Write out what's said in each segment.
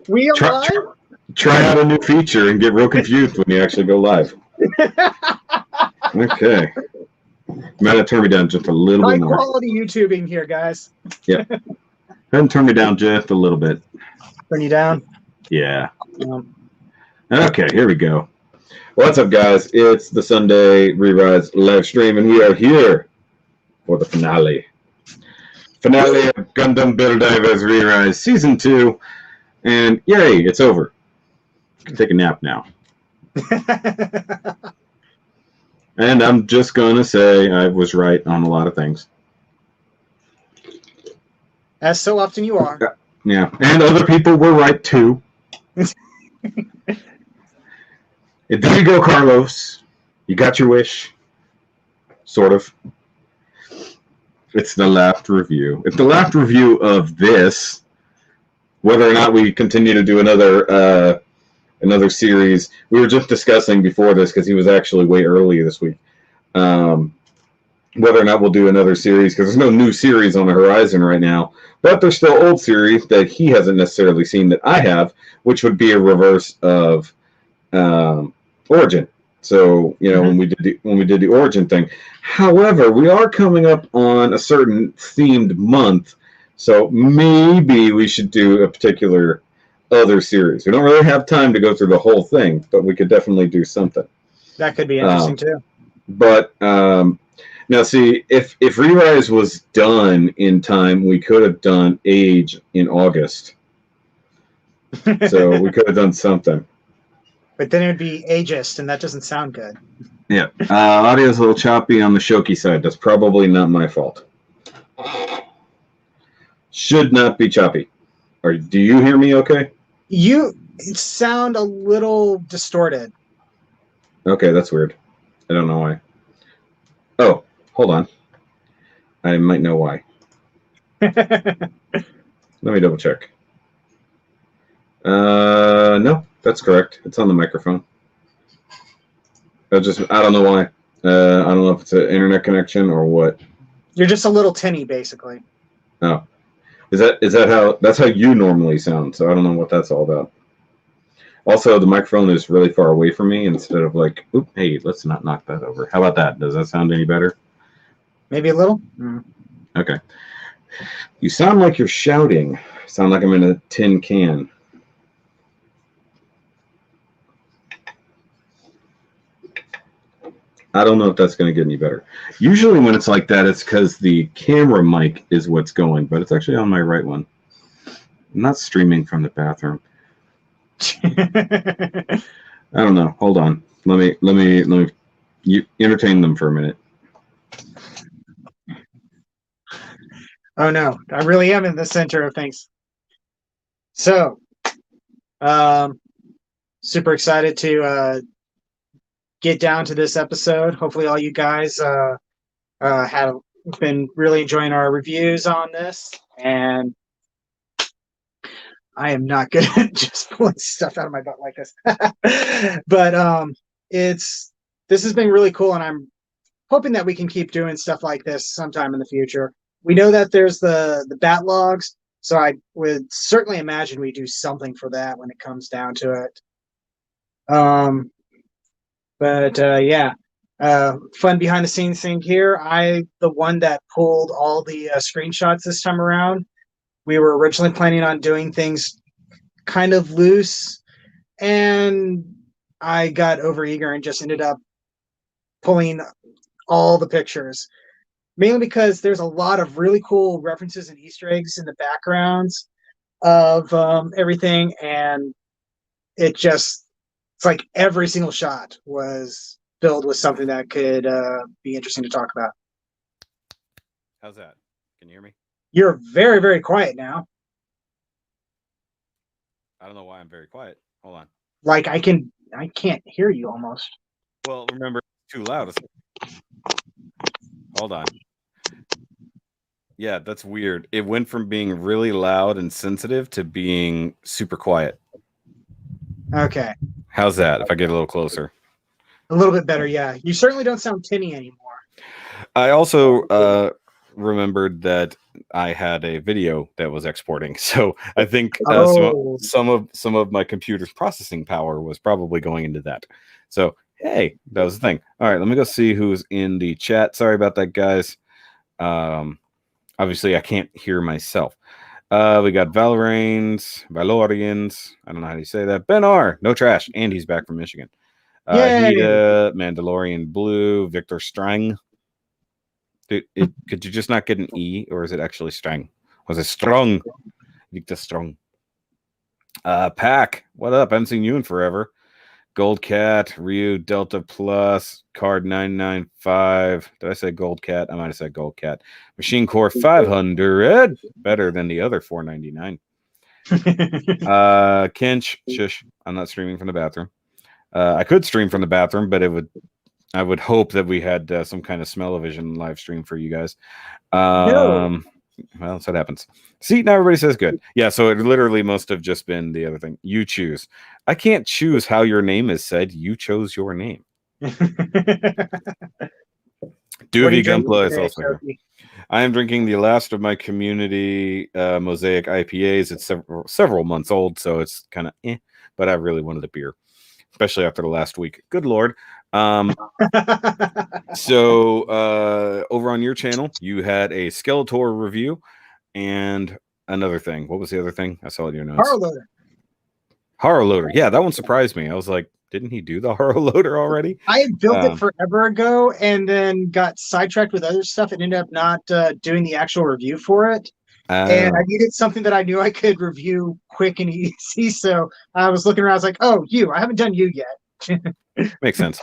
We are Try, live? try out a new feature and get real confused when you actually go live. Okay. You might have to turn me down just a little bit more. High quality YouTubing here, guys. Yeah. Go ahead and turn me down just a little bit. Turn you down? Yeah. Okay, here we go. What's up, guys? It's the Sunday ReRISE live stream, and we are here for the finale. Finale of Gundam Build Divers ReRISE Season 2. And yay, it's over. You can take a nap now. And I'm just going to say I was right on a lot of things. As so often you are. Yeah, and other people were right too. There you go, Carlos. You got your wish. Sort of. It's the last review. It's the last review of this. Whether or not we continue to do another series. We were just discussing before this, because he was actually way early this week, whether or not we'll do another series, because there's no new series on the horizon right now, but there's still old series that he hasn't necessarily seen that I have, which would be a reverse of Origin. So, you know, when we did the Origin thing. However, we are coming up on a certain themed month, so maybe we should do a particular other series. We don't really have time to go through the whole thing, but we could definitely do something. That could be interesting too. But now, see, if ReRISE was done in time, we could have done Age in August. So we could have done something. But then it would be ageist, and that doesn't sound good. Yeah, audio's a little choppy on the Shoki side. That's probably not my fault. Should not be choppy. Or do you hear me okay? You sound a little distorted. Okay, that's weird. I don't know why. Oh, hold on. I might know why. Let me double check. No, that's correct. It's on the microphone. I don't know why. I don't know if it's an internet connection or what. You're just a little tinny, basically. Oh. That's how you normally sound, so I don't know what that's all about. Also, the microphone is really far away from me instead of like, oop, hey, let's not knock that over. How about that? Does that sound any better? Maybe a little. Okay. You sound like you're shouting. Sound like I'm in a tin can. I don't know if that's going to get any better. Usually when it's like that, it's because the camera mic is what's going, but it's actually on my right one. I'm not streaming from the bathroom. I don't know. Hold on. Let me you entertain them for a minute. Oh no, I really am in the center of things. So, super excited to get down to this episode. Hopefully all you guys have been really enjoying our reviews on this, and I am not good at just pulling stuff out of my butt like this. But this has been really cool, and I'm hoping that we can keep doing stuff like this sometime in the future. We know that there's the bat logs, so I would certainly imagine we do something for that when it comes down to it. But yeah, fun behind the scenes thing here. The one that pulled all the screenshots this time around. We were originally planning on doing things kind of loose, and I got overeager and just ended up pulling all the pictures. Mainly because there's a lot of really cool references and Easter eggs in the backgrounds of everything, and it's like every single shot was filled with something that could be interesting to talk about. How's that? Can you hear me? You're very, very quiet now. I don't know why I'm very quiet. Hold on. Like I can't hear you almost. Well, remember, it's too loud. Hold on. Yeah, that's weird. It went from being really loud and sensitive to being super quiet. Okay. How's that if I get a little closer? A little bit better, yeah. You certainly don't sound tinny anymore. I also remembered that I had a video that was exporting. So I think Oh. some of my computer's processing power was probably going into that. So hey, that was the thing. All right, let me go see who's in the chat. Sorry about that, guys. Obviously I can't hear myself. We got Valorians. I don't know how you say that. Ben R, no trash, and he's back from Michigan. Yay. Hida, Mandalorian Blue, Victor Strang. Dude, could you just not get an E, or is it actually Strang? Was it Strong? Victor Strong. Pack, what up? I haven't seen you in forever. Gold Cat, Ryu, Delta Plus, Card 995. Did I say Gold Cat? I might have said Gold Cat. Machine Core 500. Better than the other 499. Kench, shush. I'm not streaming from the bathroom. I could stream from the bathroom, but I would hope that we had some kind of smell-o-vision live stream for you guys. No. Well, that's what happens. See, now everybody says good. Yeah, so it literally must have just been the other thing. You choose. I can't choose how your name is said. You chose your name. Doovie Gunpla is also here. I am drinking the last of my community Mosaic IPAs. It's several months old, so it's kind of but I really wanted a beer, especially after the last week. Good Lord. So over on your channel, you had a Skeletor review and another thing. What was the other thing? I saw it in your notes. Horror Loader. Yeah, that one surprised me. I was like, didn't he do the Horror Loader already? I had built it forever ago and then got sidetracked with other stuff and ended up not doing the actual review for it. And I needed something that I knew I could review quick and easy. So I was looking around. I was like, oh, I haven't done you yet. Makes sense.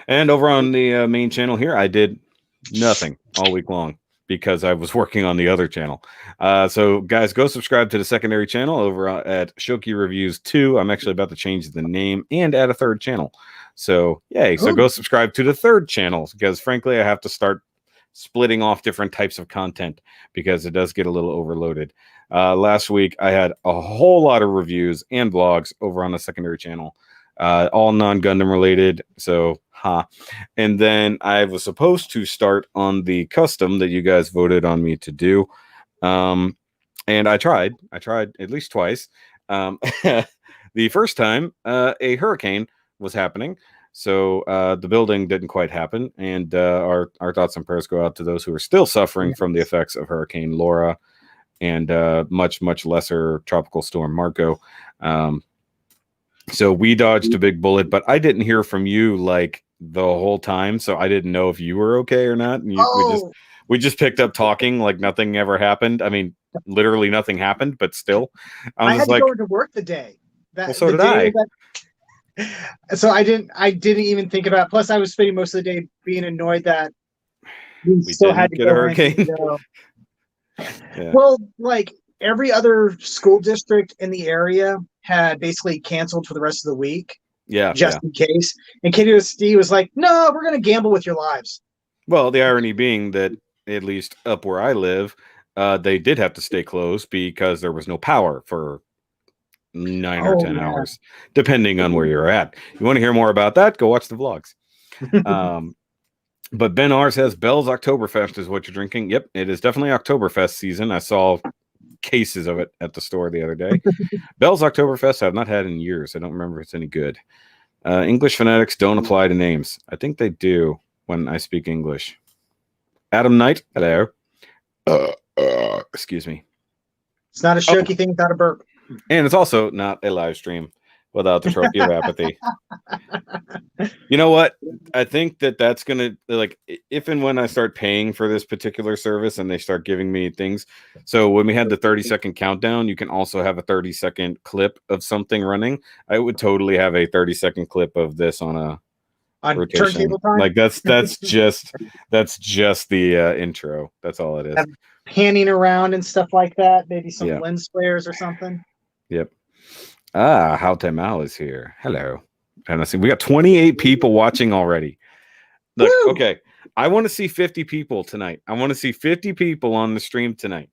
And over on the main channel here, I did nothing all week long because I was working on the other channel. So guys, go subscribe to the secondary channel over at Shoki Reviews 2. I'm actually about to change the name and add a third channel. So yay. So go subscribe to the third channel because frankly, I have to start splitting off different types of content because it does get a little overloaded. Last week, I had a whole lot of reviews and blogs over on the secondary channel. All non-Gundam related, so and then I was supposed to start on the custom that you guys voted on me to do, and I tried at least twice. The first time a hurricane was happening, so the building didn't quite happen, and our thoughts and prayers go out to those who are still suffering from the effects of Hurricane Laura and much lesser Tropical Storm Marco. So we dodged a big bullet, but I didn't hear from you like the whole time, so I didn't know if you were okay or not. And we just picked up talking like nothing ever happened. I mean, literally nothing happened, but still, I had to go to work the day. So did I. So I didn't even think about it. Plus, I was spending most of the day being annoyed that we still had to get a hurricane. Yeah. Well, like every other school district in the area had basically canceled for the rest of the week. Yeah. Just in case. And KDOSD was like, no, we're going to gamble with your lives. Well, the irony being that at least up where I live, they did have to stay closed because there was no power for 9 or 10 hours, depending on where you're at. You want to hear more about that? Go watch the vlogs. But Ben R says Bell's Oktoberfest is what you're drinking. Yep, it is definitely Oktoberfest season. I saw cases of it at the store the other day. Bell's Oktoberfest I've not had in years. I don't remember if it's any good. English phonetics don't apply to names. I think they do when I speak English. Adam Knight, hello. Excuse me. It's not a Shoki thing without a burp. And it's also not a live stream without the trophy of apathy. You know what? I think that's going to, like, if and when I start paying for this particular service and they start giving me things. So when we had the 30-second countdown, you can also have a 30-second clip of something running. I would totally have a 30-second clip of this on rotation. Like that's just the intro. That's all it is. Panning around and stuff like that. Maybe some lens flares or something. Yep. How Mal is here. Hello. And I see we got 28 people watching already. Look, okay. I want to see 50 people tonight. I want to see 50 people on the stream tonight.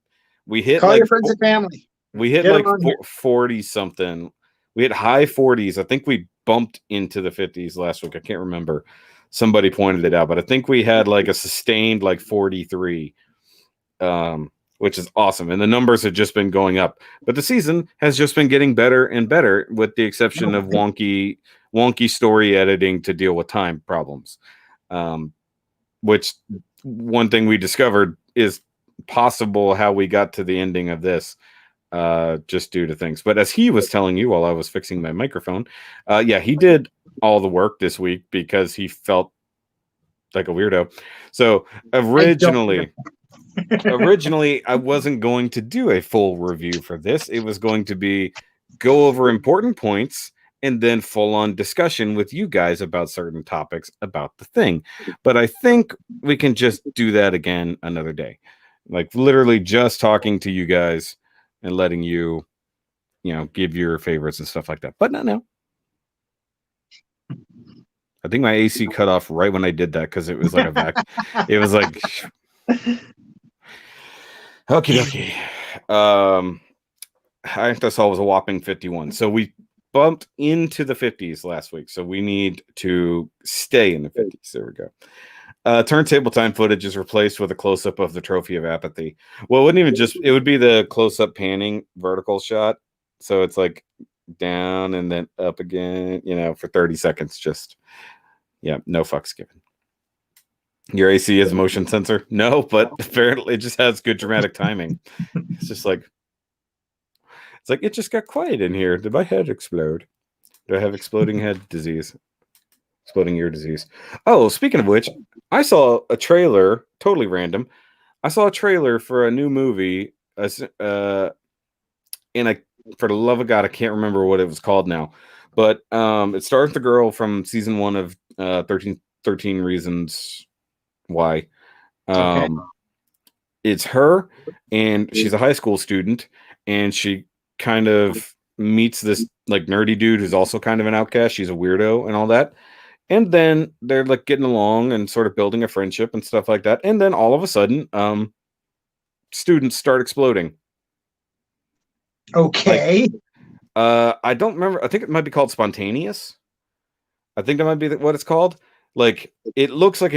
We hit Call your friends and family. We hit like 40 something. We hit high 40s. I think we bumped into the 50s last week. I can't remember. Somebody pointed it out, but I think we had like a sustained like 43. which is awesome. And the numbers have just been going up. But the season has just been getting better and better, with the exception of wonky story editing to deal with time problems. Which one thing we discovered is possible how we got to the ending of this, just due to things. But as he was telling you while I was fixing my microphone, yeah, he did all the work this week because he felt like a weirdo. So originally I wasn't going to do a full review for this. It was going to be go over important points and then full on discussion with you guys about certain topics about the thing. But I think we can just do that again another day. Like literally just talking to you guys and letting you, give your favorites and stuff like that. But not now. I think my AC cut off right when I did that because it was like a vac. It was like, okie dokie. I saw was a whopping 51. So we bumped into the 50s last week. So we need to stay in the 50s. There we go. Turntable time footage is replaced with a close-up of the Trophy of Apathy. Well, it wouldn't even it would be the close-up panning vertical shot. So it's like down and then up again, for 30 seconds. Just, no fucks given. Your AC is a motion sensor? No, but apparently it just has good dramatic timing. It's just like, it just got quiet in here. Did my head explode? Do I have exploding head disease? Exploding ear disease. Oh, speaking of which, I saw a trailer, totally random. I saw a trailer for a new movie, and for the love of God, I can't remember what it was called now. But it stars the girl from season 1 of 13 Reasons Why. Okay. It's her, and she's a high school student, and she kind of meets this like nerdy dude who's also kind of an outcast. She's a weirdo and all that. And then they're like getting along and sort of building a friendship and stuff like that. And then all of a sudden, students start exploding. Okay. I don't remember. I think it might be called Spontaneous. I think that might be what it's called. Like it looks like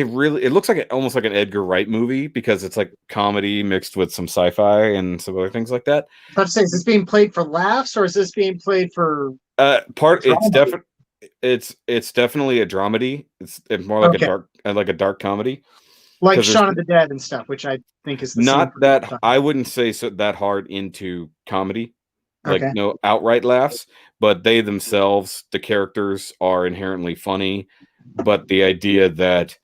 almost like an Edgar Wright movie because it's like comedy mixed with some sci-fi and some other things like that. I was about to say, is this being played for laughs or is this being played for It's definitely a dramedy. It's more like a dark comedy. Like Shaun of the Dead and stuff, which I think is not that I wouldn't say so that hard into comedy. Like no outright laughs, but they themselves, the characters are inherently funny. But the idea that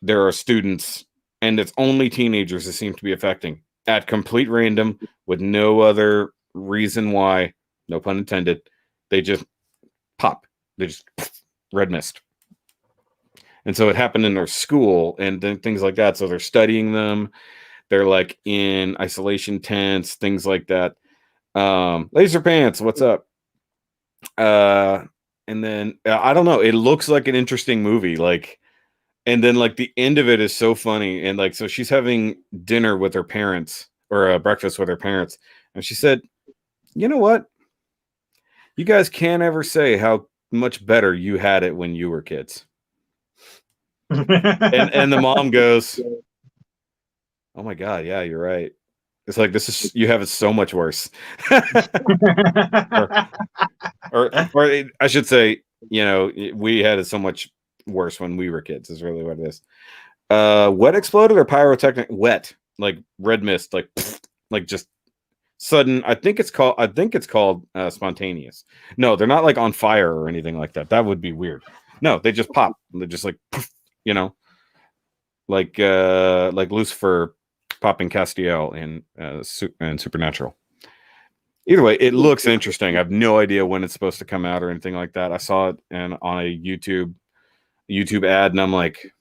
there are students and it's only teenagers that seem to be affecting at complete random with no other reason why, no pun intended, they just pop. They just red mist. And so it happened in their school and then things like that. So they're studying them. They're like in isolation tents, things like that. Laser Pants, what's up? And then I don't know. It looks like an interesting movie. Like, and then like the end of it is so funny. And like, so she's having dinner with her parents or breakfast with her parents. And she said, you know what? You guys can't ever say how much better you had it when you were kids. and the mom goes, oh my God. Yeah, you're right. It's like, you have it so much worse. or I should say, we had it so much worse when we were kids is really what it is. Wet exploded or pyrotechnic? Wet, like red mist, like just sudden. I think it's called spontaneous. No, they're not like on fire or anything like that. That would be weird. No, they just pop. They're just like, like Lucifer popping Castiel in Supernatural. Either way, it looks interesting. I have no idea when it's supposed to come out or anything like that. I saw it on a YouTube ad, and I'm like,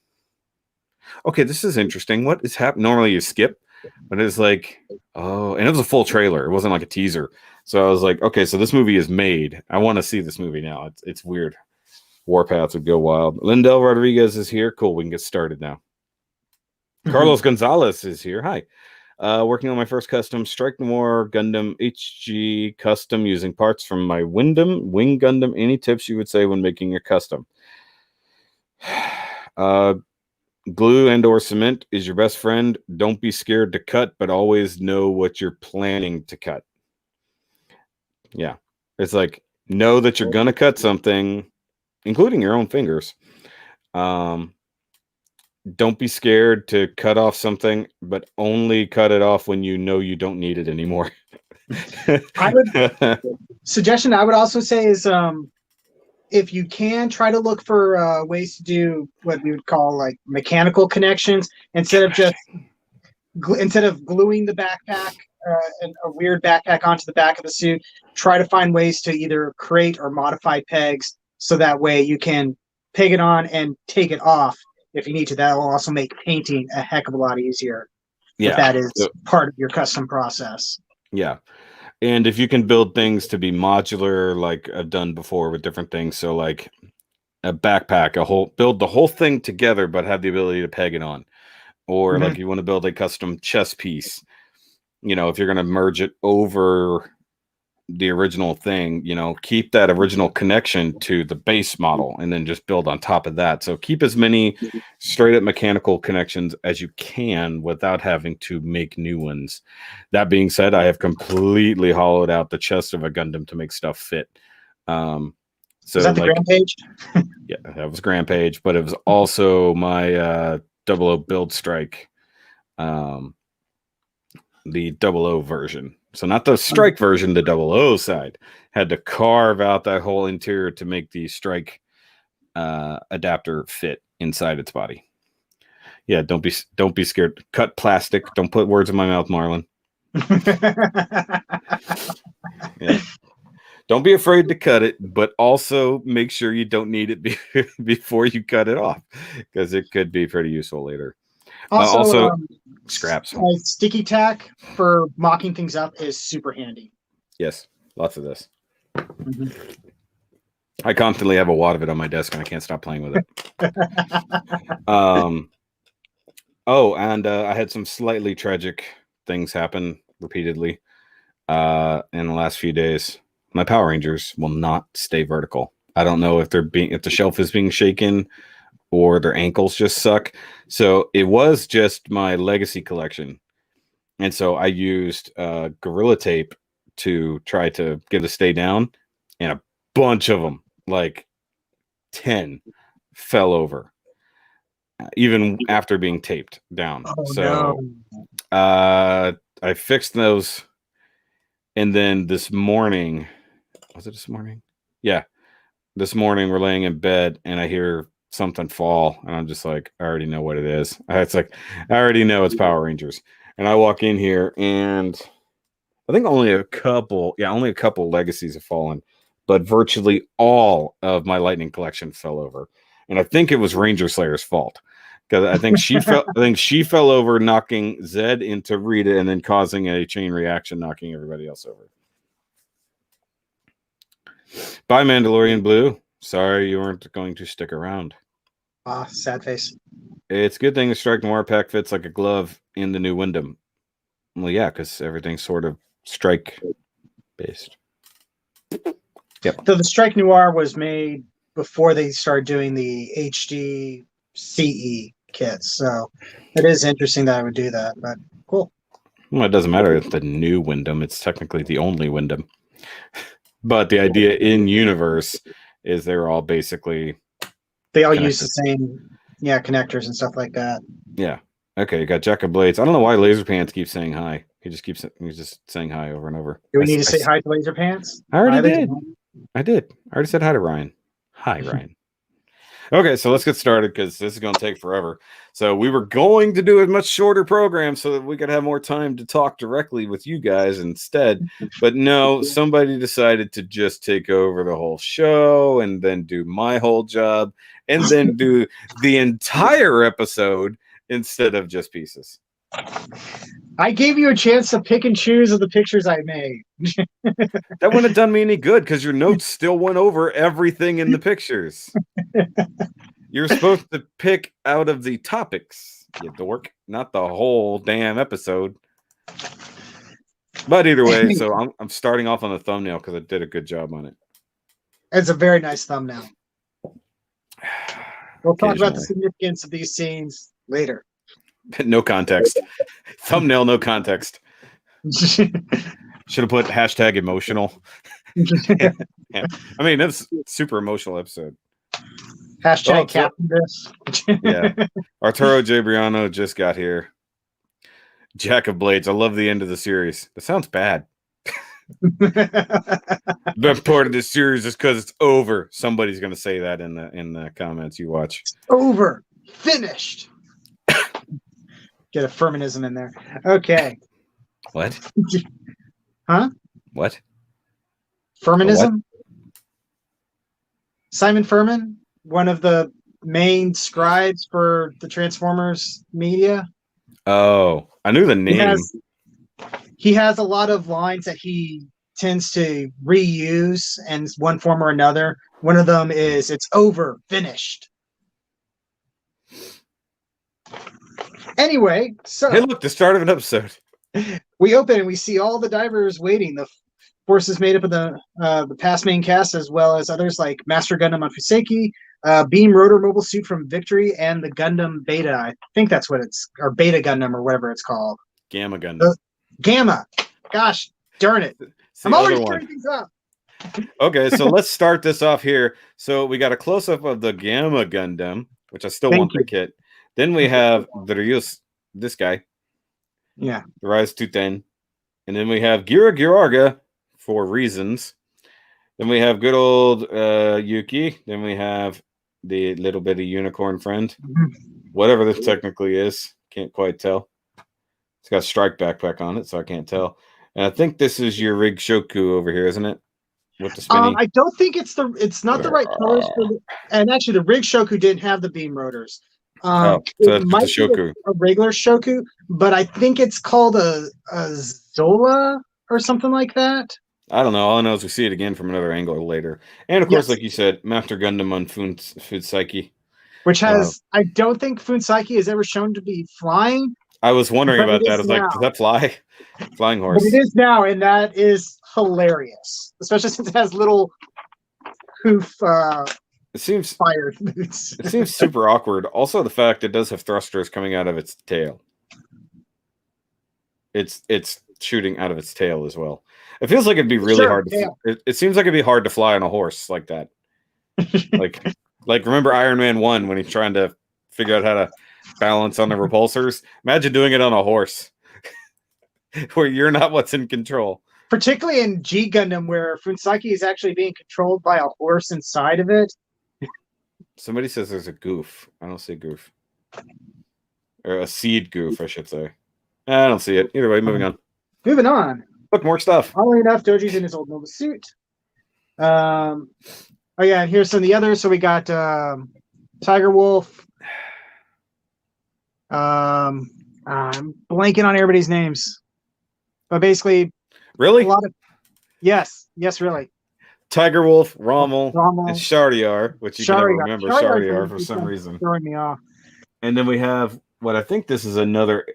okay, this is interesting. What is happening? Normally you skip, but it's like, oh, and it was a full trailer. It wasn't like a teaser. So I was like, okay, so this movie is made. I want to see this movie now. It's weird. Warpath would go wild. Lindell Rodriguez is here. Cool, we can get started now. Carlos Gonzalez is here. Hi. Working on my first custom Strike Noir Gundam HG custom using parts from my Wing Gundam. Any tips you would say when making your custom? Glue and or cement is your best friend. Don't be scared to cut, but always know what you're planning to cut. Yeah. It's like, know that you're going to cut something, including your own fingers. Don't be scared to cut off something, but only cut it off when you know you don't need it anymore. Suggestion I would also say is if you can, try to look for ways to do what we would call like mechanical connections instead of just gluing the backpack and a weird backpack onto the back of the suit. Try to find ways to either create or modify pegs so that way you can peg it on and take it off if you need to. That will also make painting a heck of a lot easier. Yeah, if that is part of your custom process. Yeah. And if you can build things to be modular, like I've done before with different things, so like a backpack, build the whole thing together, but have the ability to peg it on, or like you want to build a custom chest piece. You know, if you're going to merge it over the original thing, you know, keep that original connection to the base model, and then just build on top of that. So keep as many straight up mechanical connections as you can without having to make new ones. That being said, I have completely hollowed out the chest of a Gundam to make stuff fit. So is that the Grand Page? Yeah, that was Grand Page, but it was also my 00 Build Strike, the 00 version. So not the Strike version, the 00 side. Had to carve out that whole interior to make the Strike adapter fit inside its body. Yeah, don't be scared. Cut plastic. Don't put words in my mouth, Marlon. Yeah. Don't be afraid to cut it, but also make sure you don't need it before you cut it off, because it could be pretty useful later. Also scraps. Sticky tack for mocking things up is super handy. Yes, lots of this. I constantly have a wad of it on my desk, and I can't stop playing with it. And I had some slightly tragic things happen repeatedly in the last few days. My Power Rangers will not stay vertical. I don't know if the shelf is being shaken, or their ankles just suck. So it was just my Legacy collection. And so I used Gorilla Tape to try to get it to stay down. And a bunch of them, like 10, fell over, even after being taped down. I fixed those. And then this morning, was it this morning? Yeah. This morning we're laying in bed and I hear something fall, and I'm just like, I already know what it is. It's like, I already know it's Power Rangers. And I walk in here, and I think only a couple Legacies have fallen, but virtually all of my Lightning collection fell over. And I think it was Ranger Slayer's fault, because I think she fell over, knocking Zed into Rita, and then causing a chain reaction, knocking everybody else over. Bye, Mandalorian Blue. Sorry you weren't going to stick around. Sad face. It's a good thing the Strike Noir pack fits like a glove in the new Wyndham. Well, yeah, because everything's sort of Strike based. Yep. So the Strike Noir was made before they started doing the HD CE kits. So it is interesting that I would do that, but cool. Well, it doesn't matter if the new Wyndham. It's technically the only Wyndham. But the idea in universe is they're all basically... They all use the same, connectors and stuff like that. Yeah. Okay, you got Jack of Blades. I don't know why Laser Pants keeps saying hi. He's just saying hi over and over. Do we need to say hi to Laser Pants? I already did. I already said hi to Ryan. Hi, Ryan. Okay, so let's get started, because this is going to take forever. So we were going to do a much shorter program so that we could have more time to talk directly with you guys instead. But no, somebody decided to just take over the whole show and then do my whole job and then do the entire episode instead of just pieces. I gave you a chance to pick and choose of the pictures I made. That wouldn't have done me any good, because your notes still went over everything in the pictures. You're supposed to pick out of the topics, you dork, not the whole damn episode. But either way, so I'm starting off on the thumbnail because I did a good job on it. It's a very nice thumbnail. We'll talk about the significance of these scenes later. No context. Thumbnail, no context. Should have put hashtag emotional. Yeah. I mean, that's a super emotional episode. Hashtag Captain this. Yeah. Arturo J. Briano just got here. Jack of Blades. I love the end of the series. That sounds bad. The best part of this series is because it's over. Somebody's gonna say that in the comments you watch. It's over. Finished. Get a Furmanism in there. Okay. What? Huh? What? Furmanism? Simon Furman, one of the main scribes for the Transformers media. Oh, I knew the name. He has a lot of lines that he tends to reuse in one form or another. One of them is, "It's over, finished." Anyway, so Hey, look, the start of an episode. We open and we see all the divers waiting. The forces made up of the past main cast, as well as others like Master Gundam on Fuseki, Beam Rotor Mobile Suit from Victory, and the Gundam Beta. I think that's what it's, or Beta Gundam, or whatever it's called. Gamma Gundam. Gamma. Gosh darn it! I'm always screwing things up. Okay, so let's start this off here. So we got a close up of the Gamma Gundam, which I still want the kit. Then we have the Ryus, this guy. Yeah. The Rise 210. And then we have Gira Girarga for reasons. Then we have good old Yuki. Then we have the little bitty unicorn friend. Whatever this technically is. Can't quite tell. It's got a strike backpack on it, so I can't tell. And I think this is your Rig Shoku over here, isn't it? With the spinny. I don't think it's not the right colors for and actually the Rig Shoku didn't have the beam rotors. So it might the Shoku. be a regular Shoku, but I think it's called a Zola or something like that. I don't know. All I know is we see it again from another angle later. And of course, like you said, Master Gundam on Funsaki. Which has, I don't think Funsaki is ever shown to be flying. I was wondering about that. I was like, does that fly? Flying horse. But it is now, and that is hilarious. Especially since it has little hoof it seems fired boots. It seems super awkward. Also, the fact it does have thrusters coming out of its tail. It's shooting out of its tail as well. It feels like it'd be really hard to it seems like it'd be hard to fly on a horse like that. like remember Iron Man 1 when he's trying to figure out how to balance on the repulsors? Imagine doing it on a horse. Where you're not what's in control. Particularly in G Gundam, where Funsaki is actually being controlled by a horse inside of it. Somebody says there's a goof. I don't see a goof. Or a seed goof, I should say. I don't see it. Either way, moving on. Moving on. Look, more stuff. Oddly enough, Doji's in his old Nova suit. Oh yeah, and here's some of the others. So we got Tiger Wolf. I'm blanking on everybody's names. But basically, really, a lot of yes, really. Tiger Wolf, Rommel, and Shariar, which you can never remember Shariar for some reason. Throwing me off. And then we have what I think this is another.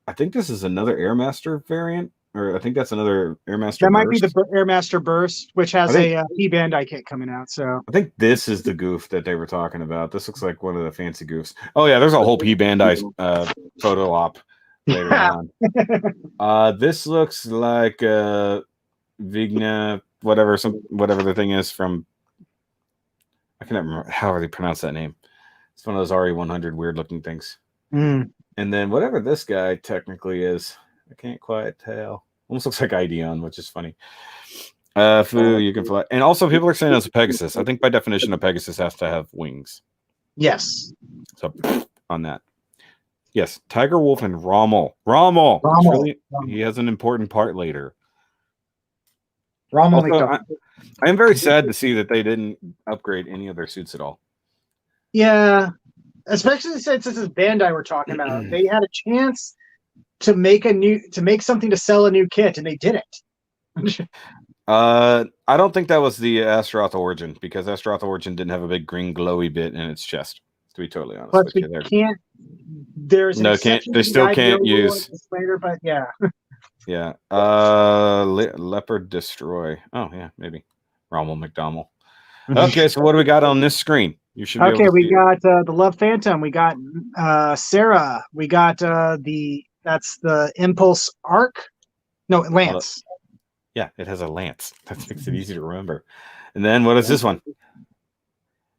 I think this is another Airmaster variant, or I think that's another Airmaster. That might be the Airmaster Burst, which has a Bandai kit coming out. So I think this is the goof that they were talking about. This looks like one of the fancy goofs. Oh yeah, there's a whole Bandai photo op. Later on. This looks like Vigna, whatever the thing is from. I can't remember how they pronounce that name. It's one of those RE100 weird looking things. And then whatever this guy technically is, I can't quite tell. Almost looks like Ideon, which is funny. Fu, you can fly, and also people are saying it's a Pegasus. I think by definition, a Pegasus has to have wings. Yes. So on that. Yes, Tiger Wolf and Rommel. Really, he has an important part later. Rommel. Also, I am very sad to see that they didn't upgrade any of their suits at all. Yeah, especially since this is Bandai we're talking about. They had a chance to make something to sell a new kit, and they didn't. I don't think that was the Astaroth Origin, because Astaroth Origin didn't have a big green glowy bit in its chest. To be totally honest, but we can't. There's they still can't use later, but yeah. Yeah. Leopard Destroy. Oh yeah, maybe Rommel McDonald. Okay, so what do we got on this screen? You should be Okay, able to we see got the Love Phantom. We got Sarah. We got that's the Impulse Arc. No, Lance. Yeah, it has a lance. That makes it easy to remember. And then what is this one?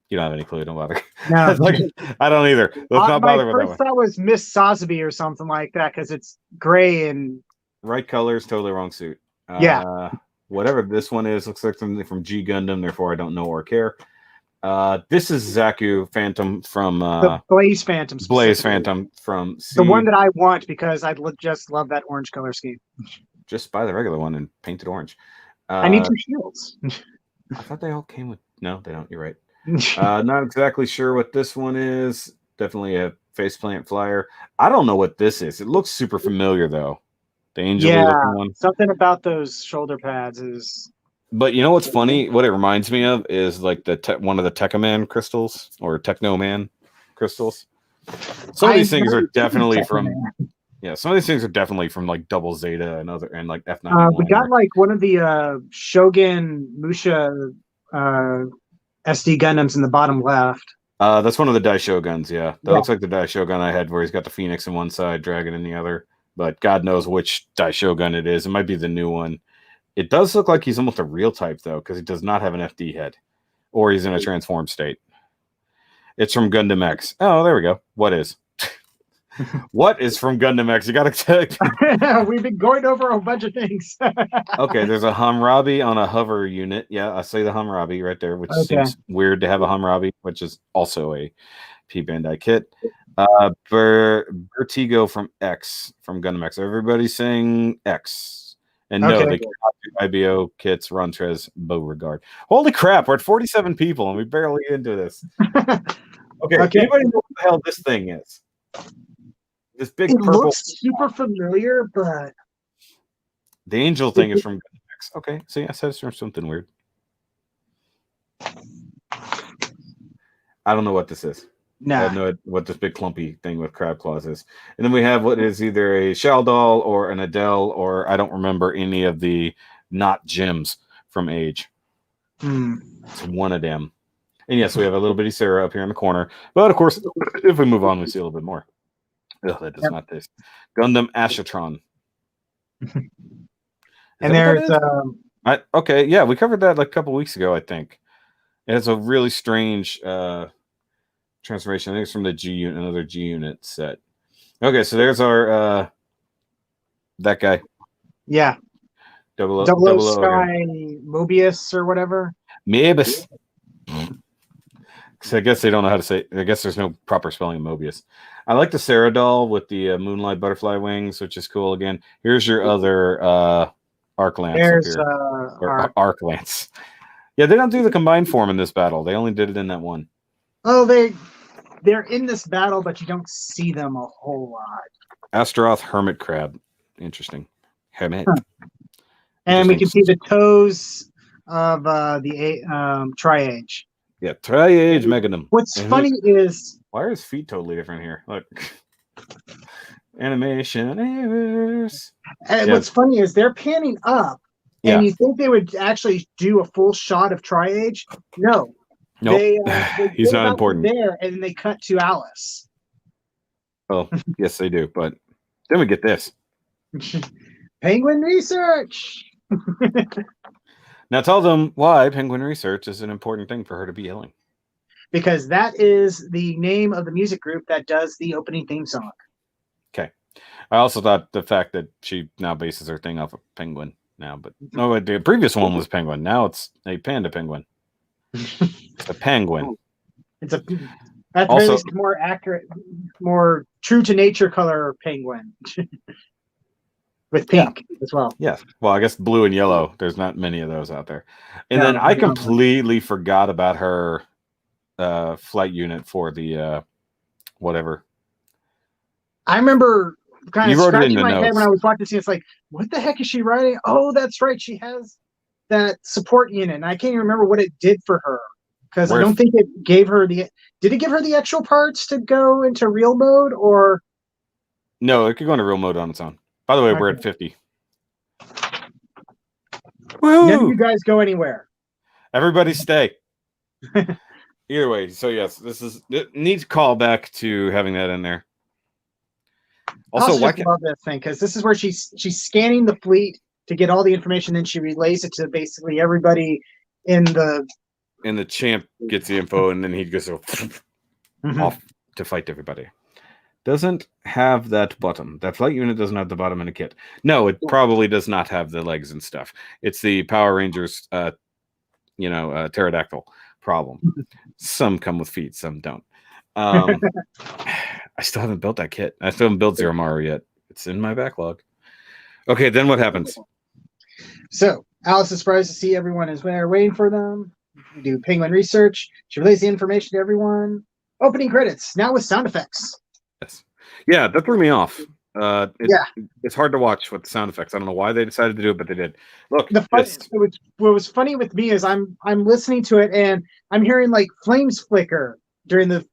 You don't have any clue. Don't bother. No. Like, I don't either. Let's not bother with that My one. first thought was Miss Sotheby or something like that because it's gray and Right colors, totally wrong suit. Yeah. Whatever this one is, looks like something from G Gundam. Therefore, I don't know or care. This is Zaku Phantom from the Blaze Phantom. Blaze specifically. Phantom from C. The one that I want because I just love that orange color scheme. Just buy the regular one and paint it orange. I need 2 shields. I thought they all came with. No, they don't. You're right. Not exactly sure what this one is. Definitely a faceplant flyer. I don't know what this is. It looks super familiar though. The angel looking one. Something about those shoulder pads is. But you know what's funny? What it reminds me of is like one of the Techaman crystals or Technoman crystals. Some of these things are definitely from. Yeah, some of these things are definitely from like Double Zeta and like F91. We got like one of the Shogun Musha SD Gundams in the bottom left. That's one of the Dai Shoguns, yeah. That looks like the Dai Shogun I had where he's got the Phoenix in one side, Dragon in the other. But God knows which Dai Shogun it is. It might be the new one. It does look like he's almost a real type, though, because he does not have an FD head. Or he's in a transformed state. It's from Gundam X. Oh, there we go. What is? What is from Gundam X? You got to check. We've been going over a bunch of things. Okay, there's a Hammurabi on a hover unit. Yeah, I say the Hammurabi right there, which seems weird to have a Hammurabi, which is also a P Bandai kit. Vertigo from X, from Gundam X. Everybody's saying X. And no, they cannot do IBO kits, Runtres, Beauregard. Holy crap, we're at 47 people and we barely into this. Okay, anybody know what the hell this thing is? This big purple. Looks super familiar, but the angel thing is from Gundam X. Okay, see, I said it's from something weird. I don't know what this is. No. I have no idea what this big clumpy thing with crab claws is. And then we have what is either a Shell doll or an Adele, or I don't remember any of the not gems from Age. It's one of them. And yes, we have a little bitty Sarah up here in the corner. But of course, if we move on, we see a little bit more. Ugh, that does not taste. Gundam Ashatron. And there's okay, yeah, we covered that like a couple weeks ago, I think. It's a really strange transformation. I think it's from the G unit, another G unit set. Okay, so there's our that guy. Yeah. Double Sky Mobius or whatever. Mobius. So I guess they don't know how to say. I guess there's no proper spelling of Mobius. I like the Sarah doll with the moonlight butterfly wings, which is cool. Again, here's your other Arc Lance. There's Arc Lance. Yeah, they don't do the combined form in this battle. They only did it in that one. Oh, they're in this battle, but you don't see them a whole lot. Astaroth Hermit Crab. Interesting. Hermit. And we can see the toes of the Tri-Age. Yeah, Tri-Age Megadom. What's funny is... Why are his feet totally different here? Look. Animation errors. And what's funny is they're panning up, and you think they would actually do a full shot of Tri-Age? No. Nope. They He's not important. There, and then they cut to Alice. Oh, yes, they do. But then we get this. Penguin Research! Now tell them why Penguin Research is an important thing for her to be yelling. Because that is the name of the music group that does the opening theme song. Okay. I also thought the fact that she now bases her thing off of Penguin now, but no, the previous one was Penguin. Now it's a panda penguin. It's a penguin. It's also more accurate, more true to nature color penguin. With pink as well. Yes. Well, I guess blue and yellow. There's not many of those out there. And then I completely forgot about her flight unit for the whatever. I remember kind of scratching my notes. head when I was watching this. It's like, what the heck is she writing? Oh, that's right. She has that support unit. And I can't even remember what it did for her. Because I don't think it gave her the... Did it give her the extra parts to go into real mode, or... No, it could go into real mode on its own. By the way, we're at 50. Woo! None of you guys go anywhere. Everybody stay. Either way, so yes, it needs callback to having that in there. Also, I love this thing because this is where she's scanning the fleet to get all the information, then she relays it to basically everybody in the. And the champ gets the info, and then he goes off to fight everybody. Doesn't have that bottom. That flight unit doesn't have the bottom in a kit. No, it probably does not have the legs and stuff. It's the Power Rangers, pterodactyl problem. Some come with feet, some don't. I still haven't built that kit. I still haven't built Zero Maru yet. It's in my backlog. Okay, then what happens? So Alice is surprised to see everyone is there waiting for them. We do penguin research. She relays the information to everyone. Opening credits now with sound effects. Yes. Yeah, that threw me off. It's hard to watch with the sound effects. I don't know why they decided to do it, but they did. Look, what was funny with me is I'm listening to it and I'm hearing like flames flicker during the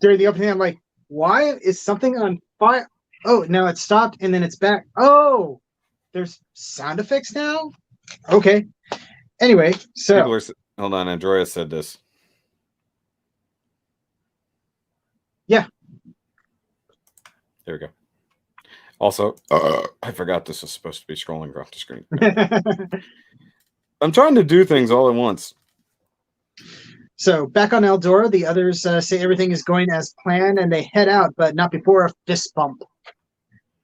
opening. I'm like, why is something on fire? Oh, no, it stopped and then it's back. Oh, there's sound effects now. Okay. Anyway, so hold on. Andrea said this. Yeah. There we go. Also, I forgot this was supposed to be scrolling across the screen. I'm trying to do things all at once. So back on Eldora, the others say everything is going as planned, and they head out, but not before a fist bump.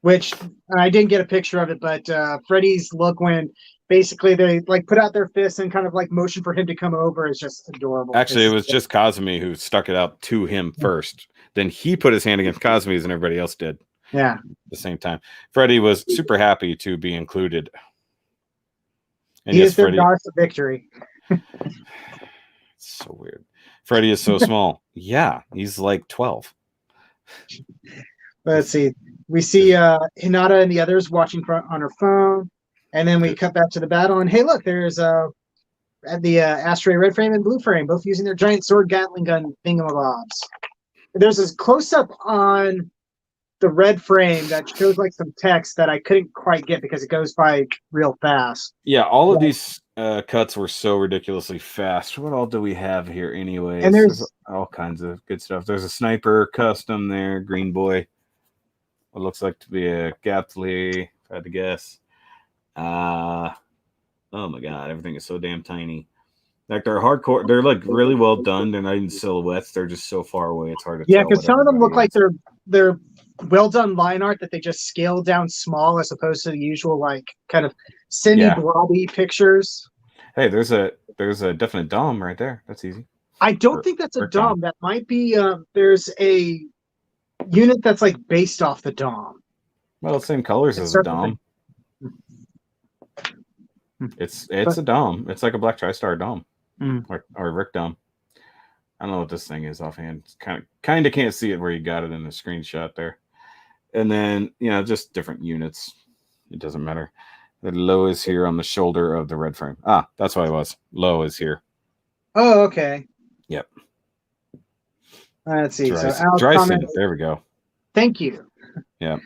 Which I didn't get a picture of it, but Freddy's look when basically they like put out their fists and kind of like motion for him to come over is just adorable. Actually, it was just Kazumi who stuck it out to him first. Then he put his hand against Kazumi's, and everybody else did. Yeah. At the same time. Freddy was super happy to be included. And he is their goddess of victory. It's so weird. Freddy is so small. Yeah, he's like 12. Let's see. We see Hinata and the others watching on her phone. And then we cut back to the battle. And hey, look, there's the Astray Red Frame and Blue Frame, both using their giant sword Gatling gun thingamabobs. There's this close-up on the red frame that shows like some text that I couldn't quite get because it goes by real fast. Yeah, all of these cuts were so ridiculously fast. What all do we have here anyway? And there's all kinds of good stuff. There's a sniper custom there, Green Boy. What looks like to be a Gatley, if I had to guess. Oh my god, everything is so damn tiny. Like they're hardcore, they're like really well done. They're not even silhouettes, they're just so far away it's hard to tell. Yeah, because some of them look like they're well done line art that they just scaled down small as opposed to the usual like kind of semi-blobby pictures. Hey, there's a definite Dom right there. That's easy. I don't think that's a Dom. That might be there's a unit that's like based off the Dom. Well, same colors as a Dom. It's a Dom. It's like a Black TriStar Dom. Or Rick Dom. I don't know what this thing is offhand. Kind of can't see it where you got it in the screenshot there. And then, just different units. It doesn't matter. The low is here on the shoulder of the red frame. Ah, that's what it was. Low is here. Oh, okay. Yep. Let's see. There we go. Thank you. Yeah.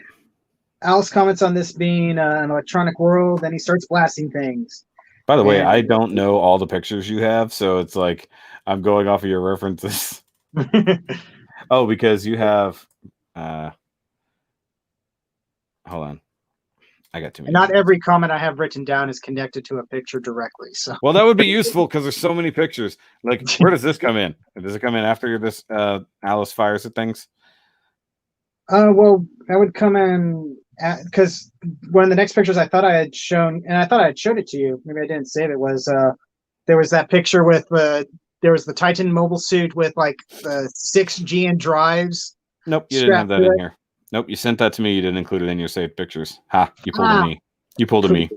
Alice comments on this being an electronic world, then he starts blasting things. By the way, I don't know all the pictures you have, so it's like I'm going off of your references. Oh, because you have hold on. I got too many. Not every comment I have written down is connected to a picture directly. So well, that would be useful because there's so many pictures. Like, where does this come in? Does it come in after this Alice fires at things? Well, that would come in because one of the next pictures I thought I had shown, and I thought I had showed it to you. Maybe I didn't save it. Was there was that picture with there was the Titan mobile suit with like the 6 GN drives. Nope, you didn't have that in here. Nope, you sent that to me. You didn't include it in your saved pictures. Ha! You pulled a me. You pulled a me.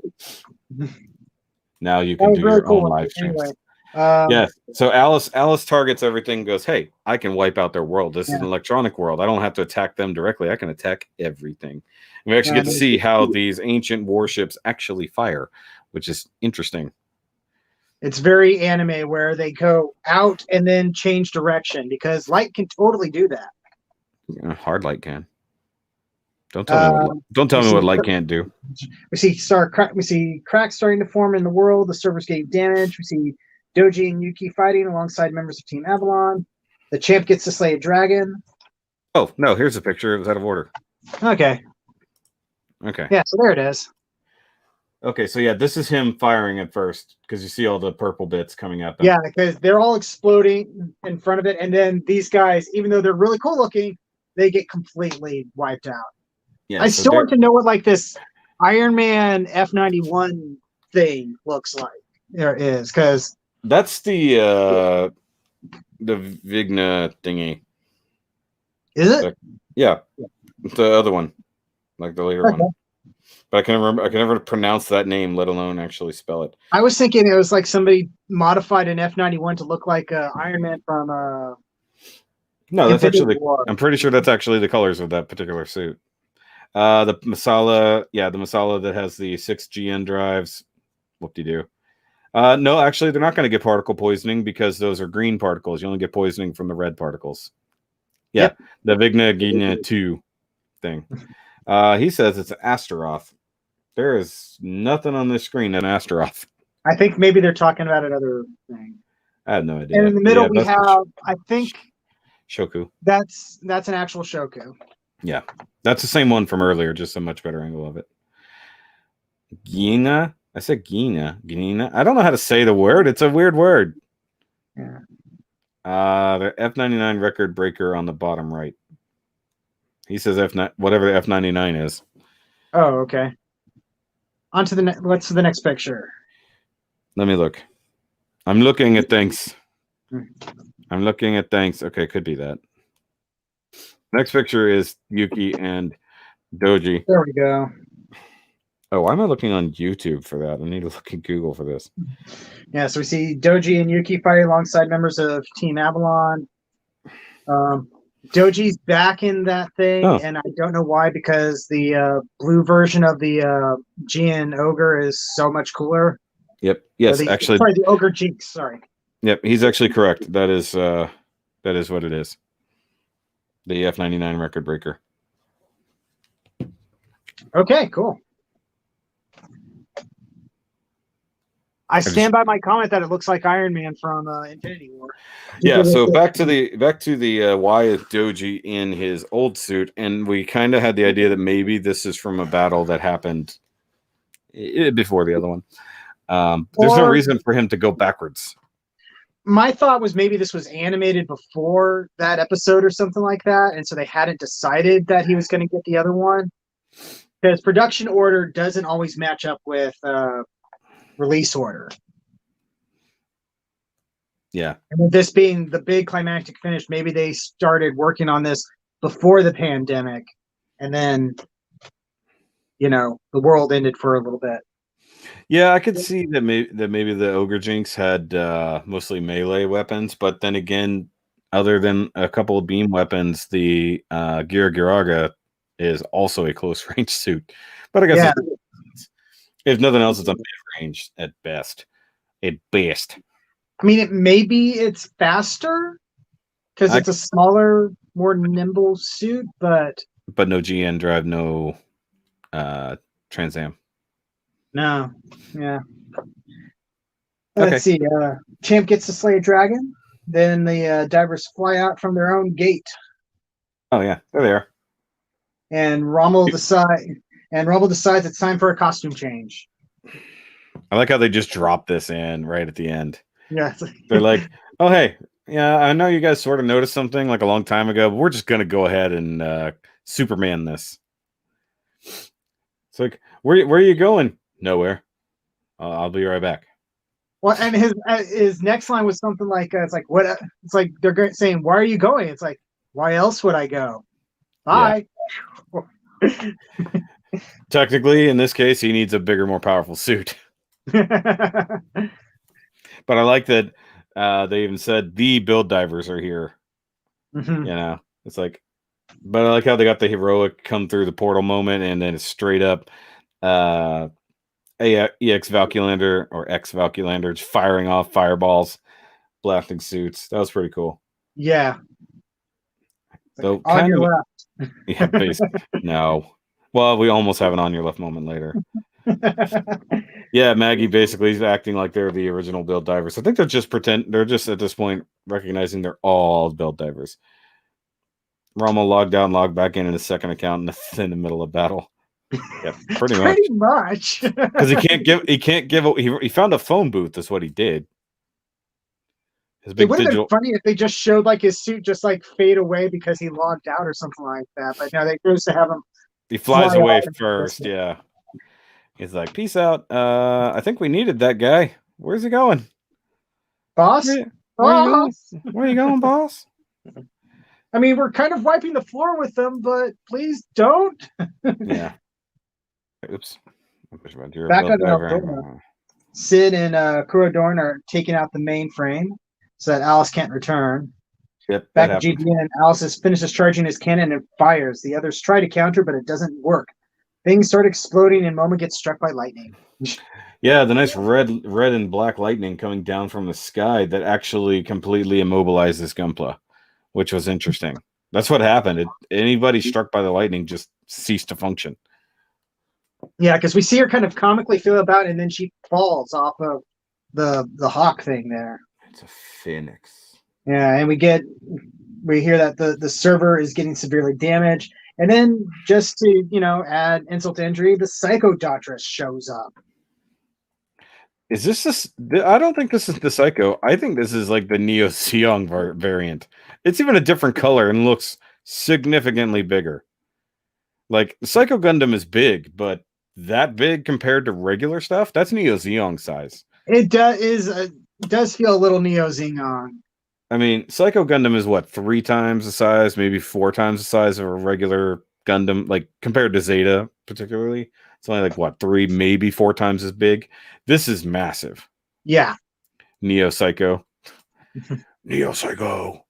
Now you can do your own live streams. Anyway, yes. So Alice targets everything. And goes, hey, I can wipe out their world. This is an electronic world. I don't have to attack them directly. I can attack everything. And we actually get to see how these ancient warships actually fire, which is interesting. It's very anime where they go out and then change direction because light can totally do that. Yeah, hard light can. Don't tell me what light can't do. We see cracks starting to form in the world. The servers getting damaged. We see Doji and Yuki fighting alongside members of Team Avalon. The champ gets to slay a dragon. Oh, no, here's a picture. It was out of order. Okay. Okay. Yeah, so there it is. Okay, so yeah, this is him firing at first because you see all the purple bits coming at them. Yeah, because they're all exploding in front of it, and then these guys, even though they're really cool looking, they get completely wiped out. Yeah, I so still want to know what like this Iron Man F91 thing looks like. There is, because that's the Vigna thingy. is it? Yeah, the other one, like the later one. But I can never pronounce that name, let alone actually spell it. I was thinking it was like somebody modified an F91 to look like Iron Man from. No, that's Infinity actually. War. I'm pretty sure that's actually the colors of that particular suit. The Masala, yeah, the Masala that has the 6 GN drives. Whoop-de-doo. No, actually, they're not going to get particle poisoning because those are green particles. You only get poisoning from the red particles. Yeah, yep. The Vigna Gina 2 thing. He says it's an Astaroth. There is nothing on this screen an Astaroth. I think maybe they're talking about another thing. I have no idea. And in the middle, we have, I think, Shoku. That's an actual Shoku. Yeah, that's the same one from earlier, just a much better angle of it. Gina. I said Gina. Gina. I don't know how to say the word. It's a weird word. Yeah. The F99 record breaker on the bottom right. He says F9, whatever the F99 is. Oh, okay. On to the what's the next picture? Let me look. I'm looking at things. I'm looking at things. Okay, could be that. Next picture is Yuki and Doji. There we go. Oh, why am I looking on YouTube for that? I need to look at Google for this. Yeah, so we see Doji and Yuki fighting alongside members of Team Avalon. Doji's back in that thing, and I don't know why, because the blue version of the Gian Ogre is so much cooler. Yep. Yes, actually. Sorry, the Ogre Jinx. Sorry. Yep, he's actually correct. That is what it is. The F99 record breaker. Okay, cool. I stand by my comment that it looks like Iron Man from Infinity War. Yeah, so back to the why is Doji in his old suit, and we kind of had the idea that maybe this is from a battle that happened before the other one. There's no reason for him to go backwards. My thought was maybe this was animated before that episode or something like that, and so they hadn't decided that he was going to get the other one. Because production order doesn't always match up with release order. Yeah. And with this being the big climactic finish, maybe they started working on this before the pandemic, and then, the world ended for a little bit. Yeah, I could see that maybe the Ogre Jinx had mostly melee weapons, but then again, other than a couple of beam weapons, the Giraga is also a close range suit. But I guess if nothing else, it's a mid range at best. At best. I mean, it's faster because it's a smaller, more nimble suit, but no GN drive, no Trans Am. No, yeah. Let's see. Champ gets to slay a dragon. Then the divers fly out from their own gate. Oh yeah, there they are. And Rommel decides it's time for a costume change. I like how they just drop this in right at the end. Yeah, they're like, "Oh hey, yeah, I know you guys sort of noticed something like a long time ago, but we're just gonna go ahead and Superman this." It's like, where are you going? Nowhere. I'll be right back. Well, and his next line was something like, "It's like what? It's like they're saying, why are you going?" It's like, why else would I go? Bye. Yeah. Technically, in this case, he needs a bigger, more powerful suit. But I like that they even said the build divers are here. Mm-hmm. It's like, but I like how they got the heroic come through the portal moment, and then it's straight up. EX Valkylander or X Valkylander just firing off fireballs, blasting suits. That was pretty cool. Yeah. So on kind your of left. Yeah, basically. No. Well, we almost have an on your left moment later. Yeah, Maggie basically is acting like they're the original build divers. I think they're just they're just at this point recognizing they're all build divers. Rommel logged out and logged back in a second account in the middle of battle. Yep, pretty much. Because he can't give he found a phone booth, that's what he did. It would have been funny if they just showed like his suit just like fade away because he logged out or something like that. But now they chose to have him. He flies away first, yeah. He's like, "Peace out. I think we needed that guy. Where's he going, boss? Where are you going, boss?" I mean, we're kind of wiping the floor with them, but please don't. Yeah. Oops. Back on the Sid and Kurodorn are taking out the mainframe so that Alus can't return. Yep. Back at GDN, Alus finishes charging his cannon and fires. The others try to counter, but it doesn't work. Things start exploding and Momo gets struck by lightning. Yeah, the nice red and black lightning coming down from the sky that actually completely immobilizes Gunpla, which was interesting. That's what happened. Anybody struck by the lightning just ceased to function. Yeah, because we see her kind of comically feel about it, and then she falls off of the hawk thing there. It's a phoenix. Yeah, and we hear that the server is getting severely damaged. And then just to, add insult to injury, the Psycho Doctress shows up. Is this? I don't think this is the Psycho. I think this is like the Neo Seong variant. It's even a different color and looks significantly bigger. Like, the Psycho Gundam is big, but that big compared to regular stuff, that's Neo Zeong size. It does feel a little Neo Zeong. I mean, Psycho Gundam is what, 3 times the size, maybe 4 times the size of a regular Gundam, like compared to Zeta particularly. It's only like what, 3, maybe 4 times as big. This is massive. Yeah. Neo Psycho. Neo Psycho.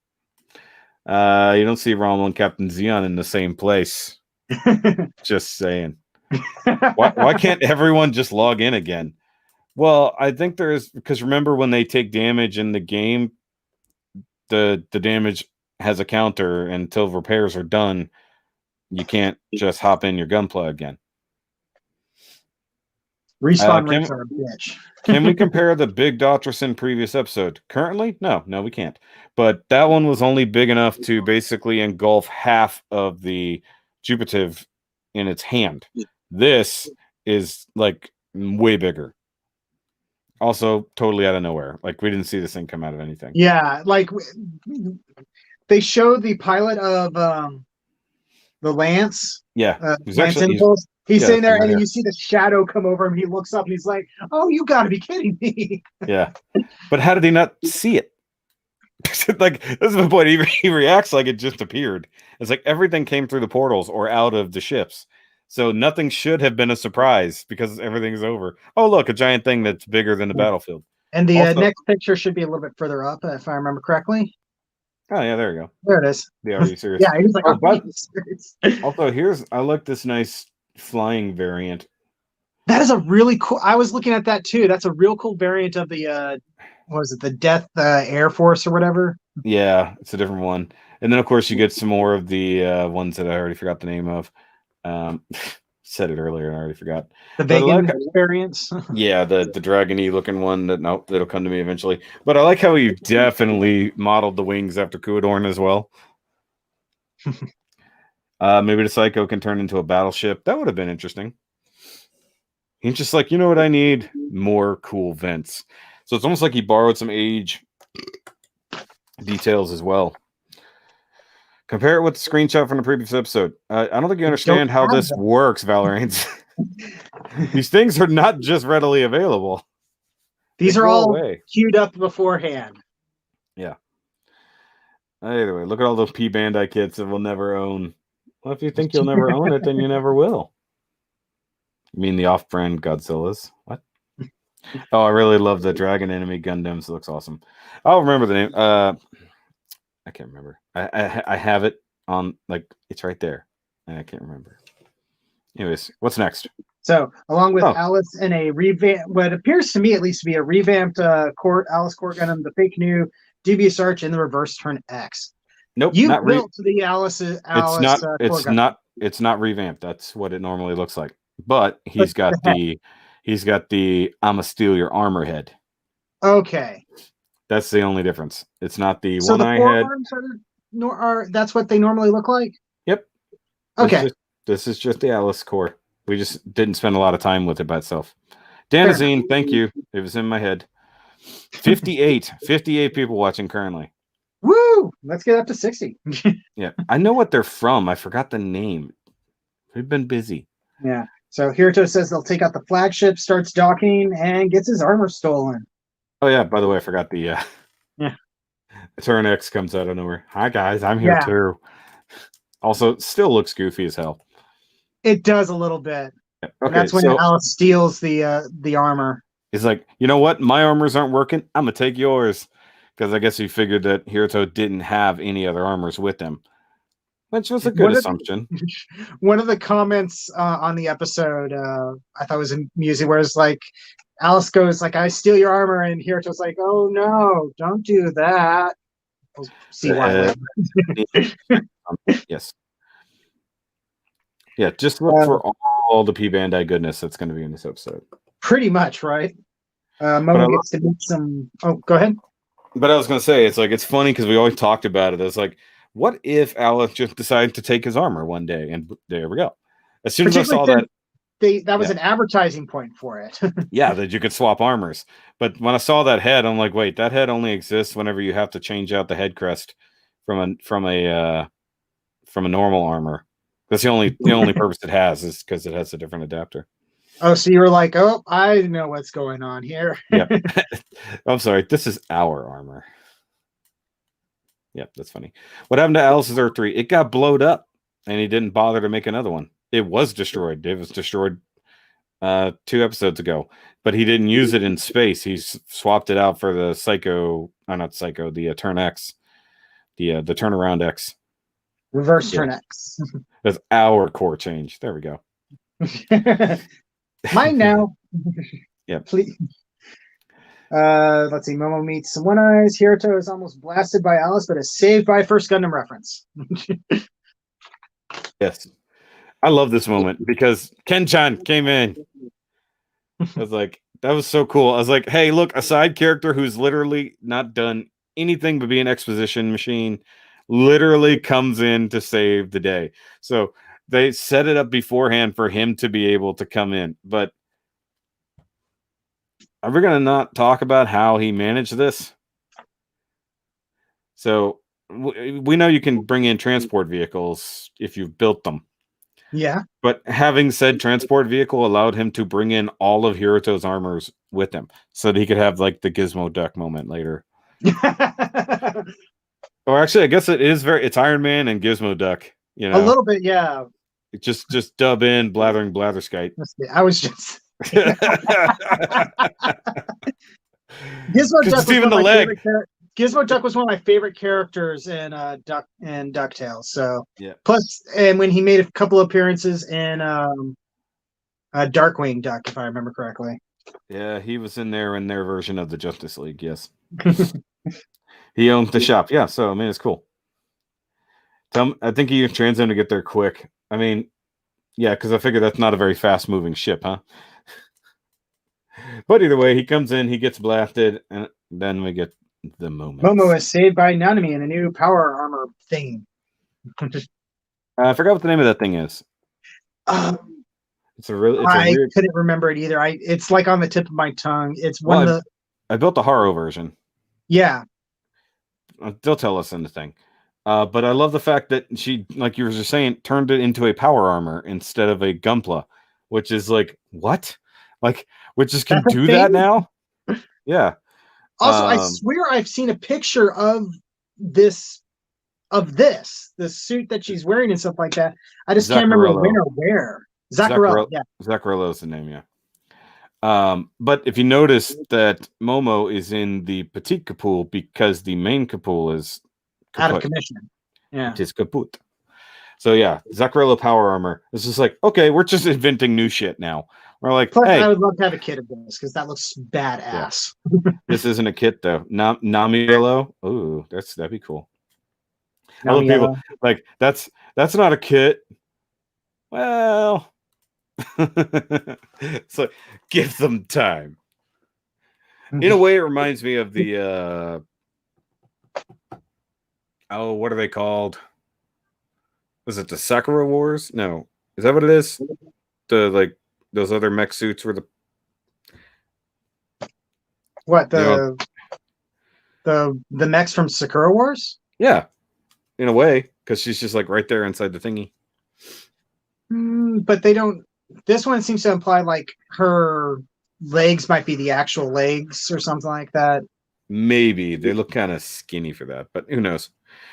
You don't see Rommel and Captain Xeon in the same place. Just saying. Why can't everyone just log in again? Well, I think because remember when they take damage in the game, the damage has a counter until repairs are done. You can't just hop in your Gunpla again. Respawn rates are a bitch. Can we compare the big Doctress in previous episode? Currently? No, we can't. But that one was only big enough to basically engulf half of the Jupitive in its hand. This is like way bigger. Also, totally out of nowhere. Like, we didn't see this thing come out of anything. Yeah, like they showed the pilot of the Lance. Yeah, he's sitting there, and then you see the shadow come over him. He looks up, and he's like, "Oh, you got to be kidding me!" Yeah, but how did he not see it? Like, this is the point. He reacts like it just appeared. It's like everything came through the portals or out of the ships. So nothing should have been a surprise because everything's over. Oh, look, a giant thing that's bigger than the battlefield. And the next picture should be a little bit further up, if I remember correctly. Oh, yeah, there you go. There it is. Yeah, are you serious? Yeah, he's like, also, I like this nice flying variant. That is a really cool. I was looking at that too. That's a real cool variant of the, what was it, the Death Air Force or whatever? Yeah, it's a different one. And then, of course, you get some more of the ones that I already forgot the name of. Said it earlier and I already forgot. The Vegan variants. Yeah, the dragon-y looking one that'll come to me eventually. But I like how you definitely modeled the wings after Kuodorn as well. Maybe the Psycho can turn into a battleship. That would have been interesting. He's just like, you know what I need? More cool vents. So it's almost like he borrowed some age details as well. Compare it with the screenshot from the previous episode. I don't think you understand how this works, Valorant. These things are not just readily available. These are all queued up beforehand. Yeah. Anyway, look at all those P-Bandai kits that we'll never own. Well, if you think you'll never own it, then you never will. You mean the off-brand Godzillas? What? Oh, I really love the Dragon Enemy Gundams. It looks awesome. I'll remember the name. I can't remember. I have it on, like, it's right there. And I can't remember. Anyways, what's next? So, along with Alus and a revamp, what appears to me at least to be a revamped Alus Core Gundam, the fake new Devious Arch, and the Reverse Turn X. Nope, you built the Alus. It's not revamped. That's what it normally looks like. but he's got the I'ma steal your armor head. Okay. That's the only difference. It's not the So one the eye head. forearms are that's what they normally look like? Yep. Okay. This is just the Alus core. We just didn't spend a lot of time with it by itself. Danazine, thank you. It was in my head. 58 people watching currently. Woo! Let's get up to 60. Yeah. I know what they're from. I forgot the name. We've been busy. Yeah. So Hiruto says they'll take out the flagship, starts docking, and gets his armor stolen. Oh yeah, by the way, I forgot the Yeah. Turn X comes out of nowhere. Hi guys, I'm here too. Also, it still looks goofy as hell. It does a little bit. Yeah. Okay, that's when Alus steals the armor. He's like, you know what? My armors aren't working. I'm gonna take yours. Because I guess he figured that Hiruto didn't have any other armors with him. Which was a good assumption. One of the comments on the episode I thought was amusing, where it's like Alus goes like, "I steal your armor," and Hiruto's like, "Oh no, don't do that." We'll see why. Yes. Yeah, just look for all the P Bandai goodness that's going to be in this episode. Pretty much, right? Momo gets to meet some. Oh, go ahead. But I was going to say, it's like, it's funny because we always talked about it. It's like, what if Alus just decided to take his armor one day? And there we go. As soon as I saw that. That was an advertising point for it. Yeah, that you could swap armors. But when I saw that head, I'm like, wait, that head only exists whenever you have to change out the head crest from a normal armor. That's the only purpose it has, is because it has a different adapter. Oh, so you were like, oh, I know what's going on here. Yep. I'm sorry. This is our armor. Yep, that's funny. What happened to Alus's Earth 3? It got blowed up, and he didn't bother to make another one. It was destroyed. It was destroyed 2 episodes ago, but he didn't use it in space. He swapped it out for the the Turn X, the Turnaround X. Reverse Turn X. That's our core change. There we go. Mine now. Yeah. Please. Let's see. Momo meets some One Eyes. Hiruto is almost blasted by Alus, but is saved by First Gundam reference. Yes. I love this moment because Ken-chan came in. I was like, that was so cool. I was like, hey, look, a side character who's literally not done anything but be an exposition machine literally comes in to save the day. So they set it up beforehand for him to be able to come in. But are we going to not talk about how he managed this? So we know you can bring in transport vehicles if you've built them. Yeah. But having said transport vehicle allowed him to bring in all of Hiruto's armors with him so that he could have like the Gizmo Duck moment later. Or actually, I guess it's Iron Man and Gizmo Duck. You know, a little bit, yeah. Just dub in blathering blatherskite. I was just Gizmo Duck was even the leg. Gizmo Duck was one of my favorite characters in DuckTales. So yeah. Plus, and when he made a couple appearances in Darkwing Duck, if I remember correctly. Yeah, he was in there in their version of the Justice League. Yes. He owned the shop. Yeah, so I mean, it's cool. I think you can trans him to get there quick. I mean, yeah, because I figure that's not a very fast moving ship, huh? But either way, he comes in, he gets blasted, and then we get the moment. Momo is saved by Nanami in a new power armor thing. I forgot what the name of that thing is. I weird... couldn't remember it either. It's like on the tip of my tongue. It's I built the Haro version. Yeah. They'll tell us in the thing. But I love the fact that she, like you were just saying, turned it into a power armor instead of a Gunpla, which is like, what? Like, witches can do that now? Yeah. Also, I swear I've seen a picture of this suit that she's wearing and stuff like that. I just can't remember when or where. Zaccarello, yeah. Zaccarello is the name, yeah. But if you notice that Momo is in the petite capoule because the main capoule is out of commission. Yeah. It is kaput. So yeah, Zaccarello power armor. It's just like, okay, we're just inventing new shit now. We're like, plus, hey, I would love to have a kit of this because that looks badass. Yeah. This isn't a kit though. Namiello. Ooh, that'd be cool. I love people like that's not a kit. Well, So give them time. In a way, it reminds me of the what are they called? Was it the Sakura Wars? No. Is that what it is? The like those other mech suits were the What you know, the mechs from Sakura Wars? yeah, in a way, because she's just like right there inside the thingy. But they don't. This one seems to imply like her legs might be the actual legs or something like that. Maybe they look kind of skinny for that, but who knows?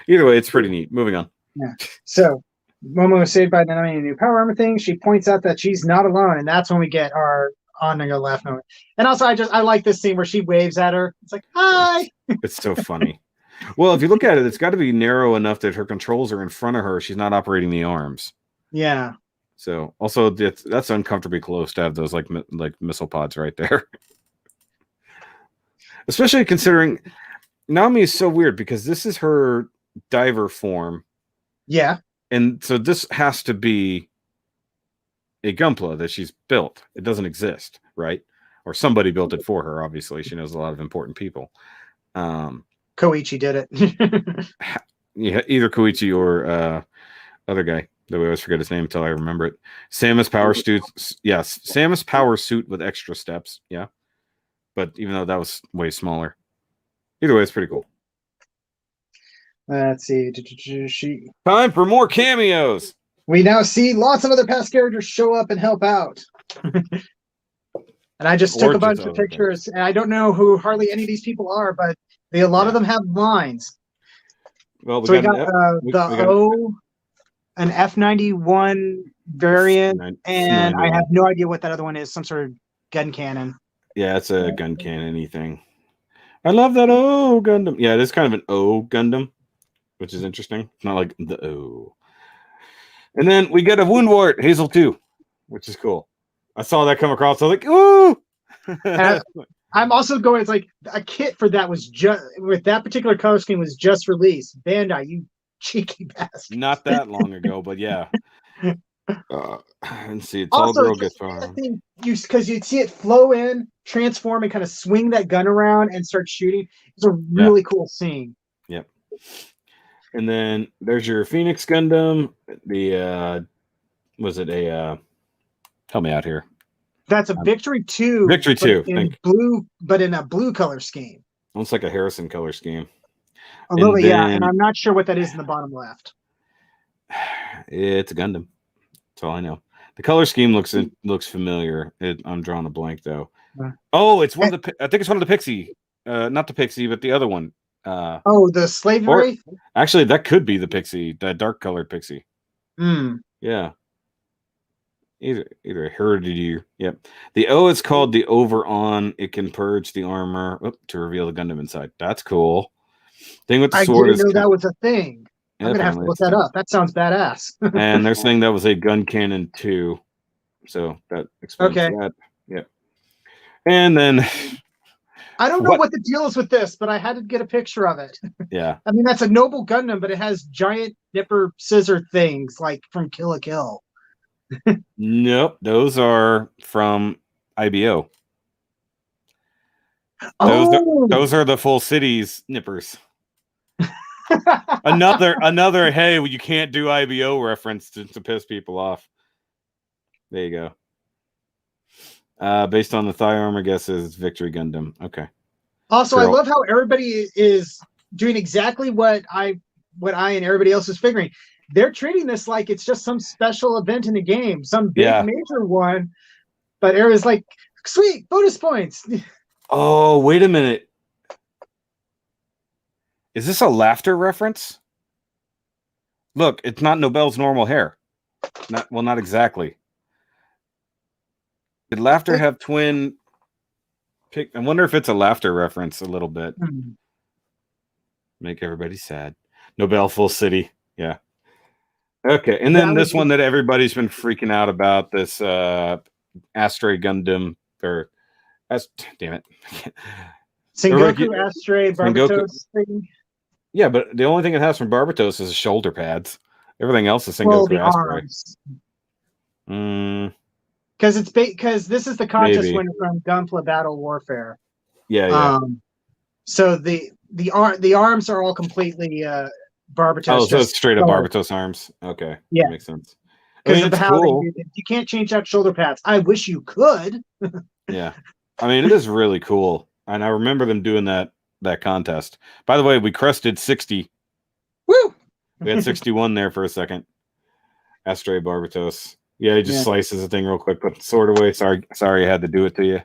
Either way, it's pretty neat. Moving on. Yeah. So Momo was saved by the enemy new power armor thing. She points out that she's not alone, and that's when we get our on and go left moment. And also, I like this scene where she waves at her. It's like, hi. It's so funny. Well, if you look at it, it's got to be narrow enough that her controls are in front of her. She's not operating the arms. Yeah. So also that's uncomfortably close to have those like missile pods right there. Especially considering Nami is so weird because this is her diver form. Yeah. And so this has to be a Gunpla that she's built. It doesn't exist, right? Or somebody built it for her, obviously. She knows a lot of important people. Koichi did it. Yeah, either Koichi or other guy. That we always forget his name until I remember it. Samus power suit. Yes, Samus power suit with extra steps. Yeah. But even though that was way smaller. Either way, it's pretty cool. Let's see. Time for more cameos. We now see lots of other past characters show up and help out. And I just took a bunch of pictures. And I don't know who hardly any of these people are, but a lot of them have lines. Well, we got an F91 variant, and I have no idea what that other one is. Some sort of gun cannon. Yeah, it's a gun cannon-y thing. I love that O Gundam. Yeah, it is kind of an O Gundam, which is interesting. It's not like the O. And then we get a Woundwort Hazel 2, which is cool. I saw that come across. I was like, ooh! I'm also going, it's like a kit for that was just, with that particular color scheme was just released. Bandai, you cheeky bastard. Not that long ago, but yeah. And see, it's all girl guitar. Because you'd see it flow in, transform, and kind of swing that gun around and start shooting. It's a really cool scene. Yep. And then there's your Phoenix Gundam. The was it a help me out here? That's a Victory 2. Victory 2 in blue, but in a blue color scheme. Almost like a Harrison color scheme. A little bit, yeah. And I'm not sure what that is in the bottom left. It's a Gundam. That's all I know. The color scheme looks familiar. I'm drawing a blank though. Oh, it's one of the. I think it's one of the Pixie. Not the Pixie, but the other one. The Slave Wraith? Actually, that could be the Pixie, the dark colored Pixie. Yeah. Either Heredity. Yep. The O is called the Over-On. It can purge the armor to reveal the Gundam inside. That's cool. Thing with the sword I didn't know that was a thing. I'm gonna have to look that up. That sounds badass. And they're saying that was a gun cannon too. So that explains that. Yep. And then I don't know what the deal is with this, but I had to get a picture of it. Yeah. I mean, that's a noble Gundam, but it has giant nipper scissor things like from Kill la Kill. Nope, those are from IBO. Those are the full cities nippers. another hey, you can't do IBO reference to piss people off. There you go. Based on the thigh armor, guesses Victory Gundam. Okay. Also, I love how everybody is doing exactly what I and everybody else is figuring. They're treating this like it's just some special event in the game, some big major one. But everybody's like, sweet, bonus points. Oh, wait a minute. Is this a laughter reference? Look, it's not Nobel's normal hair. Not exactly. Did laughter have twin? I wonder if it's a laughter reference a little bit. Make everybody sad. Nobel full city. Yeah. Okay, and then this one that everybody's been freaking out about, this Astray Gundam, or damn it, Sengoku Astray Barbatos thing. Yeah, but the only thing it has from Barbatos is shoulder pads. Everything else is Sengoku Astray. because this is the contest Maybe. winner from Gunpla Battle Warfare. Yeah. So the arms are all completely Barbatos. Oh, so it's straight up Barbatos arms. Okay. Yeah. That makes sense. Because I mean, of it's how cool. you can't change out shoulder pads. I wish you could. Yeah. I mean, it is really cool. And I remember them doing that contest. By the way, we crested 60. Woo! We had 61 there for a second. Astray Barbatos. Yeah, he just slices the thing real quick, put the sword away. Sorry I had to do it to you.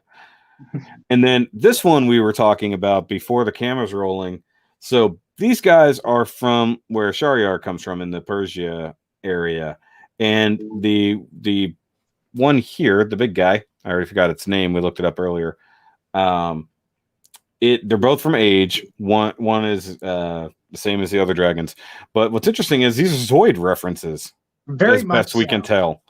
And then this one we were talking about before the camera's rolling. So these guys are from where Shahryar comes from in the Persia area. And the one here, the big guy, I already forgot its name. We looked it up earlier. They're both from Age. One is the same as the other dragons. But what's interesting is these are Zoid references. Very as much best we can tell.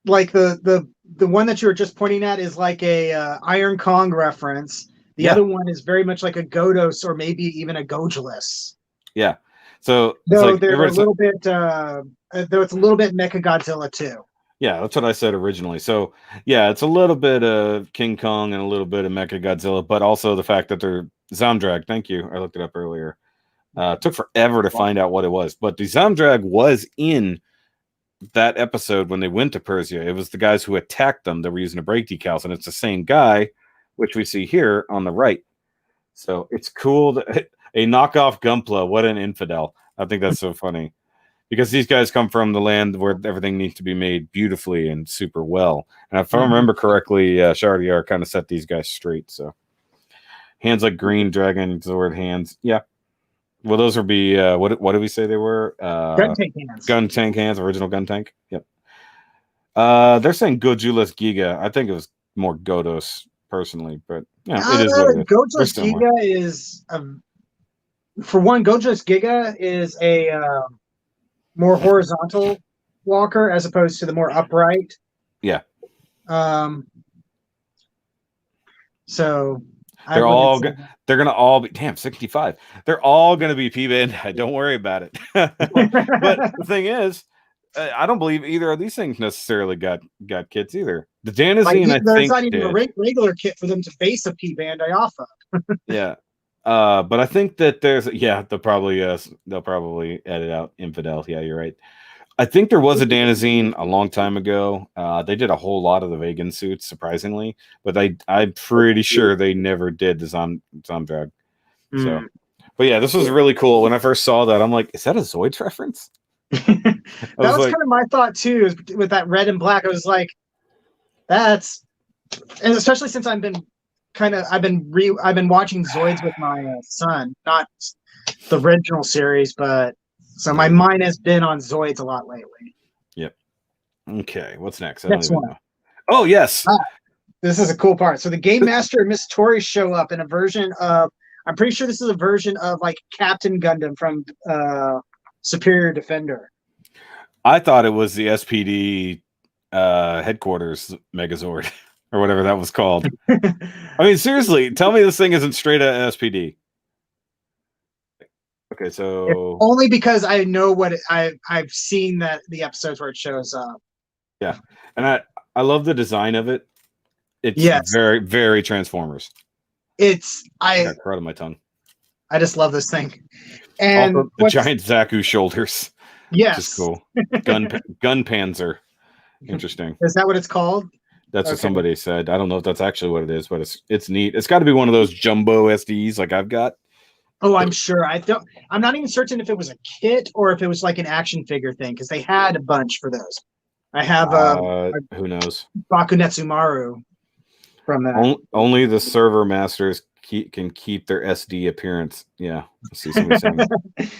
Like the one that you were just pointing at is like a Iron Kong reference. The other one is very much like a Godos or maybe even a Gojulus. Yeah. So though they're a little bit though it's a little bit Mechagodzilla too. Yeah, that's what I said originally. So yeah, it's a little bit of King Kong and a little bit of Mechagodzilla, but also the fact that they're Zamdrag. Thank you. I looked it up earlier. Took forever to find out what it was, but the Zamdrag was in that episode when they went to Persia. It was the guys who attacked them that were using the brake decals, and it's the same guy, which we see here on the right. So it's cool that a knockoff Gunpla. What an infidel! I think that's so funny because these guys come from the land where everything needs to be made beautifully and super well. And if I remember correctly, Shahryar kind of set these guys straight. So hands like green dragon Zord hands. Yeah. Well, those would be what did we say they were? Gun tank hands. Gun tank hands, original gun tank. Yep. They're saying Gojulus Giga. I think it was more Godos personally, but yeah, it is what it is. Gojulus Giga is for one. Gojulus Giga is a more horizontal walker as opposed to the more upright. Yeah. So they're gonna all be 65. They're all gonna be P-Bandai. Don't worry about it. But the thing is, I don't believe either of these things necessarily got kits either. The Danazine, I think, there's not even a regular kit for them to base a P-Bandai off of. Yeah. But I think that they'll probably edit out Infidel. Yeah, you're right. I think there was a Danazine a long time ago. They did a whole lot of the vegan suits, surprisingly, but I'm pretty sure they never did the Zamdrag. So, but yeah, this was really cool. When I first saw that, I'm like, is that a Zoids reference? That was kind of my thought too, with that red and black. I was like, and especially since I've been watching Zoids with my son, not the original series, but so my mind has been on Zoids a lot lately. Yep. Okay, what's next? Next one. Know. Oh yes. This is a cool part. So the Game Master and Miss Tori show up in a version of. I'm pretty sure this is a version of like Captain Gundam from Superior Defender. I thought it was the SPD headquarters Megazord or whatever that was called. I mean, seriously, tell me this thing isn't straight at SPD. Okay, so only because I know what I've seen the episodes where it shows up. Yeah, and I love the design of it. It's very, very Transformers. I got crud on my tongue. I just love this thing. And also, the giant Zaku shoulders. Yes. Which is cool. Gun Panzer. Interesting. Is that what it's called? That's what somebody said. I don't know if that's actually what it is, but it's neat. It's got to be one of those jumbo SDs like I've got. Oh, I'm sure. I'm not even certain if it was a kit or if it was like an action figure thing, because they had a bunch for those. I have who knows? Baku Netsumaru from that. Only the server masters can keep their SD appearance. Yeah. I see somebody saying that.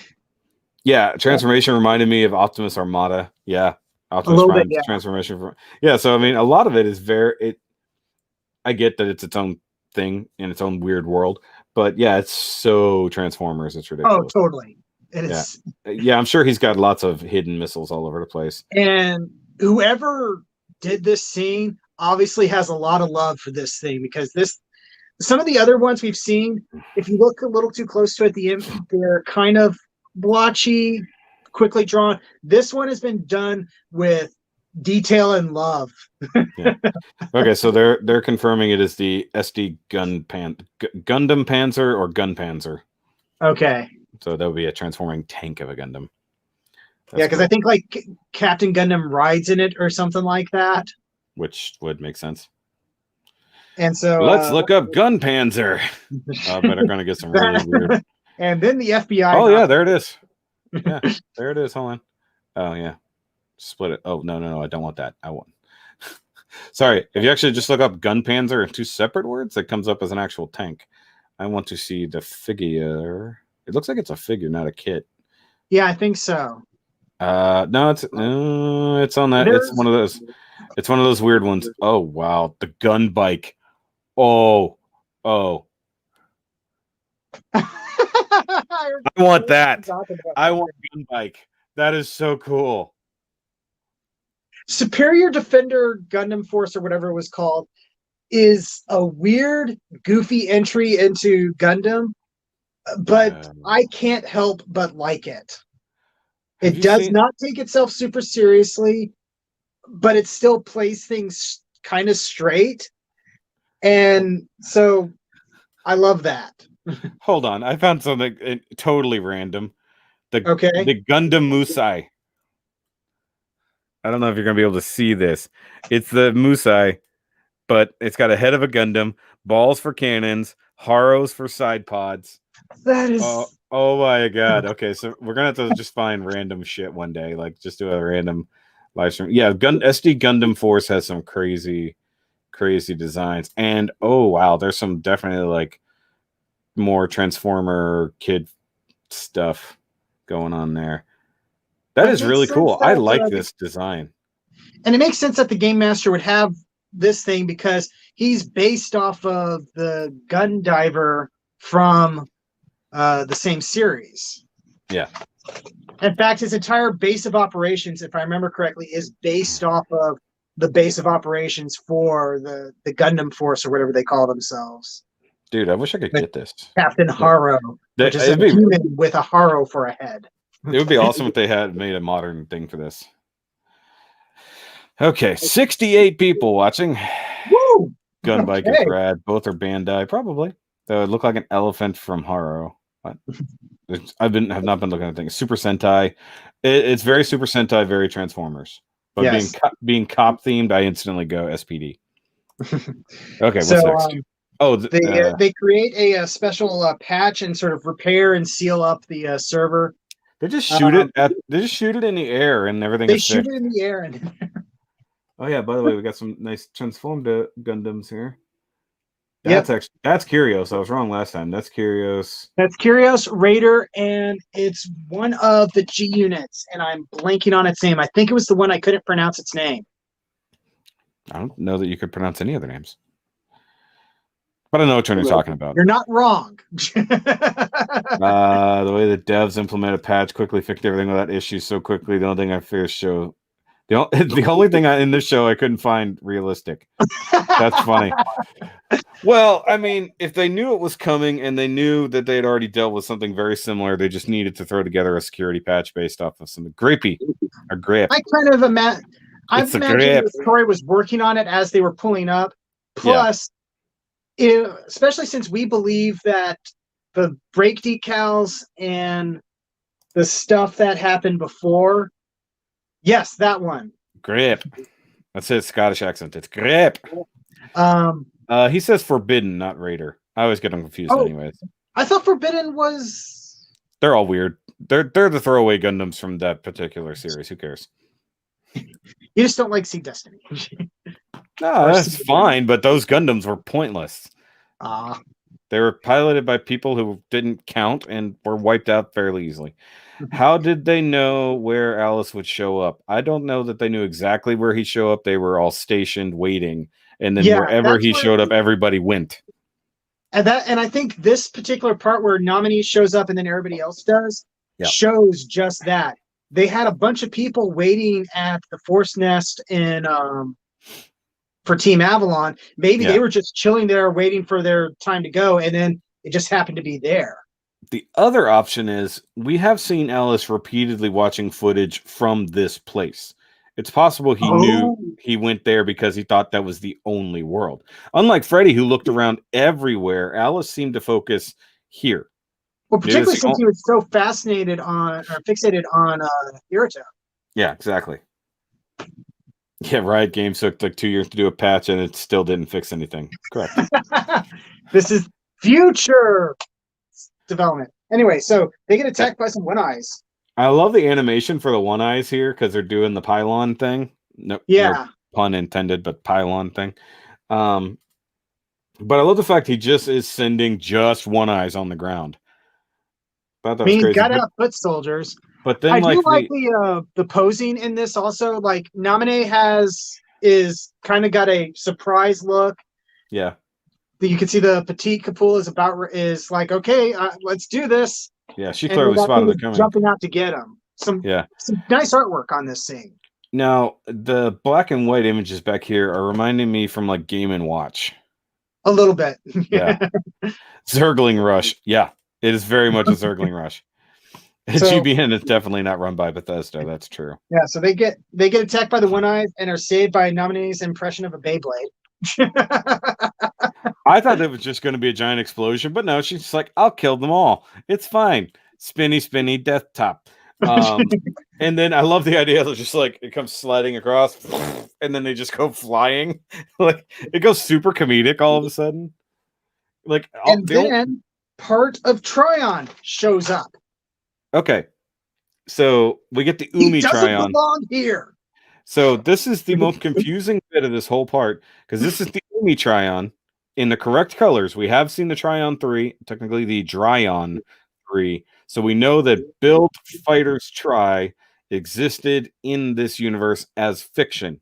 Yeah, transformation reminded me of Optimus Armada. Yeah. Optimus Prime transformation. So I mean a lot of it is I get that it's its own thing in its own weird world. But yeah, it's so Transformers. It's ridiculous. Oh, totally. It is. Yeah, I'm sure he's got lots of hidden missiles all over the place. And whoever did this scene obviously has a lot of love for this thing, because some of the other ones we've seen, if you look a little too close to it, they're kind of blotchy, quickly drawn. This one has been done with detail and love. Yeah. Okay, so they're confirming it is the SD Gundam Panzer or Gun Panzer. Okay. So that would be a transforming tank of a Gundam. Yeah, because I think like Captain Gundam rides in it or something like that. Which would make sense. And so let's look up Gun Panzer. I bet are going to get some really weird. And then the FBI. Oh yeah, there it is. Yeah, there it is. Hold on. Oh yeah, split it. Oh no, I don't want that. I want. Sorry, if you actually just look up Gun Panzer in two separate words, it comes up as an actual tank. I want to see the figure. It looks like it's a figure, not a kit. Yeah, I think so. No, it's on that. It's one of those. It's one of those weird ones. Oh wow, the gun bike. Oh. I want that. I want a gun bike. That is so cool. Superior Defender Gundam Force, or whatever it was called, is a weird, goofy entry into Gundam, but I can't help but like it. It does not take itself super seriously, but it still plays things kind of straight. And so I love that. Hold on. I found something totally random. The Gundam Musai. I don't know if you're going to be able to see this. It's the Musai, but it's got a head of a Gundam, balls for cannons, Haros for side pods. That is... Oh my god. Okay, so we're going to have to just find random shit one day. Like, just do a random live stream. Yeah, SD Gundam Force has some crazy designs. And, oh wow, there's some definitely, like, more Transformer kid stuff going on there. That is really cool. I like this design. And it makes sense that the Game Master would have this thing because he's based off of the Gun Diver from the same series. Yeah. In fact, his entire base of operations, if I remember correctly, is based off of the base of operations for the Gundam Force or whatever they call themselves. Dude, I wish I could get this. Captain Haro, which is a human with a Haro for a head. It would be awesome if they had made a modern thing for this. Okay, 68 people watching. Woo! Gun bike is rad. Both are Bandai, probably. That would look like an elephant from Haro. But have not been looking at things. Super Sentai. It's very Super Sentai, very Transformers. But yes. being cop themed, I instantly go SPD. Okay, what's next? They create a special patch and sort of repair and seal up the server. They just shoot it they just shoot it in the air and everything. They shoot it in the air Oh yeah, by the way, we got some nice transformed Gundams here. That's Curios. I was wrong last time. That's Curios. That's Curios, Raider, and it's one of the G units, and I'm blanking on its name. I think it was the one I couldn't pronounce its name. I don't know that you could pronounce any other names. But I know what you're talking about. You're not wrong. The way the devs implement a patch quickly, fixed everything without issues so quickly. The only thing I fear show. The only thing in this show I couldn't find realistic. That's funny. Well, I mean, if they knew it was coming and they knew that they had already dealt with something very similar, they just needed to throw together a security patch based off of some grippy or grip. I kind of imagine the story was working on it as they were pulling up. Plus, especially since we believe that the brake decals and the stuff that happened before. Yes, that one. Grip. That's his Scottish accent. It's grip. He says forbidden, not Raider. I always get them confused anyways. I thought forbidden was... They're all weird. They're the throwaway Gundams from that particular series. Who cares? You just don't like Sea Destiny. No, that's fine, but those Gundams were pointless. They were piloted by people who didn't count and were wiped out fairly easily. How did they know where Alus would show up? I don't know that they knew exactly where he'd show up. They were all stationed waiting, and then wherever he showed up, everybody went. And I think this particular part where Nominee shows up and then everybody else does shows just that. They had a bunch of people waiting at the Force Nest in for Team Avalon. Maybe they were just chilling there waiting for their time to go, and then it just happened to be there. The other option is we have seen Alice repeatedly watching footage from this place. It's possible he knew he went there because he thought that was the only world. Unlike Freddy, who looked around everywhere, Alice seemed to focus here. Well, particularly since he was so fascinated on or fixated on Irito. Yeah, exactly. Yeah, Riot Games took like 2 years to do a patch and it still didn't fix anything. Correct. This is future development. Anyway, so they get attacked by some one-eyes. I love the animation for the one-eyes here because they're doing the pylon thing. No pun intended, but pylon thing. But I love the fact he just is sending just one-eyes on the ground. Thought that was crazy. Got out foot soldiers. But then I do like the posing in this also. Like Naminé is kind of got a surprise look. Yeah. You can see the petite Kapul is like, okay, let's do this. Yeah, she clearly spotted it coming. Jumping out to get him. Some nice artwork on this scene. Now, the black and white images back here are reminding me from like Game & Watch. A little bit. Yeah. Zergling Rush. Yeah, it is very much a Zergling Rush. GBN is definitely not run by Bethesda. That's true. Yeah, so they get attacked by the one-eyes and are saved by Naminé's impression of a Beyblade. I thought it was just going to be a giant explosion, but no, she's just like, I'll kill them all. It's fine. Spinny, spinny, death top. And then I love the idea of just like it comes sliding across and then they just go flying. Like it goes super comedic all of a sudden. Like and then part of Tryon shows up. Okay. So we get the Umi he doesn't Tryon. Belong here. So this is the most confusing bit of this whole part because this is the Umi Tryon in the correct colors. We have seen the Tryon 3, technically the Dryon 3. So we know that Build Fighters Try existed in this universe as fiction.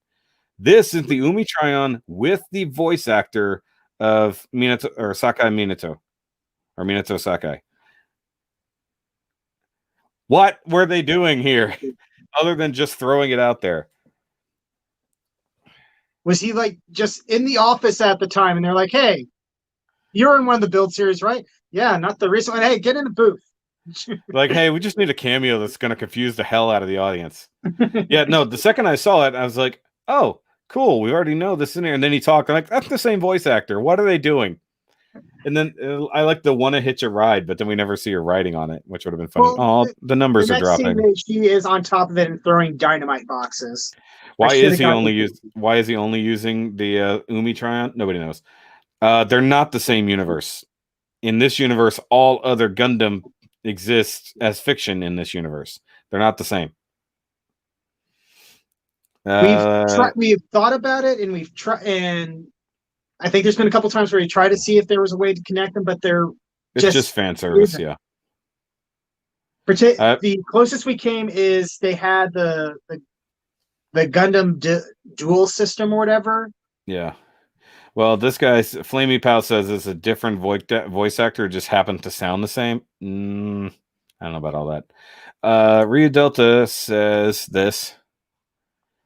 This is the Umi Tryon with the voice actor of Minato or Sakai Minato or Minato Sakai. What were they doing here other than just throwing it out there? Was he like just in the office at the time and they're like, hey, you're in one of the build series, right? Yeah, not the recent one. Hey, get in the booth. Like, hey, we just need a cameo that's going to confuse the hell out of the audience. Yeah, no, the second I saw it, I was like, oh, cool. We already know this in here. And then he talked. I'm like, that's the same voice actor. What are they doing? And then I like the want to hitch a ride, but then we never see her riding on it, which would have been funny. Well, the numbers are dropping. She is on top of it and throwing dynamite boxes. Why is he only using the Umi Tryon? Nobody knows. They're not the same universe. In this universe, all other Gundam exists as fiction in this universe. They're not the same. We've thought about it, and we've tried, and I think there's been a couple times where we tried to see if there was a way to connect them, but it's just fan service. Yeah. The closest we came is they had the Gundam dual system or whatever. Yeah. Well, this guy's Flamey Pal says it's a different voice actor, just happened to sound the same. I don't know about all that. Ryu Delta says this.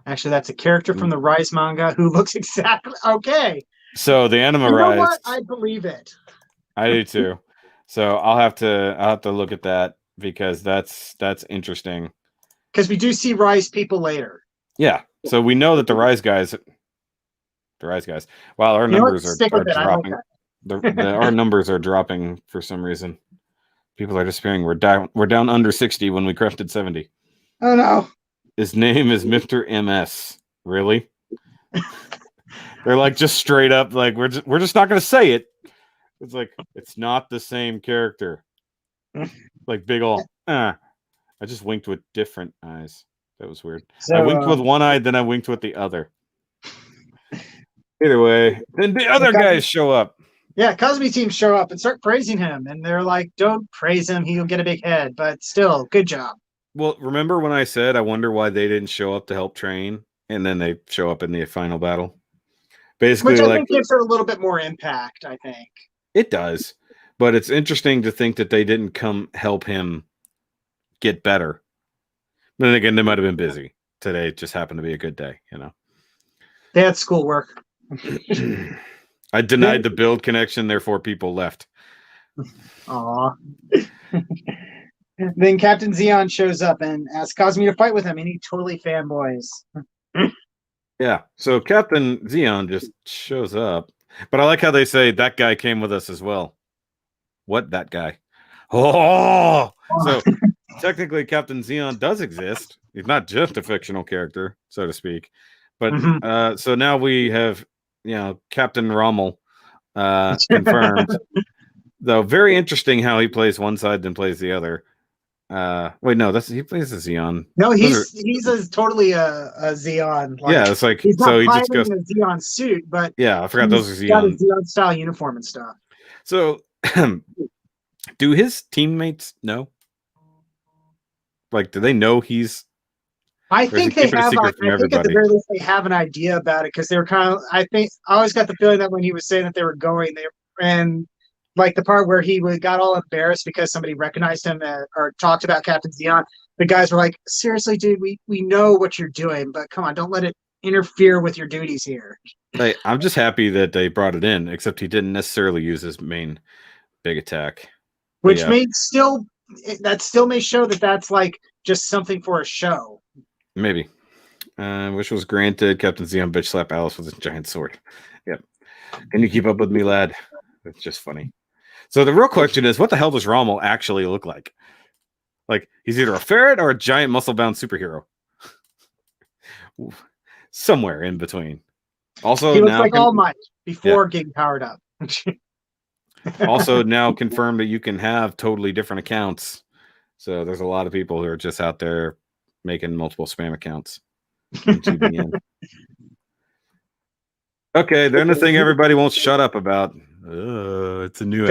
Actually, that's a character from the Rise manga who looks exactly okay. So the anime you Rise. Know what? I believe it. I do too. So I'll have to look at that because that's interesting. Because we do see Rise people later. Yeah. So we know that the Rise guys. Wow, our numbers are dropping. Our numbers are dropping for some reason. People are disappearing. We're down under 60 when we crafted 70. Oh no. His name is Mr. MS. Really? They're like just straight up like we're just not gonna say it. It's like it's not the same character. Like big ol' I just winked with different eyes. That was weird. So, I winked with one eye, then I winked with the other. Either way, then the other guys show up. Yeah, Cosme teams show up and start praising him, and they're like, "Don't praise him; he'll get a big head." But still, good job. Well, remember when I said I wonder why they didn't show up to help train, and then they show up in the final battle? Basically, which I think gives it a little bit more impact. I think it does, but it's interesting to think that they didn't come help him get better. But then again, they might have been busy. Today just happened to be a good day, you know. They had schoolwork. I denied the build connection, therefore people left. Aw. Then Captain Xeon shows up and asks Cosme to fight with him, and he totally fanboys. Yeah. So Captain Xeon just shows up, but I like how they say that guy came with us as well. What, that guy? Oh, so technically Captain Xeon does exist. He's not just a fictional character, so to speak. But so now we have, Captain Rommel confirmed. Though very interesting how he plays one side then plays the other. Wait, no, he plays the Xeon. No, he's totally a Xeon. Like, yeah, it's like he's not so he just goes piloting a Xeon suit, but yeah, I forgot those are he's got a Xeon. Xeon style uniform and stuff. So do his teammates know? Like, do they know he's? I think they have. I think everybody? at the very least they have an idea about it because they were kind of. I always got the feeling that when he was saying that they were going, and like the part where he got all embarrassed because somebody recognized him or talked about Captain Xeon. The guys were like, "Seriously, dude, we know what you're doing, but come on, don't let it interfere with your duties here." Hey, I'm just happy that they brought it in, except he didn't necessarily use his main big attack, which may still may show that that's like just something for a show. Maybe. Which was granted. Captain Xeon bitch slap Alus with a giant sword. Yep. Can you keep up with me, lad? It's just funny. So the real question is, what the hell does Rommel actually look like? Like, he's either a ferret or a giant muscle-bound superhero. Somewhere in between. Also, he looks like All Might before getting powered up. Also, now confirmed that you can have totally different accounts. So there's a lot of people who are just out there making multiple spam accounts. Okay, then the thing everybody won't shut up about. It's a new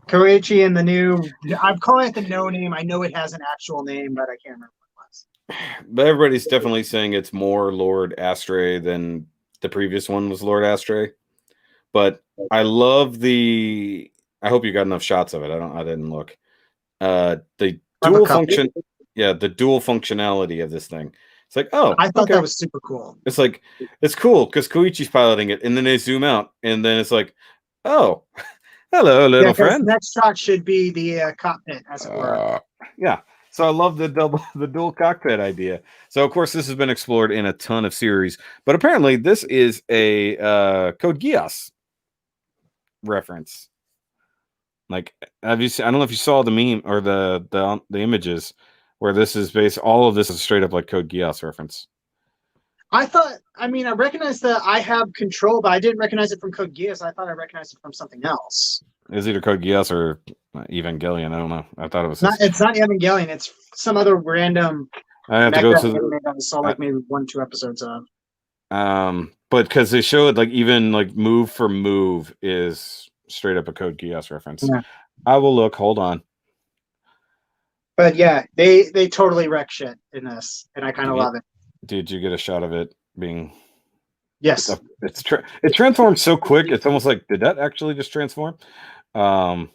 Koichi and the new. I'm calling it the no name. I know it has an actual name, but I can't remember what it was. But everybody's definitely saying it's more Lord Astray than the previous one was Lord Astray. But I love the. I hope you got enough shots of it. I didn't look. The dual function. Yeah, the dual functionality of this thing. It's like, oh, I thought that was super cool. It's like, it's cool because Koichi's piloting it, and then they zoom out, and then it's like, oh, hello, little friend. Next shot should be the cockpit, as it were. Yeah. So I love the dual cockpit idea. So of course this has been explored in a ton of series, but apparently this is a Code Geass reference. Like, I don't know if you saw the meme or the images where this is based. All of this is straight up like Code Geass reference. I recognized that I have control, but I didn't recognize it from Code Geass. I thought I recognized it from something else. It's either Code Geass or Evangelion. I don't know. I thought it was. It's not Evangelion. It's some other random. I have to go to. I saw like maybe 1-2 episodes of. But because they showed like even like move for move is straight up a Code Geass reference. Yeah. I will look. Hold on. But yeah, they totally wreck shit in this, and I kind of love it. Did you get a shot of it being? Yes. It transformed so quick. It's almost like, did that actually just transform? I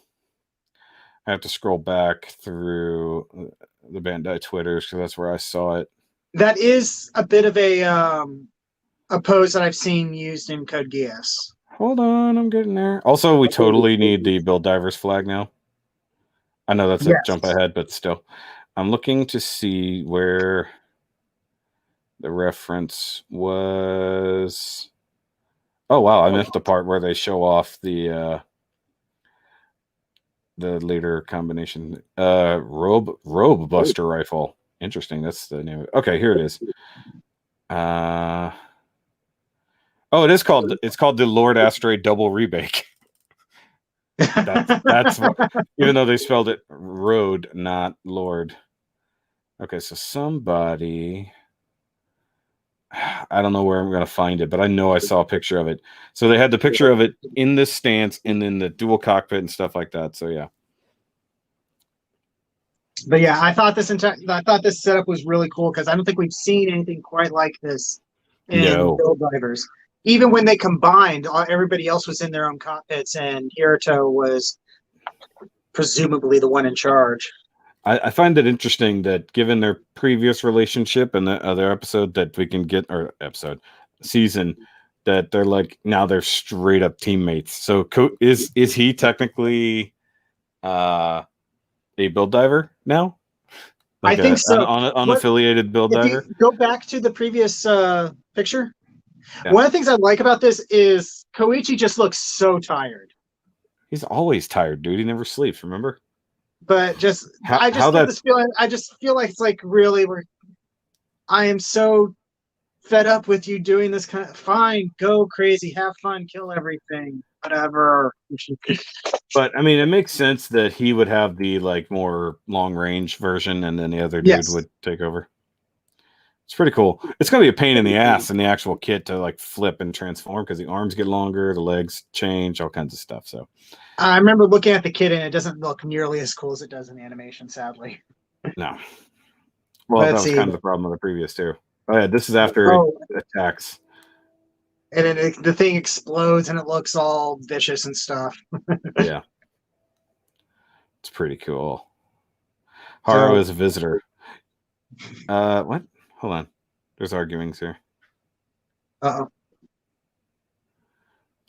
have to scroll back through the Bandai Twitters because that's where I saw it. That is a bit of a pose that I've seen used in Code Geass. Hold on, I'm getting there. Also, we totally need the Build Divers flag now. I know that's a jump ahead, but still. I'm looking to see where the reference was. Oh, wow. I missed the part where they show off the later combination. Robe Buster Rifle. Interesting. That's the name of it. Okay, here it is. It's called the Lord Astray Double Rebake. That's even though they spelled it road, not Lord. Okay, so somebody, I don't know where I'm going to find it, but I know I saw a picture of it. So they had the picture of it in this stance and then the dual cockpit and stuff like that. So yeah. But yeah, I thought this setup was really cool because I don't think we've seen anything quite like this in Build Divers. Even when they combined, everybody else was in their own cockpits, and Hiruto was presumably the one in charge. I find it interesting that given their previous relationship and the other episode that we can get, or season, that they're like, now they're straight up teammates. So is he technically a Build Diver now? I Like think so. an unaffiliated build If diver. you go back to the previous picture, Yeah. one of the things I like about this is Koichi just looks so tired. He's always tired, dude. He never sleeps. Remember? But I just get this feeling. I just feel like it's like really I am so fed up with you doing this kind of. Fine, go crazy, have fun, kill everything, whatever. But I mean, it makes sense that he would have the like more long range version, and then the other dude would take over. It's pretty cool. It's gonna be a pain in the ass in the actual kit to like flip and transform because the arms get longer, the legs change, all kinds of stuff. So I remember looking at the kit and it doesn't look nearly as cool as it does in animation, sadly. No. Well, that was kind of the problem with the previous too. Oh yeah, this is after it attacks. And then the thing explodes and it looks all vicious and stuff. Yeah. It's pretty cool. Haro is a visitor. What? Hold on. There's arguings here. Uh-oh.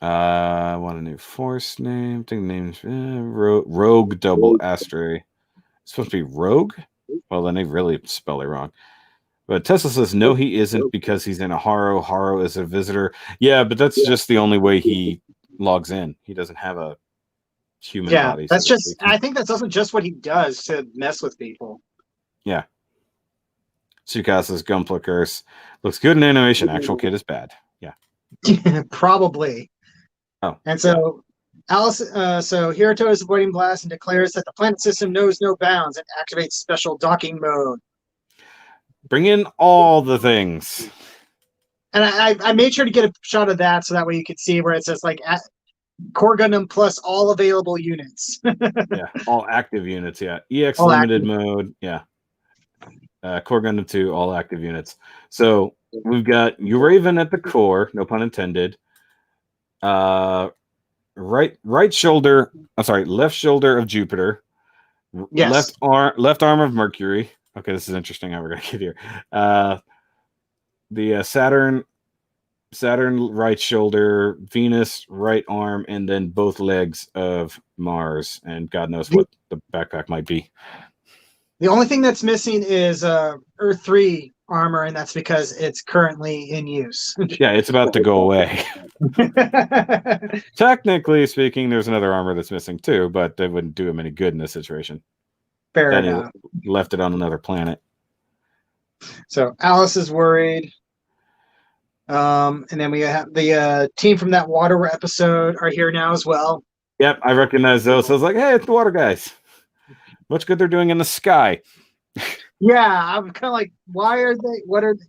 I want a new force name. I think the name's Rogue Double Astray. It's supposed to be Rogue? Well, then they really spell it wrong. But Tesla says, no, he isn't because he's in a Haro. Haro is a visitor. Yeah, but that's just the only way he logs in. He doesn't have a human body. That's just, I think that's also just what he does to mess with people. Yeah. Sukasa's Gunpla Curse. Looks good in animation. Actual kid is bad. Yeah. Probably. Oh. And so Alice, so Hiruto is avoiding blast and declares that the planet system knows no bounds and activates special docking mode. Bring in all the things. And I made sure to get a shot of that so that way you could see where it says like Core Gundam plus all available units. Yeah, all active units. Yeah, EX all limited active mode. Yeah, Core Gundam 2, all active units. So we've got Uraven at the core, no pun intended. Right shoulder. I'm sorry, left shoulder of Jupiter. Yes. Left arm of Mercury. Okay, this is interesting how we're gonna get here. The Saturn right shoulder, Venus right arm, and then both legs of Mars, and God knows what the backpack might be. The only thing that's missing is Earth 3 armor, and that's because it's currently in use. Yeah, it's about to go away. Technically speaking, there's another armor that's missing too, but that wouldn't do him any good in this situation. Fair enough. He left it on another planet. So Alice is worried. And then we have the team from that water episode are here now as well. Yep, I recognize those. So I was like, hey, it's the water guys. Much good they're doing in the sky. Yeah, I'm kind of like, why are they? What are they?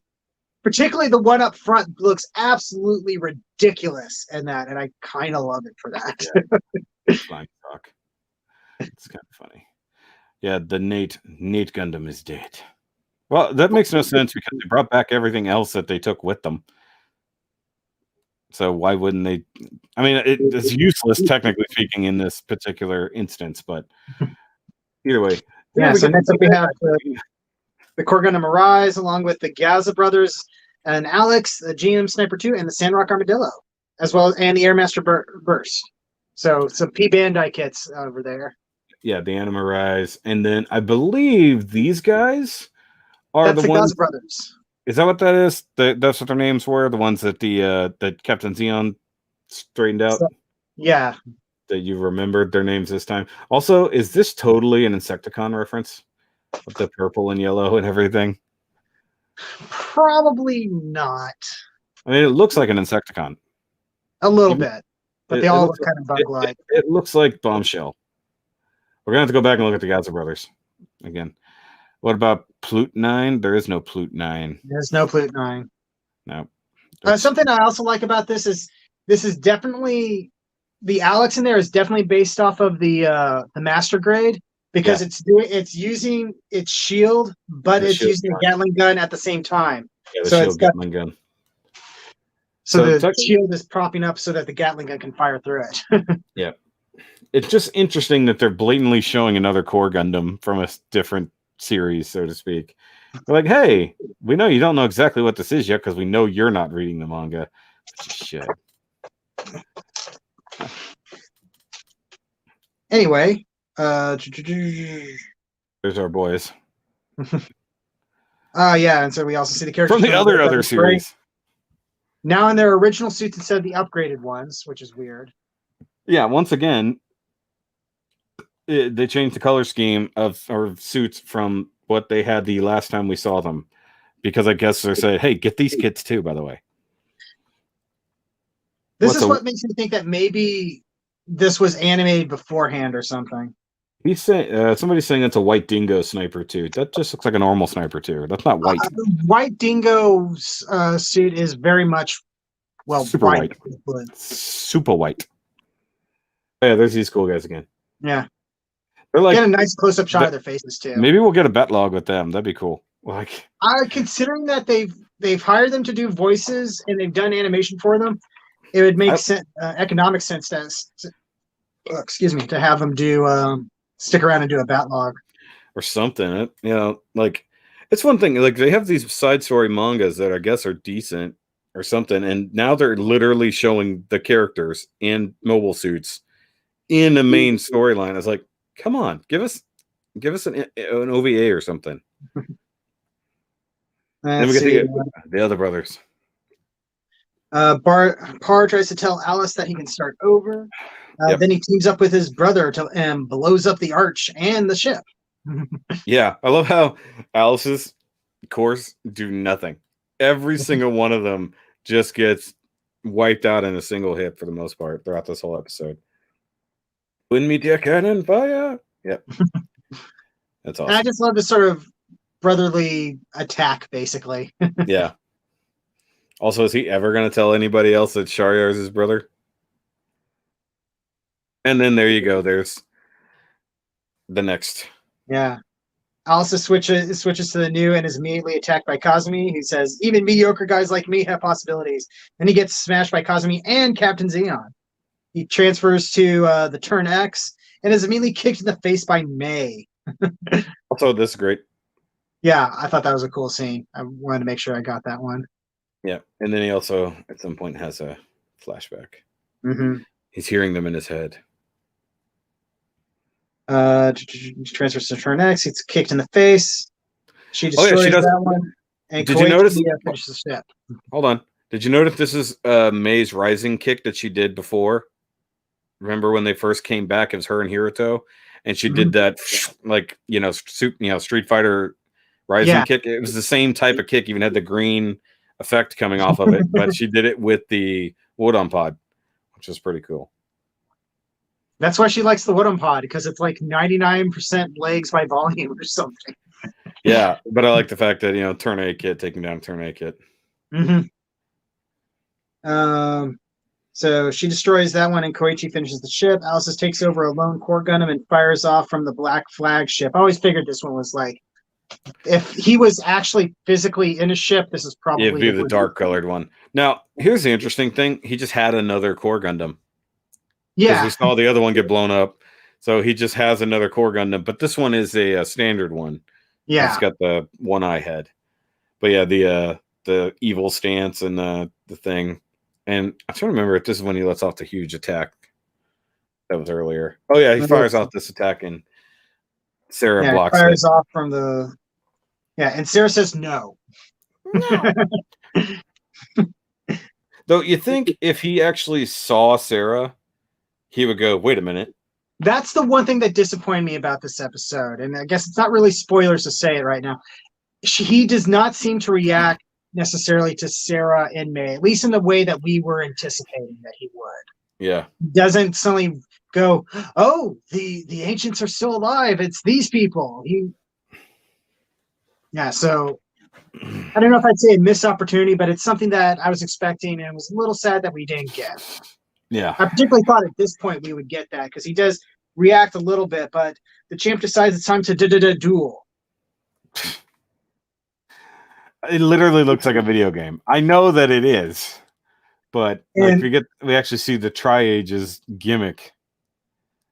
Particularly the one up front looks absolutely ridiculous in that, and I kind of love it for that. Yeah. Flying talk. It's kind of funny. Yeah, the Nate Gundam is dead. Well, that makes no sense because they brought back everything else that they took with them. So why wouldn't they? I mean, it's useless, technically speaking, in this particular instance, but either way. Yeah, so next up we have the Core Gundam ReRISE, along with the Gaza brothers and Alex, the GM Sniper 2, and the Sandrock Armadillo, as well as and the Airmaster Burst. So some P Bandai kits over there. Yeah, the Anima ReRISE, and then I believe these guys are the ones. Gaza brothers. Is that what that is? That's what their names were. The ones that that Captain Xeon straightened out. Yeah. That you remembered their names this time. Also, is this totally an Insecticon reference with the purple and yellow and everything? Probably not. I mean, it looks like an Insecticon. A little bit, but they all look kind of bug-like. It looks like Bombshell. We're gonna have to go back and look at the Gaza brothers again. What about Plute 9? There is no Plute 9. There's no Plute 9. No. Something I also like about this is definitely the Alex in there is definitely based off of the master grade because it's using its shield, but it's using a Gatling gun at the same time. Yeah, the shield Gatling gun. So the shield is propping up so that the Gatling gun can fire through it. Yeah. It's just interesting that they're blatantly showing another Core Gundam from a different series, so to speak. They're like, hey, we know you don't know exactly what this is yet because we know you're not reading the manga. But you should. Anyway, there's our boys. Yeah, and so we also see the characters from the other series. Now in their original suits instead of the upgraded ones, which is weird. Yeah, once again, they changed the color scheme of suits from what they had the last time we saw them, because I guess they're saying, "Hey, get these kits too." By the way, This is what makes me think that maybe this was animated beforehand or something. He's saying somebody's saying it's a white dingo sniper too. That just looks like a normal sniper too. That's not white. White dingo's suit is very much super white. Super white. Yeah, there's these cool guys again. Yeah, they're like get a nice close-up shot of their faces too. Maybe we'll get a bet log with them. That'd be cool. Like, considering that they've hired them to do voices and they've done animation for them, it would make economic sense to have them do stick around and do a bat log or something. You know, like it's one thing. Like they have these side story mangas that I guess are decent or something, and now they're literally showing the characters in mobile suits in a main storyline. It's like, come on, give us an OVA or something. Then we get to get the other brothers. Par tries to tell Alus that he can start over. Then he teams up with his brother and blows up the arch and the ship. Yeah, I love how Alus's cores do nothing. Every single one of them just gets wiped out in a single hit for the most part throughout this whole episode. Win media cannon fire. Yep. That's awesome. And I just love this sort of brotherly attack, basically. Yeah. Also, is he ever going to tell anybody else that Shahryar is his brother? And then there you go. There's the next. Yeah. Alus switches to the new and is immediately attacked by Kazumi, who says, even mediocre guys like me have possibilities. Then he gets smashed by Kazumi and Captain Xeon. He transfers to the turn X and is immediately kicked in the face by May. Also, this is great. Yeah, I thought that was a cool scene. I wanted to make sure I got that one. Yeah, and then he also, at some point, has a flashback. Mm-hmm. He's hearing them in his head. Transfers to turn X. He's kicked in the face. She destroys that one. And did you notice? Finishes the step. Hold on. Did you notice this is May's rising kick that she did before? Remember when they first came back? It was her and Hiruto, and she did that, like Street Fighter rising kick. It was the same type of kick. Even had the green effect coming off of it, but she did it with the Wodon pod, which was pretty cool. That's why she likes the Wooden Pod, because it's like 99% legs by volume or something. Yeah, but I like the fact that, turn A kit taking down turn A kit. Mm-hmm. So she destroys that one, and Koichi finishes the ship. Alus takes over a lone core Gundam and fires off from the Black Flag ship. I always figured this one was like, if he was actually physically in a ship, this is probably it'd be the dark colored one. Now, here's the interesting thing: he just had another core Gundam. Yeah, we saw the other one get blown up, so he just has another core Gundam. But this one is a standard one. Yeah, it's got the one eye head. But yeah, the evil stance and the thing. And I'm trying to remember if this is when he lets off the huge attack. That was earlier. Oh yeah, he fires off this attack and Sarah blocks it. Fires off from the. Yeah, and Sarah says no. No. Though you think if he actually saw Sarah, he would go, wait a minute. That's the one thing that disappointed me about this episode. And I guess it's not really spoilers to say it right now. He does not seem to react necessarily to Sarah and May, at least in the way that we were anticipating that he would. Yeah. He doesn't suddenly go, oh, the ancients are still alive. It's these people. Yeah, so I don't know if I'd say a missed opportunity, but it's something that I was expecting and was a little sad that we didn't get. Yeah. I particularly thought at this point we would get that because he does react a little bit, but the champ decides it's time to duel. It literally looks like a video game. I know that it is, but we actually see the Tri-Ages gimmick.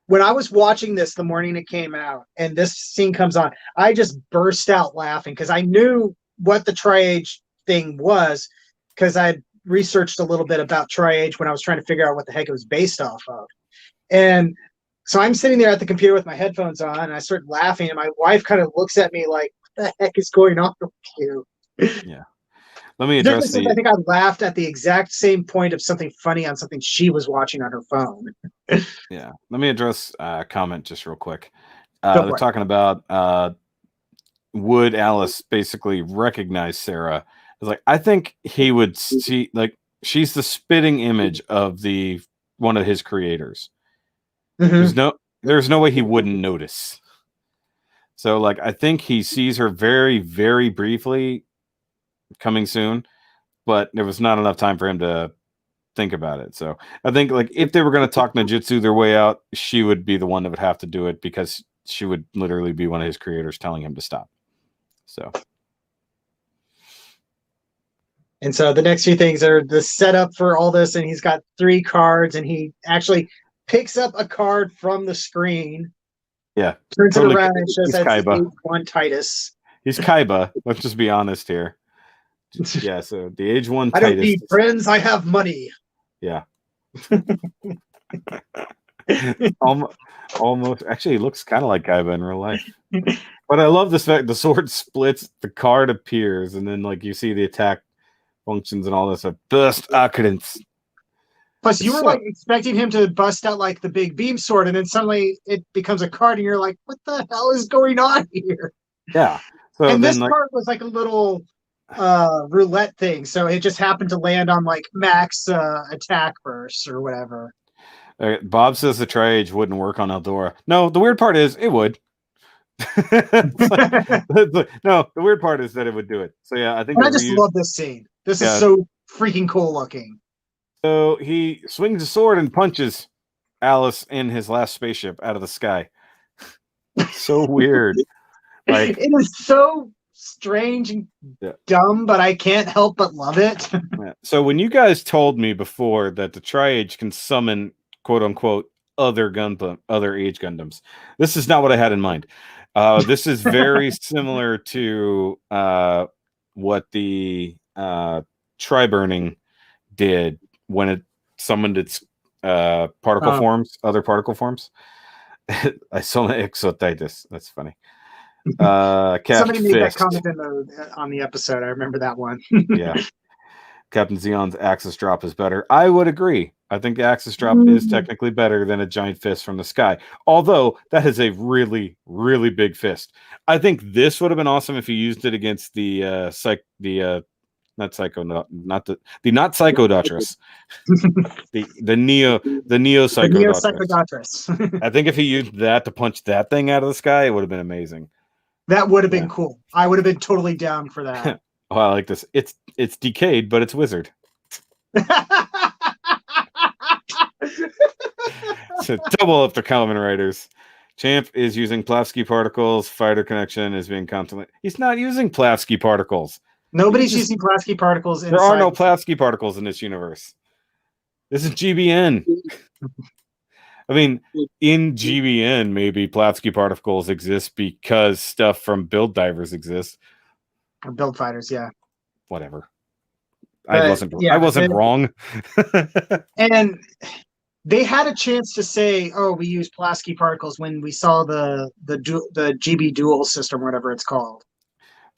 When I was watching this the morning it came out and this scene comes on, I just burst out laughing because I knew what the Tri-Age thing was because I researched a little bit about Tri-Age when I was trying to figure out what the heck it was based off of. And so I'm sitting there at the computer with my headphones on and I start laughing and my wife kind of looks at me like, what the heck is going on with you? Yeah. Let me There's address I think I laughed at the exact same point of something funny on something she was watching on her phone. Yeah. Let me address a comment just real quick. Go They're for it. talking about would Alice basically recognize Sarah? It's like, I think he would see, like, she's the spitting image of one of his creators. Mhm. There's no way he wouldn't notice. So, like, I think he sees her very, very briefly coming soon, but there was not enough time for him to think about it. So I think, like, if they were going to talk ninjutsu their way out, she would be the one that would have to do it, because she would literally be one of his creators telling him to stop. So, and so the next few things are the setup for all this, and he's got 3 cards, and he actually picks up a card from the screen, yeah, turns totally. it around, and shows He's that's the Kaiba. H1 Titus. He's Kaiba. Let's just be honest here. Yeah, so the age 1 I Titus. don't need friends, I have money. Yeah. Almost. Actually, he looks kind of like Kaiba in real life. But I love this fact the sword splits, the card appears, and then, like, you see the attack functions and all this. Burst occurrence. Plus, you were like expecting him to bust out like the big beam sword, and then suddenly it becomes a card, and you're like, "What the hell is going on here?" Yeah. So and then, this card was like a little roulette thing, so it just happened to land on like max attack burst or whatever. Bob says the tri-age wouldn't work on Eldora. No, the weird part is it would. No, the weird part is that it would do it. So yeah, I think I just love this scene. This is so freaking cool looking. So he swings a sword and punches Alice in his last spaceship out of the sky. So weird. Like, it is so strange and dumb, but I can't help but love it. So when you guys told me before that the tri-age can summon quote unquote other age Gundams, this is not what I had in mind. This is very similar to what the tri-burning did when it summoned its particle forms, other particle forms. I saw my exotitis. That's funny. Somebody made Fist. that comment on the episode. I remember that one. Yeah. Captain Xeon's Axis drop is better. I would agree. I think Axis drop is technically better than a giant fist from the sky. Although that is a really, really big fist. I think this would have been awesome if you used it against the not Psychodotris. the Neo Psychodotris. I think if he used that to punch that thing out of the sky, it would have been amazing. That would have been cool. I would have been totally down for that. Oh, I like this. It's decayed, but it's wizard. So double up the Kamen Riders. Champ is using Plavsky particles. Fighter connection is being constantly. He's not using Plavsky particles. Nobody's using Plavsky particles. There are no Plavsky particles in this universe. This is GBN. I mean, in GBN, maybe Plavsky particles exist because stuff from Build Divers exists. Or Build Fighters, yeah. Whatever. I wasn't wrong. And they had a chance to say, "Oh, we use Plavsky particles" when we saw the GB Dual system, whatever it's called.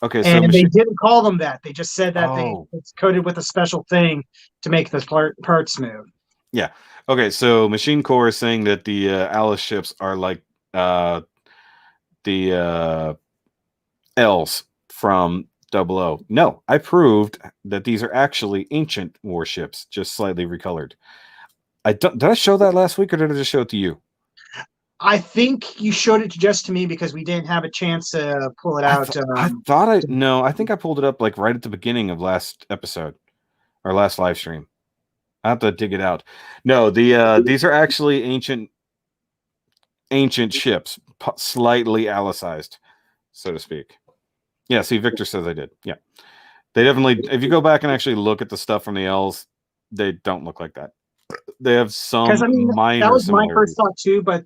Okay, and they didn't call them that. They just said that it's coated with a special thing to make the parts move. Yeah. Okay, so Machine Core is saying that the Alus ships are like the L's from 00. No, I proved that these are actually ancient warships, just slightly recolored. Did I show that last week, or did I just show it to you? I think you showed it just to me because we didn't have a chance to pull it out. I think I pulled it up like right at the beginning of last episode or last live stream. I have to dig it out. No, these are actually ancient ships, slightly Alicized, so to speak. Yeah, see, Victor says I did. Yeah. They definitely, if you go back and actually look at the stuff from the L's, they don't look like that. They have some minor that was similarities. My first thought too, but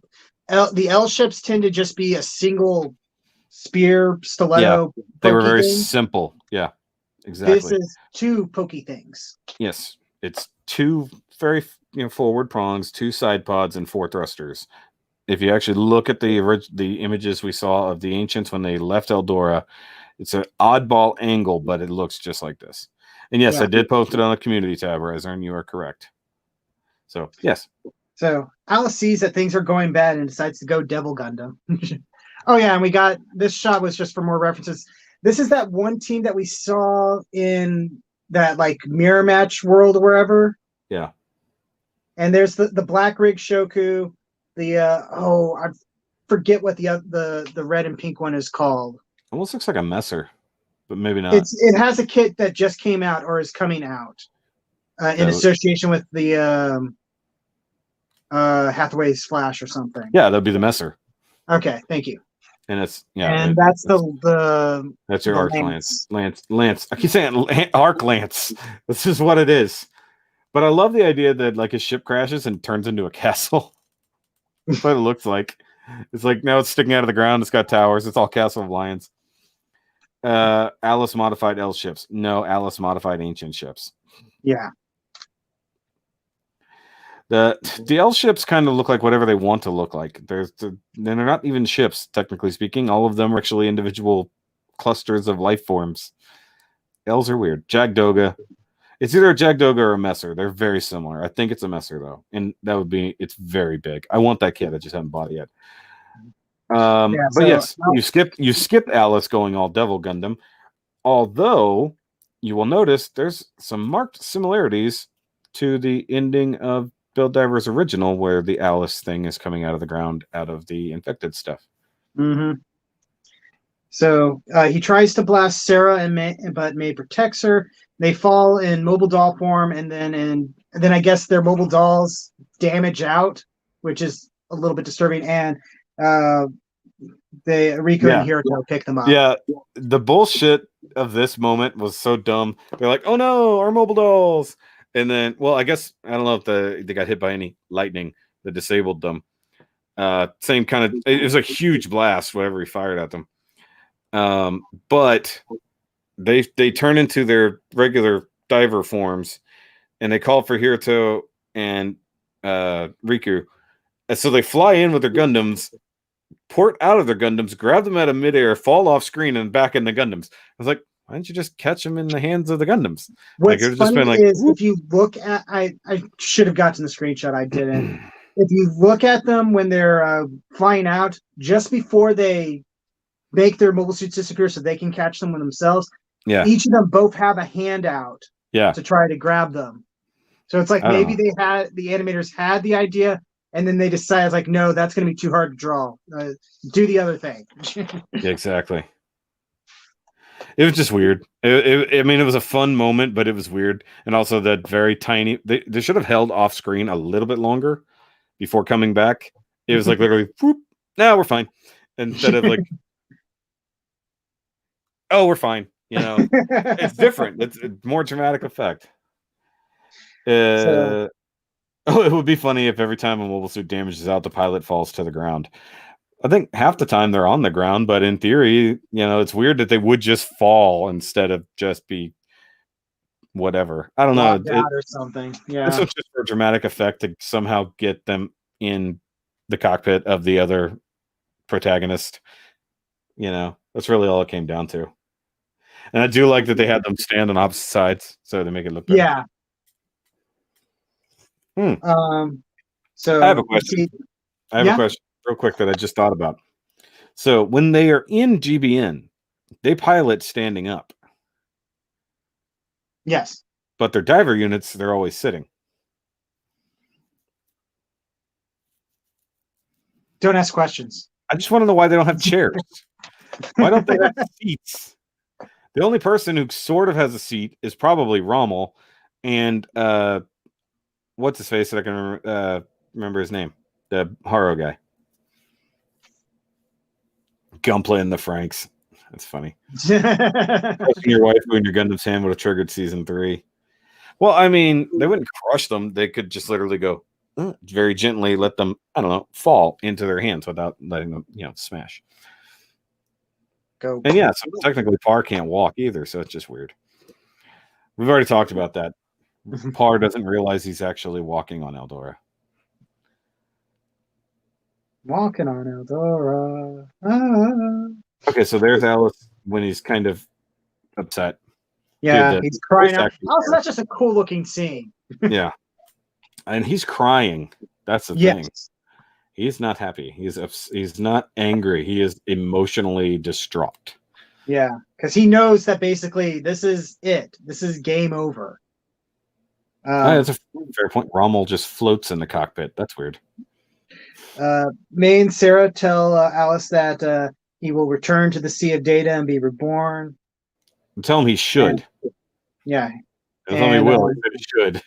the L ships tend to just be a single spear, stiletto. Yeah, they were very simple. Yeah, exactly. This is 2 pokey things. Yes, it's 2 very forward prongs, 2 side pods, and 4 thrusters. If you actually look at the images we saw of the ancients when they left Eldora, It's an oddball angle, but it looks just like this. And yes, I did post it on the community tab, Riser, and you are correct. So yes. So Alice sees that things are going bad and decides to go Devil Gundam. Oh yeah, and we got this shot was just for more references. This is that one team that we saw in that like mirror match world or wherever. Yeah. And there's the Black Rig Shoku, the I forget what the red and pink one is called. Almost looks like a messer, but maybe not. It has a kit that just came out or is coming out in association with the Hathaway's Flash or something. Yeah, that'd be the messer. Okay, thank you. And it's and that's the that's your arc lance. I keep saying arc lance. This is what it is. But I love the idea that like his ship crashes and turns into a castle. That's what it looks like. It's like now it's sticking out of the ground. It's got towers. It's all Castle of Lions. Alus modified L ships. No, Alus modified ancient ships. Yeah. The L ships kind of look like whatever they want to look like. They're not even ships, technically speaking. All of them are actually individual clusters of life forms. L's are weird. Jagdoga. It's either a Jagdoga or a Messer. They're very similar. I think it's a Messer though, and it's very big. I want that kit. I just haven't bought it yet. But yes, you skipped Alice going all Devil Gundam. Although you will notice there's some marked similarities to the ending of Build Divers original, where the Alice thing is coming out of the ground, out of the infected stuff. Mm-hmm. So he tries to blast Sarah, but May protects her. They fall in mobile doll form, and then I guess their mobile dolls damage out, which is a little bit disturbing. And Riku and Hiroko pick them up. Yeah, the bullshit of this moment was so dumb. They're like, "Oh no, our mobile dolls!" And then, well, I guess I don't know if they got hit by any lightning that disabled them. Same kind of. It was a huge blast, whatever he fired at them. But they turn into their regular diver forms, and they call for Hiruto and Riku. And so they fly in with their Gundams, port out of their Gundams, grab them out of midair, fall off screen, and back in the Gundams. I was like, why didn't you just catch them in the hands of the Gundams? What's funny is if you look at, I should have gotten the screenshot. I didn't. If you look at them when they're flying out, just before they make their mobile suits disappear so they can catch them themselves, each of them both have a hand out to try to grab them. So it's like maybe the animators had the idea, and then they decided, like, no, that's going to be too hard to draw. Do the other thing. Exactly. It was just weird. I mean, it was a fun moment, but it was weird. And also that very tiny... They should have held off screen a little bit longer before coming back. It was like literally, whoop, now we're fine. Instead of like, oh, we're fine. You know, it's different. It's a more dramatic effect. It would be funny if every time a mobile suit damages out, the pilot falls to the ground. I think half the time they're on the ground, but in theory, you know, it's weird that they would just fall instead of just be whatever. I don't know. Or something. Yeah. This was just for a dramatic effect to somehow get them in the cockpit of the other protagonist. You know, that's really all it came down to. And I do like that they had them stand on opposite sides so they make it look better. Yeah. So I have a question. A question real quick that I just thought about. So when they are in GBN, they pilot standing up. Yes. But their diver units, they're always sitting. Don't ask questions. I just want to know why they don't have chairs. Why don't they have seats? The only person who sort of has a seat is probably Rommel and what's his face that I can remember his name? The Haro guy. Gunpla and the Franks. That's funny. Your wife when your Gundam's hand would have triggered season 3. Well, I mean, they wouldn't crush them. They could just literally go very gently, let them, I don't know, fall into their hands without letting them, you know, smash. Go. And yeah, so technically Par can't walk either, so it's just weird. We've already talked about that. Par doesn't realize he's actually walking on Eldora. Walking on Eldora. Ah. Okay, so there's Alice when he's kind of upset. Yeah, Dude, he's crying out. acting Also, there. that's just a cool looking scene. Yeah, and he's crying. That's the thing. Yes. He's not happy. He's not angry. He is emotionally distraught. Yeah, because he knows that basically this is it. This is game over. That's a fair point. Rommel just floats in the cockpit. That's weird. May and Sarah tell Alice that he will return to the Sea of Data and be reborn. Tell him he should. Yeah. Tell him he will. He said he should.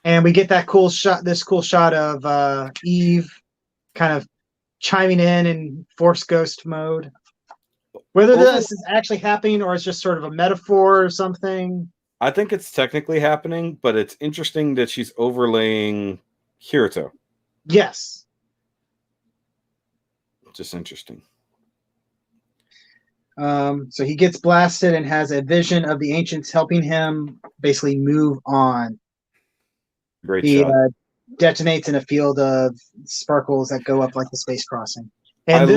And we get that cool shot. This cool shot of Eve kind of chiming in Force Ghost mode. Whether this is actually happening or it's just sort of a metaphor or something. I think it's technically happening, but it's interesting that she's overlaying Hiruto. Yes. Just interesting. So he gets blasted and has a vision of the ancients helping him basically move on. Great he shot. Detonates in a field of sparkles that go up like the space crossing. And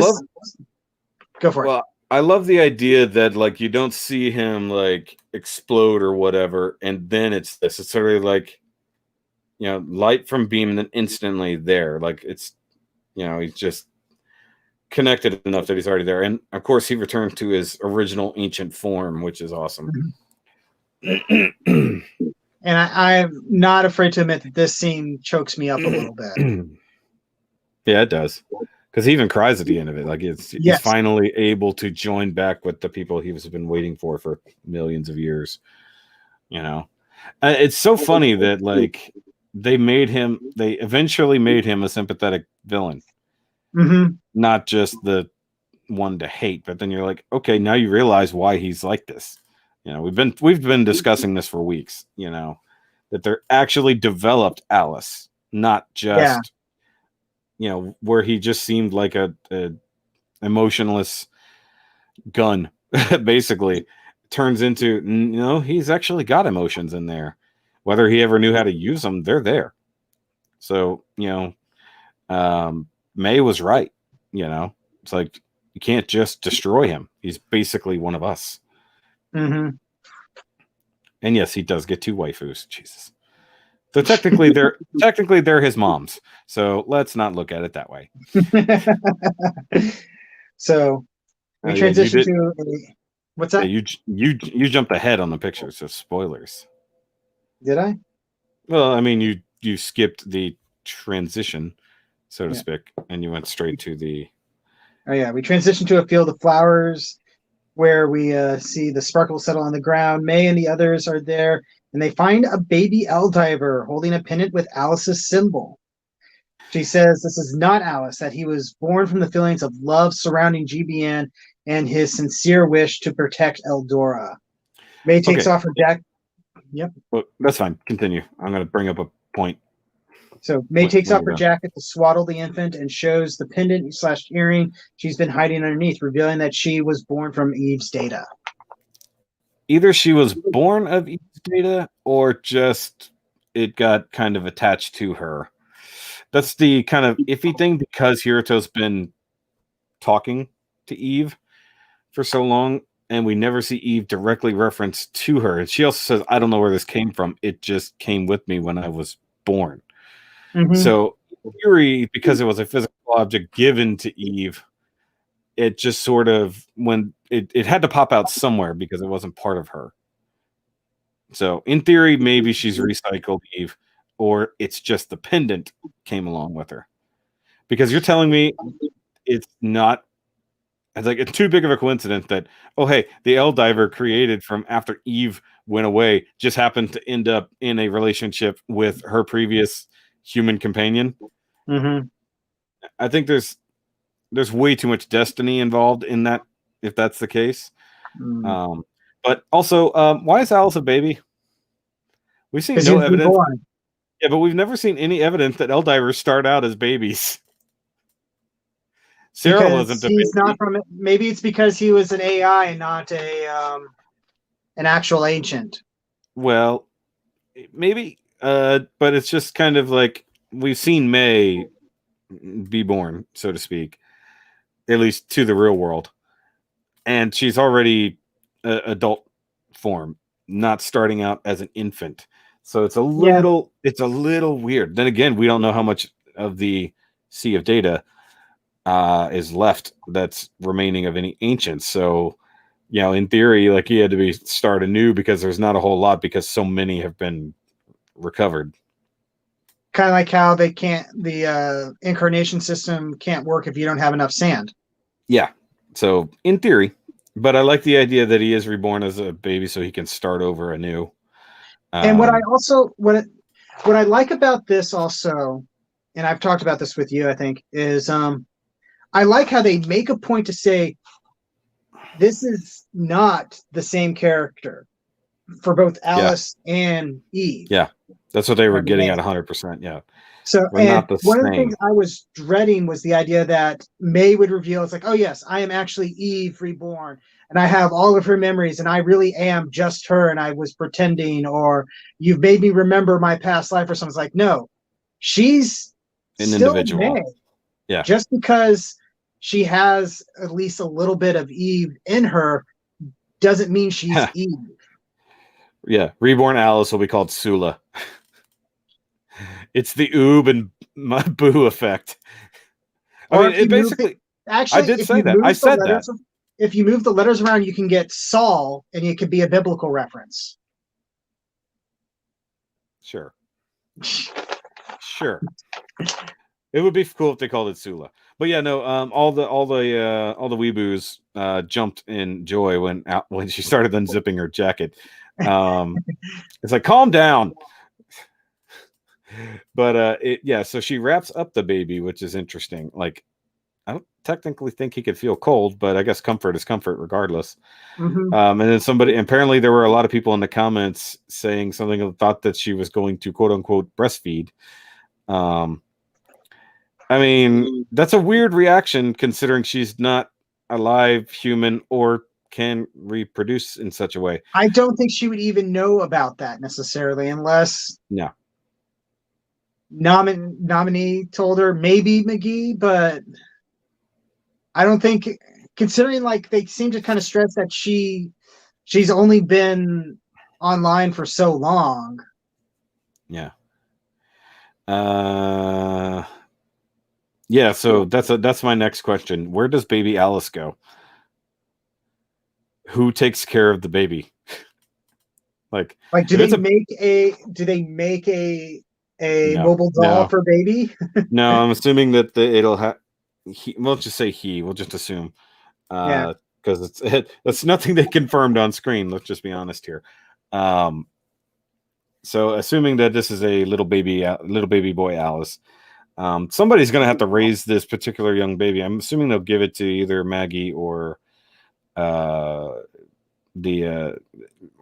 go for it. I love the idea that like you don't see him like explode or whatever, and then it's this. It's sort of like, you know, light from beam and then instantly there. Like it's, you know, he's just connected enough that he's already there. And of course he returned to his original ancient form, which is awesome. And I'm not afraid to admit that this scene chokes me up a little bit. Yeah, it does. Because he even cries at the end of it. Like he's finally able to join back with the people he's been waiting for millions of years. You know, it's so funny that like they eventually made him a sympathetic villain, not just the one to hate. But then you're like, okay, now you realize why he's like this. You know, we've been discussing this for weeks. You know, that they're actually developed Alus, not just. You know, where he just seemed like a emotionless gun, basically turns into, you know, he's actually got emotions in there. Whether he ever knew how to use them, they're there. So, you know, May was right. You know, it's like you can't just destroy him. He's basically one of us. And yes, he does get 2 waifus. Jesus. So technically they're his moms. So let's not look at it that way. So we transition to what's that? Yeah, you jumped ahead on the picture, so spoilers. Did I? Well, I mean you skipped the transition, so to speak, and you went straight to the. Oh yeah, we transition to a field of flowers where we see the sparkles settle on the ground. May and the others are there. And they find a baby Eldiver holding a pendant with Alice's symbol. She says this is not Alice, that he was born from the feelings of love surrounding GBN and his sincere wish to protect Eldora. May takes off her jacket. Yep. Well, that's fine. Continue. I'm going to bring up a point. So May takes off her jacket to swaddle the infant and shows the pendant/earring she's been hiding underneath, revealing that she was born from Eve's data. Either she was born of Eve's data or just it got kind of attached to her. That's the kind of iffy thing because Hiruto's been talking to Eve for so long and we never see Eve directly referenced to her. And she also says, I don't know where this came from. It just came with me when I was born. So in theory, because it was a physical object given to Eve, it just sort of when it had to pop out somewhere because it wasn't part of her. So in theory, maybe she's recycled Eve, or it's just the pendant came along with her. Because you're telling me it's not. It's like it's too big of a coincidence that hey, the Eldiver created from after Eve went away just happened to end up in a relationship with her previous human companion. I think there's way too much destiny involved in that, if that's the case. But also, why is Alice a baby? We've seen no evidence. Yeah, but we've never seen any evidence that Eldivers start out as babies. Sarah wasn't a baby. Not from it. Maybe it's because he was an AI and not an actual ancient. Well, maybe, but it's just kind of like we've seen May be born, so to speak, at least to the real world. and she's already adult form, not starting out as an infant. So it's a little weird. Then again, we don't know how much of the sea of data is left that's remaining of any ancients. So, you know, in theory, like he had to be start anew because there's not a whole lot because so many have been recovered. Kind of like how they can't, the incarnation system can't work if you don't have enough sand. Yeah. So in theory, but I like the idea that he is reborn as a baby so he can start over anew. And what I also, what I like about this also, and I've talked about this with you, I think, is I like how they make a point to say this is not the same character for both Alice and Eve. Yeah, that's what they were getting at 100%. Yeah. So, We're and not the one of same. the things I was dreading was the idea that May would reveal, it's like, oh yes, I am actually Eve reborn, and I have all of her memories, and I really am just her, and I was pretending, or you've made me remember my past life, or something. It's like, no, she's An still individual. May. Yeah. Just because she has at least a little bit of Eve in her doesn't mean she's Eve. Yeah, reborn Alice will be called Sula. It's the oob and boo effect. I mean, it basically. Actually, I did say that. I said that. If you move the letters around, you can get Saul, and it could be a biblical reference. Sure. Sure. It would be cool if they called it Sula. But yeah, no. All the weeboos jumped in joy when she started unzipping her jacket. It's like, calm down. But so she wraps up the baby, which is interesting. Like, I don't technically think he could feel cold, but I guess comfort is comfort regardless. Mm-hmm. And then apparently there were a lot of people in the comments saying something of the thought that she was going to quote unquote breastfeed. I mean, that's a weird reaction considering she's not a live human or can reproduce in such a way. I don't think she would even know about that necessarily unless nominee told her, maybe McGee, but I don't think, considering like they seem to kind of stress that she's only been online for so long. Yeah. Yeah, so that's my next question. Where does baby Alice go? Who takes care of the baby? like do they make a mobile doll for baby? No, I'm assuming that it'll have we'll just say we'll just assume. Because that's nothing they confirmed on screen, let's just be honest here. So assuming that this is a little baby boy Alice, somebody's going to have to raise this particular young baby. I'm assuming they'll give it to either Maggie or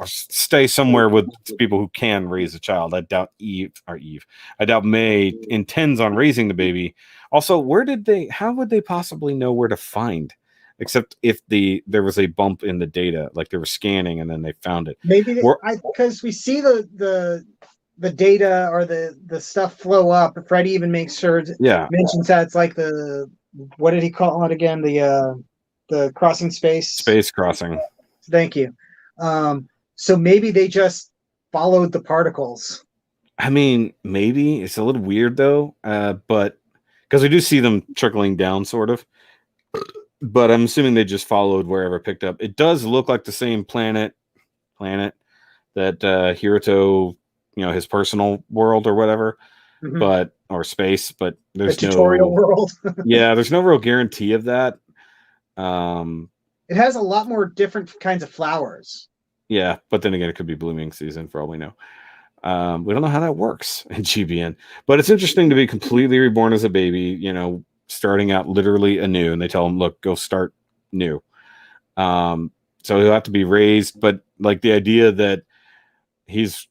stay somewhere with people who can raise a child. I doubt I doubt May intends on raising the baby. Also, how would they possibly know where to find? Except if there was a bump in the data, like they were scanning and then they found it. Maybe because we see the data or the stuff flow up. Freddie even makes sure mentions that it's like what did he call it again? The crossing space crossing. Thank you. So maybe they just followed the particles. I mean, maybe it's a little weird though, but because we do see them trickling down, sort of. But I'm assuming they just followed wherever picked up. It does look like the same planet that Hiruto, his personal world or whatever, or space. But there's the tutorial world. Yeah, there's no real guarantee of that. It has a lot more different kinds of flowers. Yeah, but then again, it could be blooming season for all we know. We don't know how that works in GBN, but it's interesting to be completely reborn as a baby. Starting out literally anew, and they tell him, look, go start new. So he'll have to be raised, but like the idea that he's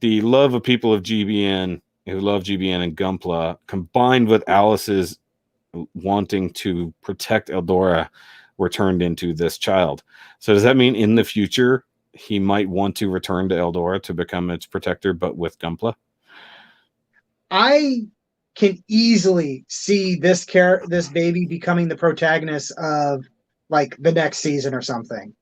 the love of people of GBN who love GBN and Gunpla combined with Alice's wanting to protect Eldora were turned into this child. So does that mean in the future he might want to return to Eldora to become its protector, but with Gunpla? I can easily see this baby becoming the protagonist of like the next season or something.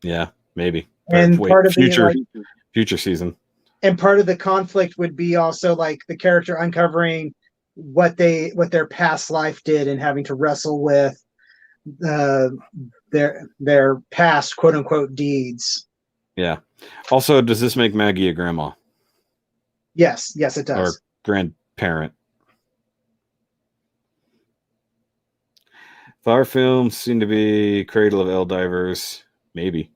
Yeah, maybe. And part of future season. And part of the conflict would be also like the character uncovering what their past life did and having to wrestle with their past quote unquote deeds. Yeah. Also, does this make Maggie a grandma? Yes, it does. Or grandparent. Flower films seem to be cradle of Divers. Maybe.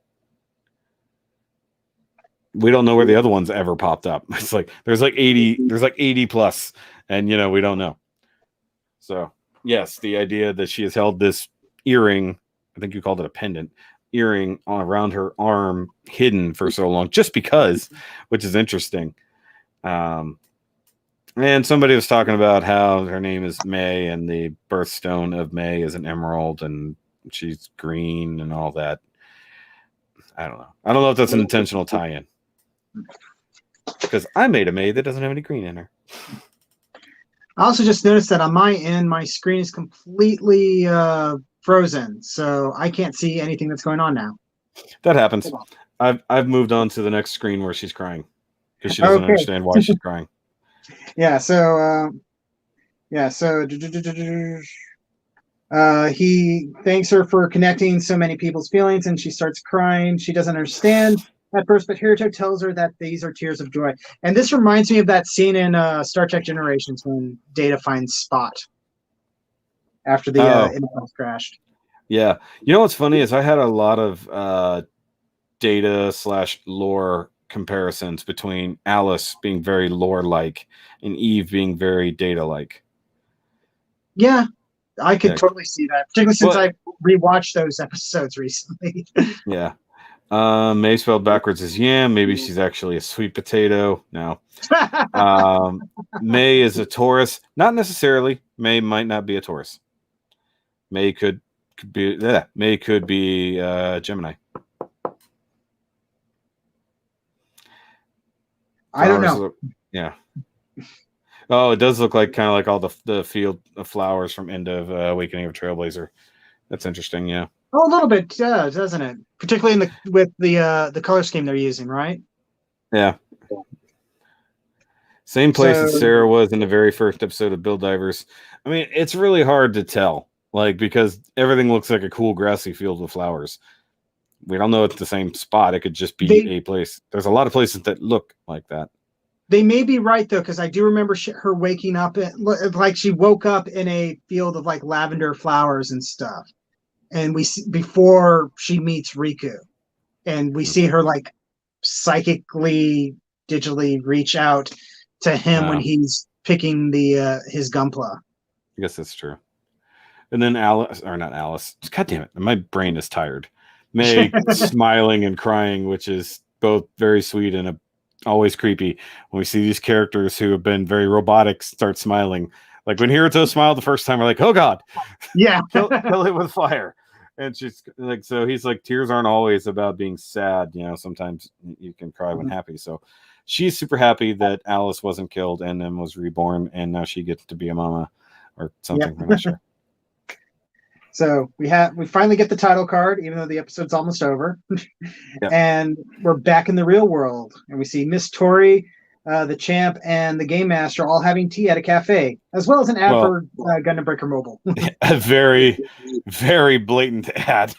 We don't know where the other ones ever popped up. It's like there's like 80 plus, and we don't know. So yes, the idea that she has held this earring, I think you called it a pendant, earring around her arm hidden for so long, just because, which is interesting. And somebody was talking about how her name is May and the birthstone of May is an emerald and she's green and all that. I don't know if that's an intentional tie-in. Because I made a May that doesn't have any green in her. I also just noticed that on my end, my screen is completely frozen, so I can't see anything that's going on now. That happens. I've moved on to the next screen where she's crying because she doesn't understand why she's crying. Yeah. So he thanks her for connecting so many people's feelings, and she starts crying. She doesn't understand at first, but Hiruto tells her that these are tears of joy. And this reminds me of that scene in Star Trek Generations when Data finds Spot after the Enterprise crashed. Yeah. You know what's funny is I had a lot of Data/lore comparisons between Alus being very lore-like and Eve being very Data-like. Yeah, I could totally see that, particularly since I rewatched those episodes recently. Yeah. May spelled backwards is yam. Maybe she's actually a sweet potato. No. May is a Taurus. Not necessarily. May might not be a Taurus. May could be Gemini. I don't know. Yeah. Oh, it does look like kind of like all the field of flowers from End of Awakening of Trailblazer. That's interesting. Yeah. Oh, a little bit, doesn't it? Particularly with the color scheme they're using, right? Yeah. Same place as Sarah was in the very first episode of Build Divers. I mean, it's really hard to tell, because everything looks like a cool grassy field with flowers. We don't know it's the same spot. It could just be a place. There's a lot of places that look like that. They may be right, though, because I do remember her waking up, like she woke up in a field of like lavender flowers and stuff. And we see before she meets Riku, and we see her like psychically, digitally reach out to him when he's picking his Gunpla. I guess that's true. And then Alice, or not Alice. God damn it, my brain is tired. May smiling and crying, which is both very sweet and always creepy. When we see these characters who have been very robotic start smiling. Like when Hiruto smiled the first time, we're like, oh God. Yeah. kill it with fire. And she's like, so he's like, tears aren't always about being sad. Sometimes you can cry when happy. So she's super happy that Alice wasn't killed and then was reborn. And now she gets to be a mama or something. Yep. I'm not sure. So we finally get the title card, even though the episode's almost over. Yeah. And we're back in the real world. And we see Miss Tori, the champ, and the game master all having tea at a cafe, as well as an ad for Gundam Breaker Mobile. A very, very blatant ad.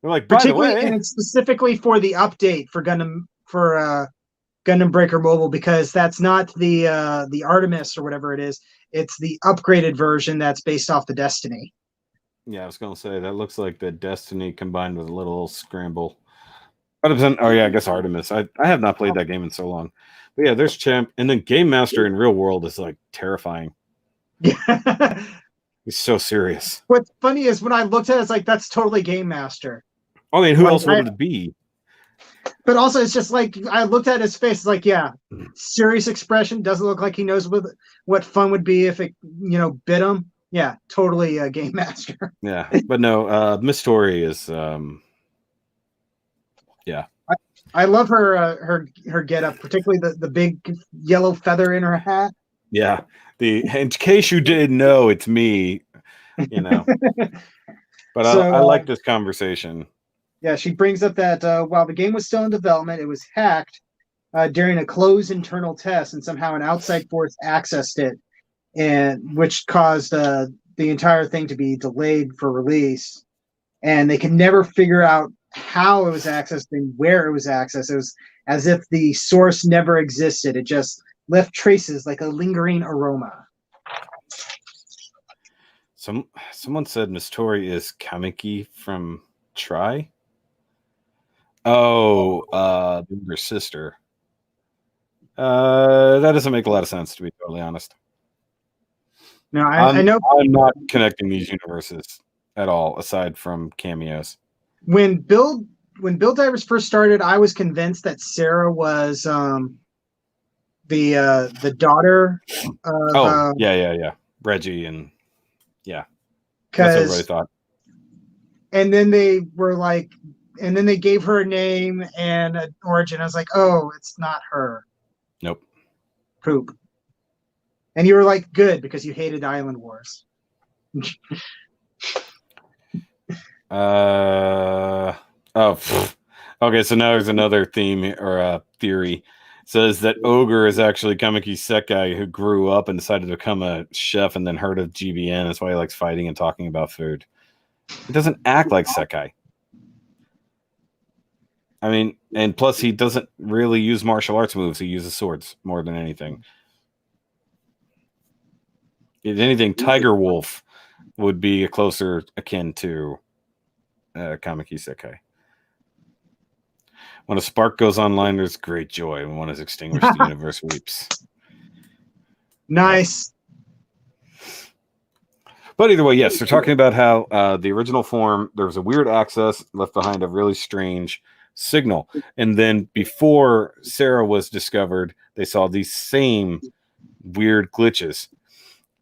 They're like, by the way, and it's specifically for the update for Gundam Breaker Mobile, because that's not the Artemis or whatever it is. It's the upgraded version that's based off the Destiny. Yeah, I was gonna say that looks like the Destiny combined with a little scramble. 100%. Oh yeah, I guess Artemis. I have not played that game in so long. But yeah, there's Champ, and then Game Master in real world is like terrifying. Yeah. He's so serious. What's funny is when I looked at it, it's like that's totally Game Master. I mean, who else would it be? But also, it's just like I looked at his face, like, yeah, serious expression. Doesn't look like he knows what fun would be if it, bit him. Yeah, totally a Game Master. Yeah, but no, Miss Tori is, yeah. I love her get up, particularly the big yellow feather in her hat. Yeah, in case you didn't know, it's me. But So, I like this conversation. Yeah, she brings up that while the game was still in development, it was hacked during a closed internal test, and somehow an outside force accessed it, and which caused the entire thing to be delayed for release. And they can never figure out how it was accessed and where it was accessed. It was as if the source never existed. It just left traces like a lingering aroma. Someone said Miss Tori is Kamiki from Try. Oh, her sister. That doesn't make a lot of sense, to be totally honest. No, I know. I'm not connecting these universes at all, aside from cameos. When Build Divers first started, I was convinced that Sarah was the daughter of yeah. Reggie and yeah. That's what everybody thought. And then they were like, and then they gave her a name and an origin. I was like, oh, it's not her. Nope. Poop. And you were like, good, because you hated Island Wars. Okay, so now there's another theme or a theory. It says that Ogre is actually Kamiki Sekai, who grew up and decided to become a chef and then heard of GBN. That's why he likes fighting and talking about food. He doesn't act like Sekai. I mean, and plus he doesn't really use martial arts moves. He uses swords more than anything. If anything, Tiger Wolf would be a closer akin to Kamiki Sekai. When a spark goes online, there's great joy. When one is extinguished, the universe weeps. Nice. But either way, yes, they're talking about how the original form, there was a weird access left behind, a really strange signal. And then before Sarah was discovered, they saw these same weird glitches.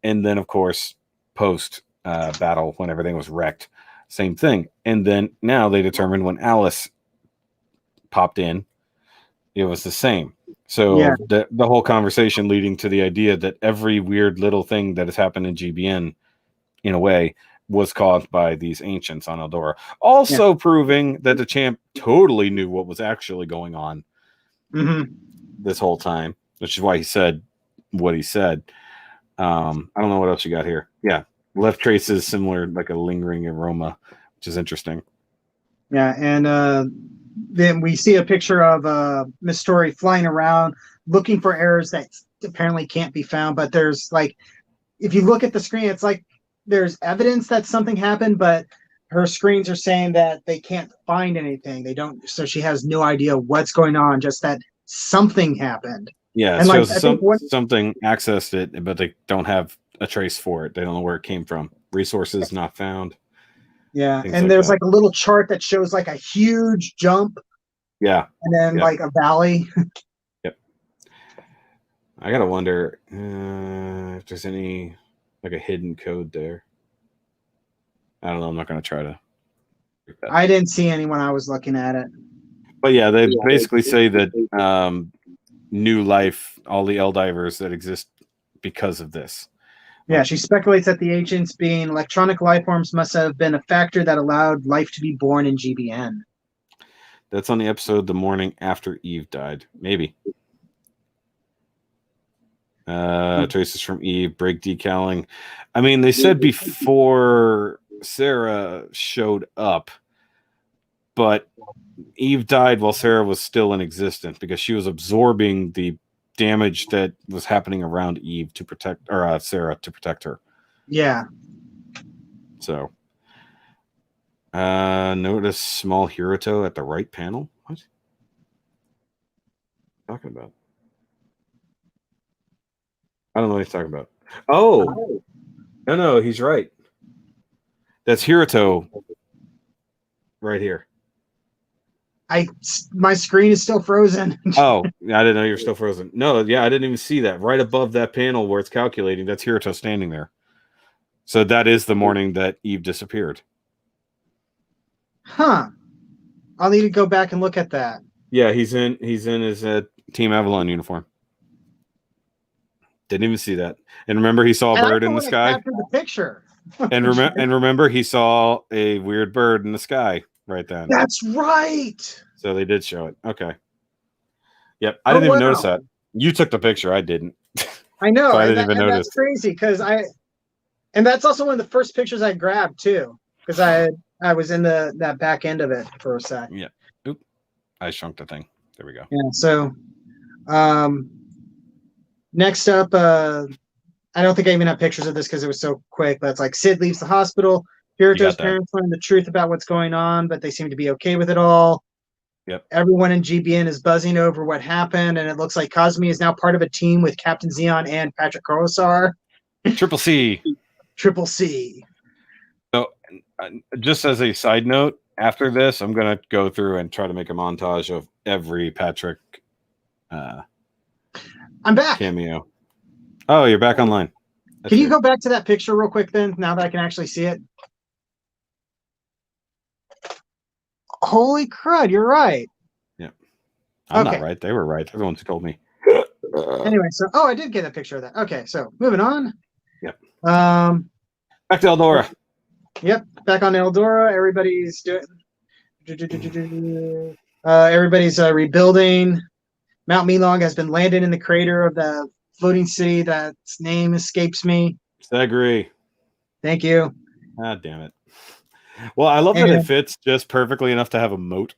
And then, of course, post battle, when everything was wrecked, same thing. And then now they determined when Alus popped in, it was the same. So Yeah. the whole conversation leading to the idea that every weird little thing that has happened in GBN, in a way, was caused by these ancients on Eldora. Also proving that the champ totally knew what was actually going on this whole time, which is why he said what he said. I don't know what else you got here. Yeah, left traces similar, like a lingering aroma, which is interesting. Yeah, and then we see a picture of Miss Story flying around looking for errors that apparently can't be found. But there's like, if you look at the screen, it's like there's evidence that something happened, but her screens are saying that they can't find anything. They don't, so she has no idea what's going on, just that something happened. Yeah, and so like, something accessed it, but they don't have a trace for it. They don't know where it came from. Resources not found. Yeah, Things and like there's that. like a little chart that shows like a huge jump. Yeah. And then like a valley. Yep. I gotta wonder if there's any like a hidden code there. I don't know. I'm not gonna try to. I didn't see any when I was looking at it. But yeah, they basically say that new life, all the Divers that exist because of this. Yeah, she speculates that the ancients being electronic life forms must have been a factor that allowed life to be born in GBN. That's on the episode the morning after Eve died. Maybe. Traces from Eve, break decaling. I mean, they said before Sarah showed up, but Eve died while Sarah was still in existence because she was absorbing the damage that was happening around Eve to protect, or Sarah to protect her. Yeah. So, notice small Hiruto at the right panel. What? Talking about? I don't know what he's talking about. Oh, no, he's right. That's Hiruto right here. My screen is still frozen. Oh, I didn't know you were still frozen. No, yeah, I didn't even see that. Right above that panel where it's calculating, that's Hiruto standing there. So that is the morning that Eve disappeared. Huh. I'll need to go back and look at that. Yeah, he's in his Team Avalon uniform. Didn't even see that. And remember, he saw a bird in the sky. Captured the picture. And remember, he saw a weird bird in the sky right then. That's right. So they did show it. Okay. Yep. I didn't even notice that. You took the picture. I didn't. I know. So I didn't even notice. That's crazy because and that's also one of the first pictures I grabbed too, because I was in that back end of it for a sec. Yeah. Oop. I shrunk the thing. There we go. Yeah. So, next up, I don't think I even have pictures of this because it was so quick, but it's like Sid leaves the hospital. Hiruto's parents learn the truth about what's going on, but they seem to be okay with it all. Yep. Everyone in GBN is buzzing over what happened, and it looks like Cosme is now part of a team with Captain Xeon and Patrick Coruscant. Triple C. Triple C. So, just as a side note, after this, I'm going to go through and try to make a montage of every Patrick I'm back. cameo. Oh, you're back online. Can you go back to that picture real quick then, now that I can actually see it? Holy crud, you're right. Yeah. I'm not right. They were right. They're the ones who told me. Anyway, so I did get a picture of that. Okay, so moving on. Yep. Back to Eldora. Yep, back on Eldora. Everybody's doing everybody's rebuilding. Mount Milong has been landed in the crater of the floating city that's name escapes me. Sagri. Thank you. Ah, damn it. Well, I love that it fits just perfectly enough to have a moat.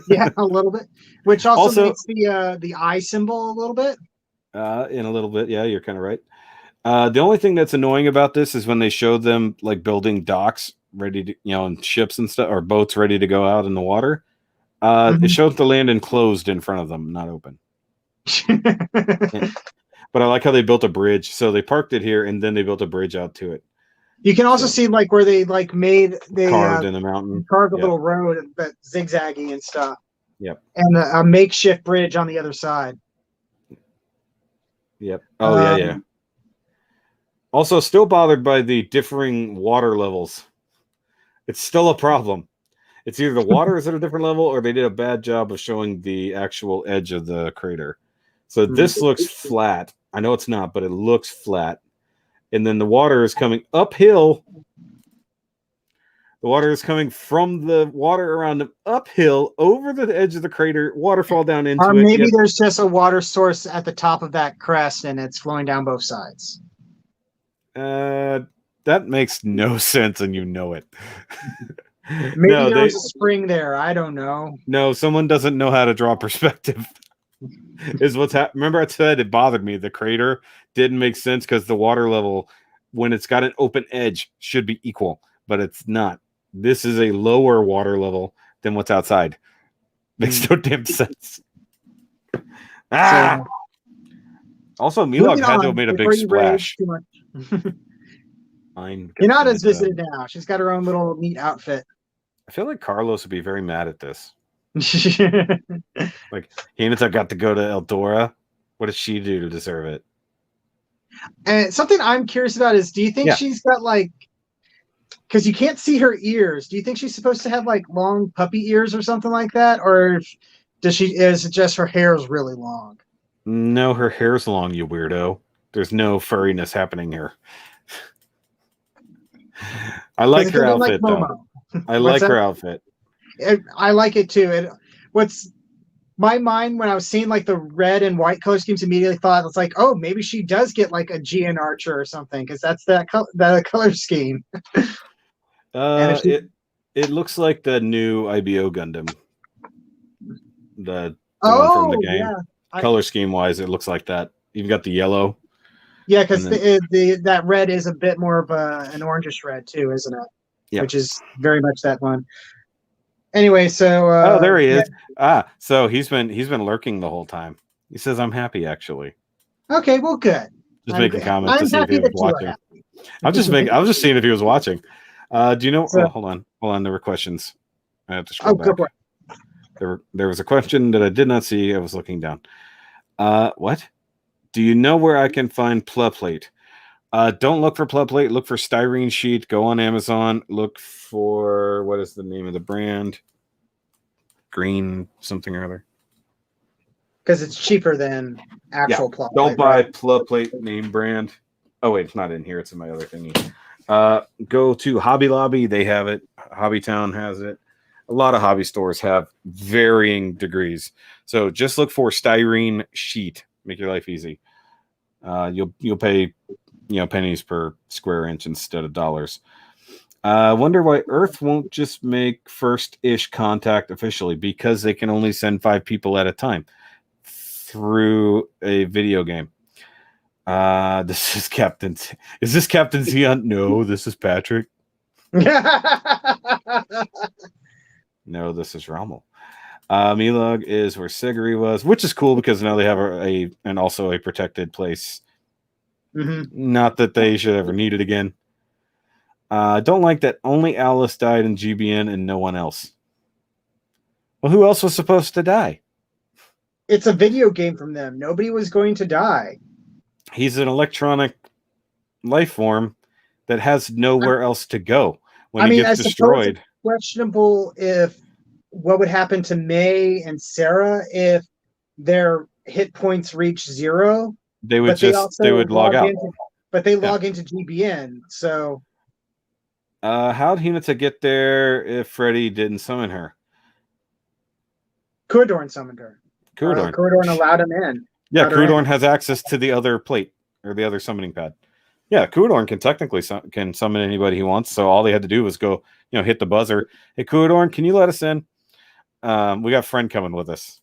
Yeah, a little bit. Which also makes the eye symbol a little bit. In a little bit, yeah, you're kind of right. The only thing that's annoying about this is when they show them like building docks ready to, and ships and stuff, or boats ready to go out in the water. It shows the land enclosed in front of them, not open. But I like how they built a bridge. So they parked it here, and then they built a bridge out to it. You can also see like where they carved in the mountain, carved a little road that zigzaggy and stuff. Yep. And a makeshift bridge on the other side. Yep. Oh yeah. Also, still bothered by the differing water levels. It's still a problem. It's either the water is at a different level, or they did a bad job of showing the actual edge of the crater. So this looks flat. I know it's not, but it looks flat. And then the water is coming uphill. The water is coming from the water around them uphill over the edge of the crater, waterfall down into it. Or maybe there's just a water source at the top of that crest and it's flowing down both sides. That makes no sense, and you know it. Maybe there's a spring there. I don't know. No, someone doesn't know how to draw perspective. Is what's happening. Remember I said it bothered me. The crater didn't make sense because the water level, when it's got an open edge, should be equal, but it's not. This is a lower water level than what's outside. Makes no damn sense. Also, Milog had to have made a big splash. Hinata's visited now. She's got her own little neat outfit. I feel like Carlos would be very mad at this. Like, Hinata got to go to Eldora. What did she do to deserve it? And something I'm curious about is, do you think she's got like, because you can't see her ears, do you think she's supposed to have like long puppy ears or something like that? Or is it just her hair is really long? No, her hair's long, you weirdo. There's no furriness happening here. I like her outfit, though. I like her outfit. I like it too. What's my mind when I was seeing like the red and white color schemes, immediately thought it's like, oh, maybe she does get like a GN Archer or something, because that's that color scheme. It looks like the new IBO Gundam. The one from the game. Yeah. Color scheme wise, it looks like that. You've got the yellow. Yeah, because that red is a bit more of an orangish red too, isn't it? Yeah. Which is very much that one. Anyway, so there he is. So he's been lurking the whole time. He says, "I'm happy, actually." Okay, well, good. Just making comments to see if he was watching. I was just seeing if he was watching. Do you know? Hold on. There were questions. I have to scroll back. Go for it. There was a question that I did not see. I was looking down. What? Do you know where I can find Plug Plate? Don't look for Plug Plate. Look for Styrene Sheet. Go on Amazon. Look for, what is the name of the brand? Green something or other. Because it's cheaper than actual Plug Plate. Don't buy Plug Plate name brand. Oh, wait, it's not in here. It's in my other thingy. Go to Hobby Lobby. They have it. Hobby Town has it. A lot of hobby stores have varying degrees. So just look for styrene sheet. Make your life easy. You'll pay pennies per square inch instead of dollars. I wonder why Earth won't just make first-ish contact officially, because they can only send 5 people at a time through a video game. This is Captain. Is this Captain Zeon? No, this is Patrick. No, this is Rommel. Milog is where Seguri was, which is cool because now they have and also a protected place. Mm-hmm. Not that they should ever need it again. Don't like that only Alus died in GBN and no one else. Well, who else was supposed to die? It's a video game from them. Nobody was going to die. He's an electronic life form that has nowhere else to go when he gets destroyed. Questionable if what would happen to May and Sarah if their hit points reach 0. They would they would log out. But they log into GBN, so how'd Hinata get there if Freddy didn't summon her? Kudorn summoned her. Kudorn allowed him in. Yeah, Kudorn has access to the other plate or the other summoning pad. Yeah, Kudorn can technically can summon anybody he wants. So all they had to do was go, hit the buzzer. Hey, Kudorn, can you let us in? We got a friend coming with us.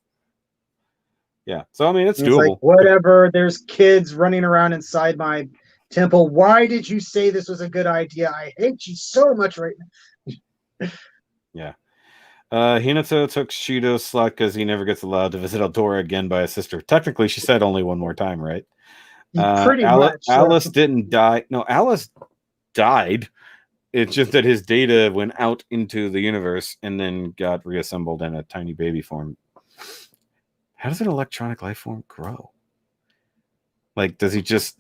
Yeah, so I mean, it's doable. Like, whatever. There's kids running around inside my temple. Why did you say this was a good idea? I hate you so much right now. Yeah. Hinata took Shido's slot because he never gets allowed to visit Eldora again by his sister. Technically, she said only one more time, right? Pretty much. Alus didn't die. No, Alus died. It's just that his data went out into the universe and then got reassembled in a tiny baby form. How does an electronic life form grow? Like, does he just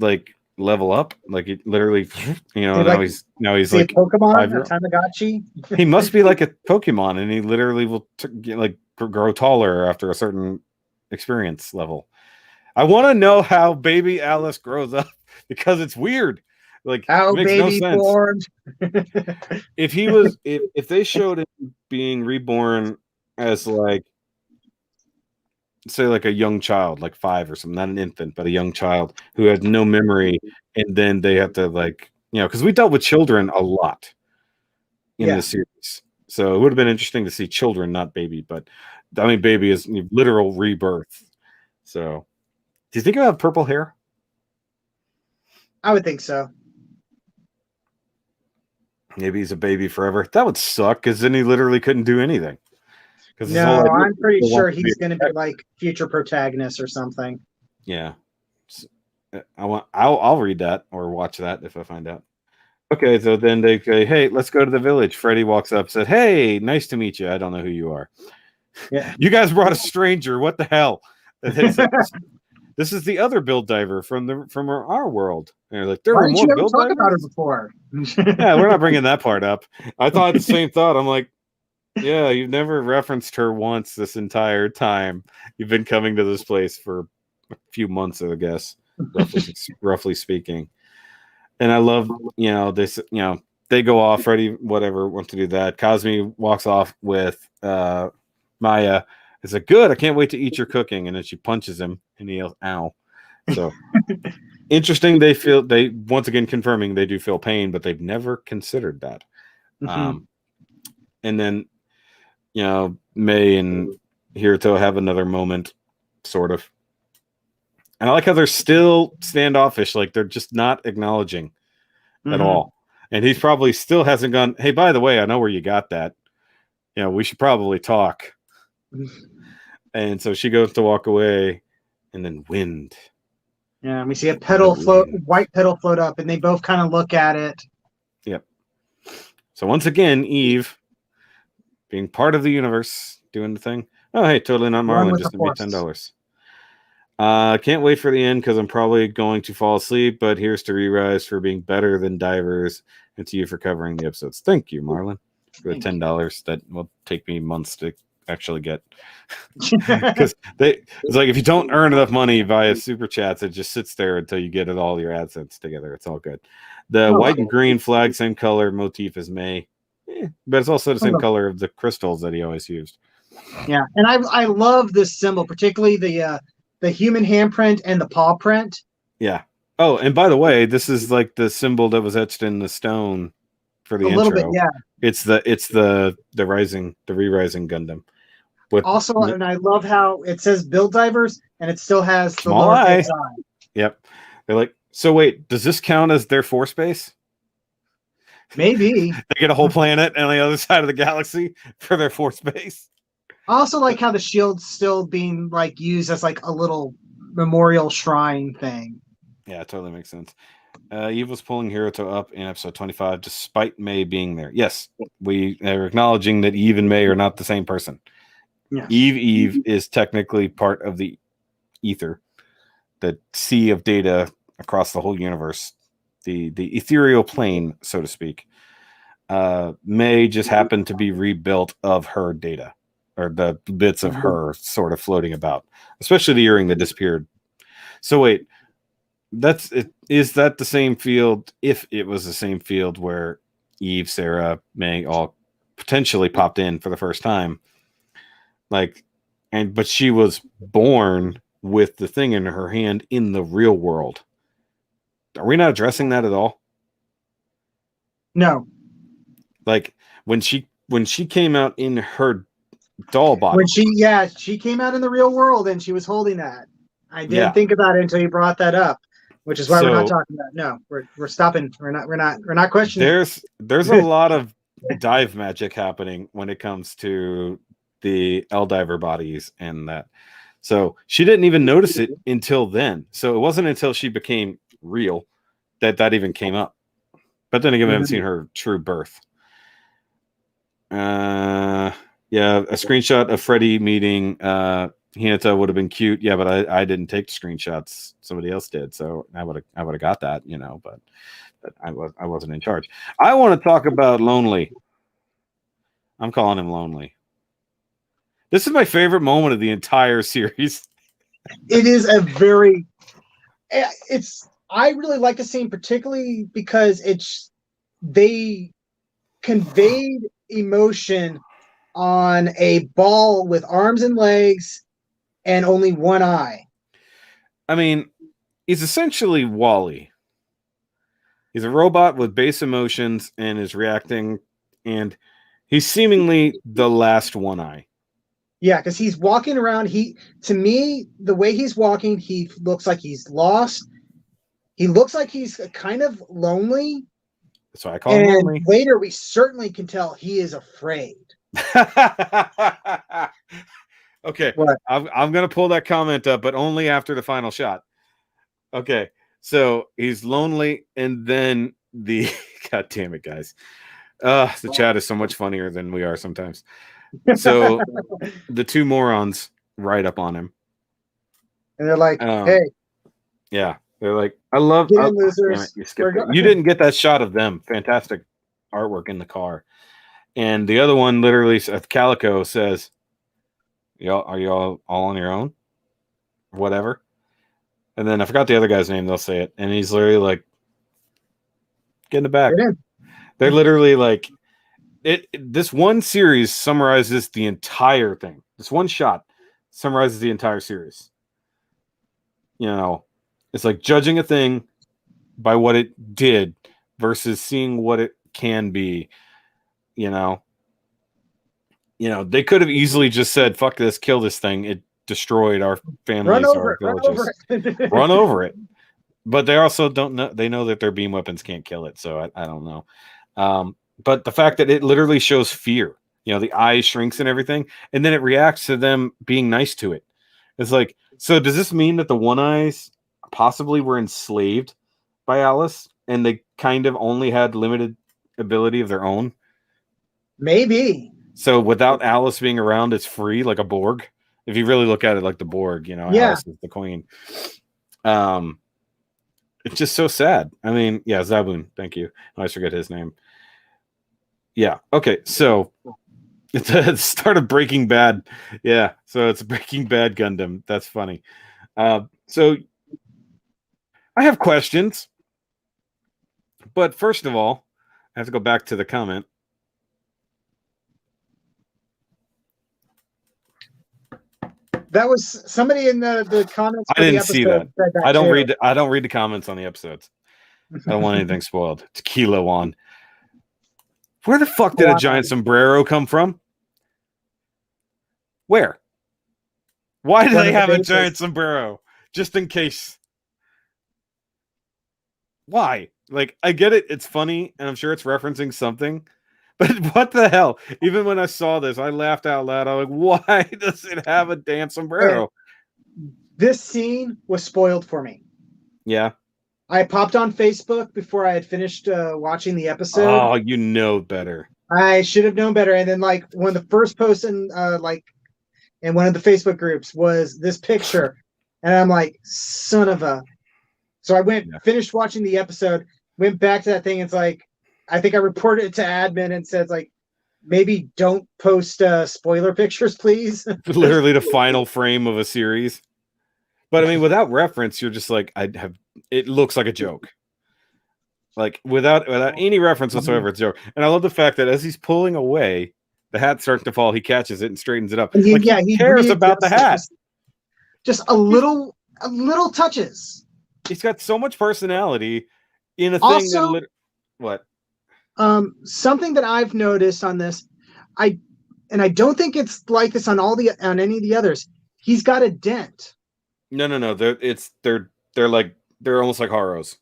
level up? Like, it literally, now he's like Pokemon, a Tamagotchi. He must be like a Pokemon, and he literally will grow taller after a certain experience level. I want to know how baby Alus grows up because it's weird. Like, how it makes baby no sense. Born. if they showed him being reborn as say a young child, like 5 or something, not an infant, but a young child who had no memory, and then they have to because we dealt with children a lot in the series, so it would have been interesting to see children, not baby. But I mean, baby is literal rebirth. So, do you think he'll have purple hair? I would think so. Maybe he's a baby forever. That would suck, because then he literally couldn't do anything. No, I'm pretty sure he's going to be like future protagonist or something. Yeah, I'll read that or watch that if I find out. Okay, so then they say, "Hey, let's go to the village." Freddy walks up, said, "Hey, nice to meet you. I don't know who you are. Yeah, you guys brought a stranger. What the hell?" This is the other build diver from our world. And they're like, there were more build divers about it before. Yeah, we're not bringing that part up. I thought the same thought. I'm like, yeah, you've never referenced her once this entire time. You've been coming to this place for a few months, I guess, roughly speaking. And I love, this, they go off. Freddy, whatever, wants to do that. Cosme walks off with Maya. It's like, good, I can't wait to eat your cooking. And then she punches him and he yells, ow. So interesting. They once again confirming they do feel pain, but they've never considered that. Mm-hmm. And then, May and Hiruto have another moment, sort of. And I like how they're still standoffish, like they're just not acknowledging at all. And he probably still hasn't gone, hey, by the way, I know where you got that. We should probably talk. And so she goes to walk away, and then wind. Yeah, we see a white petal float up, and they both kind of look at it. Yep. So once again, Eve, being part of the universe, doing the thing. Oh, hey, totally not Marlon, just to be $10. Can't wait for the end because I'm probably going to fall asleep, but here's to ReRISE for being better than Divers, and to you for covering the episodes. Thank you, Marlon, for the $10. That will take me months to actually get. Because it's like if you don't earn enough money via super chats, it just sits there until you get it all your AdSense together. It's all good. The white and green flag, same color motif as May, but it's also the same color of the crystals that he always used. Yeah, and I love this symbol, particularly the human handprint and the paw print. Yeah. Oh, and by the way, this is like the symbol that was etched in the stone for the intro. Little bit, yeah. It's the ReRISE Gundam. Also, and I love how it says build divers, and it still has the small lowercase I. Yep. They're like, so wait, does this count as their force base? Maybe. They get a whole planet on the other side of the galaxy for their force base. I also like how the shield's still being like used as like a little memorial shrine thing. Yeah, it totally makes sense. Eve was pulling Hiruto up in episode 25 despite May being there. Yes, we are acknowledging that Eve and May are not the same person. Yes. Eve is technically part of the ether, the sea of data across the whole universe, the ethereal plane, so to speak. May just happened to be rebuilt of her data, or the bits of her sort of floating about, especially the earring that disappeared. So wait, is that the same field? If it was the same field where Eve, Sarah, May all potentially popped in for the first time, but she was born with the thing in her hand in the real world. Are we not addressing that at all? No. Like when she came out in her doll body. When she came out in the real world and she was holding that. I didn't think about it until you brought that up, which is why we're not talking about it. No, we're stopping. We're not questioning. There's a lot of dive magic happening when it comes to the Eldiver bodies and that. So she didn't even notice it until then. So it wasn't until she became real that even came up. But then again, we haven't seen her true birth. Yeah, a screenshot of Freddy meeting Hinata would have been cute. Yeah, but I didn't take the screenshots. Somebody else did. So I would have got that, but I wasn't in charge. I want to talk about Lonely. I'm calling him Lonely. This is my favorite moment of the entire series. It is I really like the scene, particularly because they conveyed emotion on a ball with arms and legs and only one eye. I mean, he's essentially Wall-E. He's a robot with base emotions and is reacting, and he's seemingly the last one eye. Yeah, because he's walking around. To me, the way he's walking, he looks like he's lost. He looks like he's kind of lonely. That's why I call him Lonely. Later, we certainly can tell he is afraid. Okay, I'm going to pull that comment up, but only after the final shot. Okay, so he's lonely, and then God damn it, guys. The chat is so much funnier than we are sometimes. So the two morons ride up on him. And they're like, hey. Yeah, they're like, I love losers. You didn't get that shot of them. Fantastic artwork in the car. And the other one literally, Calico says, are you all on your own? Whatever. And then I forgot the other guy's name. They'll say it. And he's literally like, get in the back. They're literally like, this one series summarizes the entire thing. This one shot summarizes the entire series. It's like judging a thing by what it did versus seeing what it can be. They could have easily just said, fuck this, kill this thing. It destroyed our families, our villages. Run over it. But they also don't know. They know that their beam weapons can't kill it. So I don't know. But the fact that it literally shows fear, the eye shrinks and everything, and then it reacts to them being nice to it. It's like, so does this mean that the one eyes possibly were enslaved by Alus and they kind of only had limited ability of their own? Maybe. So without Alus being around, it's free like a Borg. If you really look at it like the Borg, Alus is the queen. It's just so sad. I mean, yeah, Zaboon. Thank you. I always forget his name. Yeah. Okay. So It's the start of Breaking Bad. Yeah, so it's Breaking Bad Gundam. That's funny. So I have questions, but first of all, I have to go back to the comment. That was somebody in the comments. I didn't see that. Said that I don't too. read. I don't read the comments on the episodes. I don't want anything spoiled. Tequila on. Where the fuck did a giant sombrero come from? Where? Why do One they of the have a bases. giant sombrero? Just in case. Why? Like, I get it. It's funny, and I'm sure it's referencing something. But what the hell? Even when I saw this, I laughed out loud. I'm like, why does it have a damn sombrero? This scene was spoiled for me. Yeah. I popped on Facebook before I had finished watching the episode. Oh, you know better. I should have known better. And then, like, one of the first posts in one of the Facebook groups was this picture, and I'm like, son of a. So I finished watching the episode, went back to that thing. It's like, I think I reported it to admin and said, like, maybe don't post spoiler pictures, please. Literally the final frame of a series. But I mean, without reference, you're just like, it looks like a joke. Like without any reference whatsoever, it's a joke. And I love the fact that as he's pulling away, the hat starts to fall. He catches it and straightens it up. He cares about the hat. Just a little touches. He's got so much personality in a Also, thing that what? Something that I've noticed on this, I don't think it's like this on any of the others. He's got a dent. No. They're almost like Haros.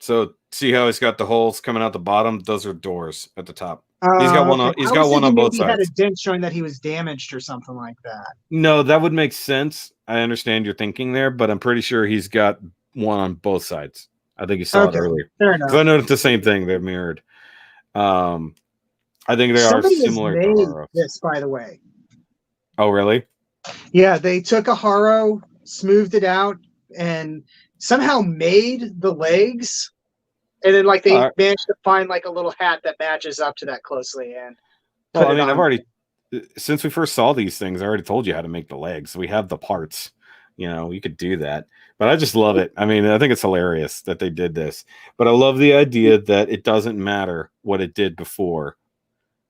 So see how he's got the holes coming out the bottom? Those are doors at the top. He's got one on. He's got one on both sides. He had a dent showing that he was damaged or something like that. No, that would make sense. I understand your thinking there, but I'm pretty sure he's got one on both sides. I think you saw it earlier. Fair enough. So I know it's the same thing. They're mirrored. I think they are similar to Haro. This, by the way. Oh, really? Yeah, they took a Haro, smoothed it out, and somehow made the legs. And then, like, they managed to find like a little hat that matches up to that closely. And well, I mean, I've already, since we first saw these things, I already told you how to make the legs. We have the parts. You know, you could do that. But I just love it. I mean, I think it's hilarious that they did this. But I love the idea that it doesn't matter what it did before.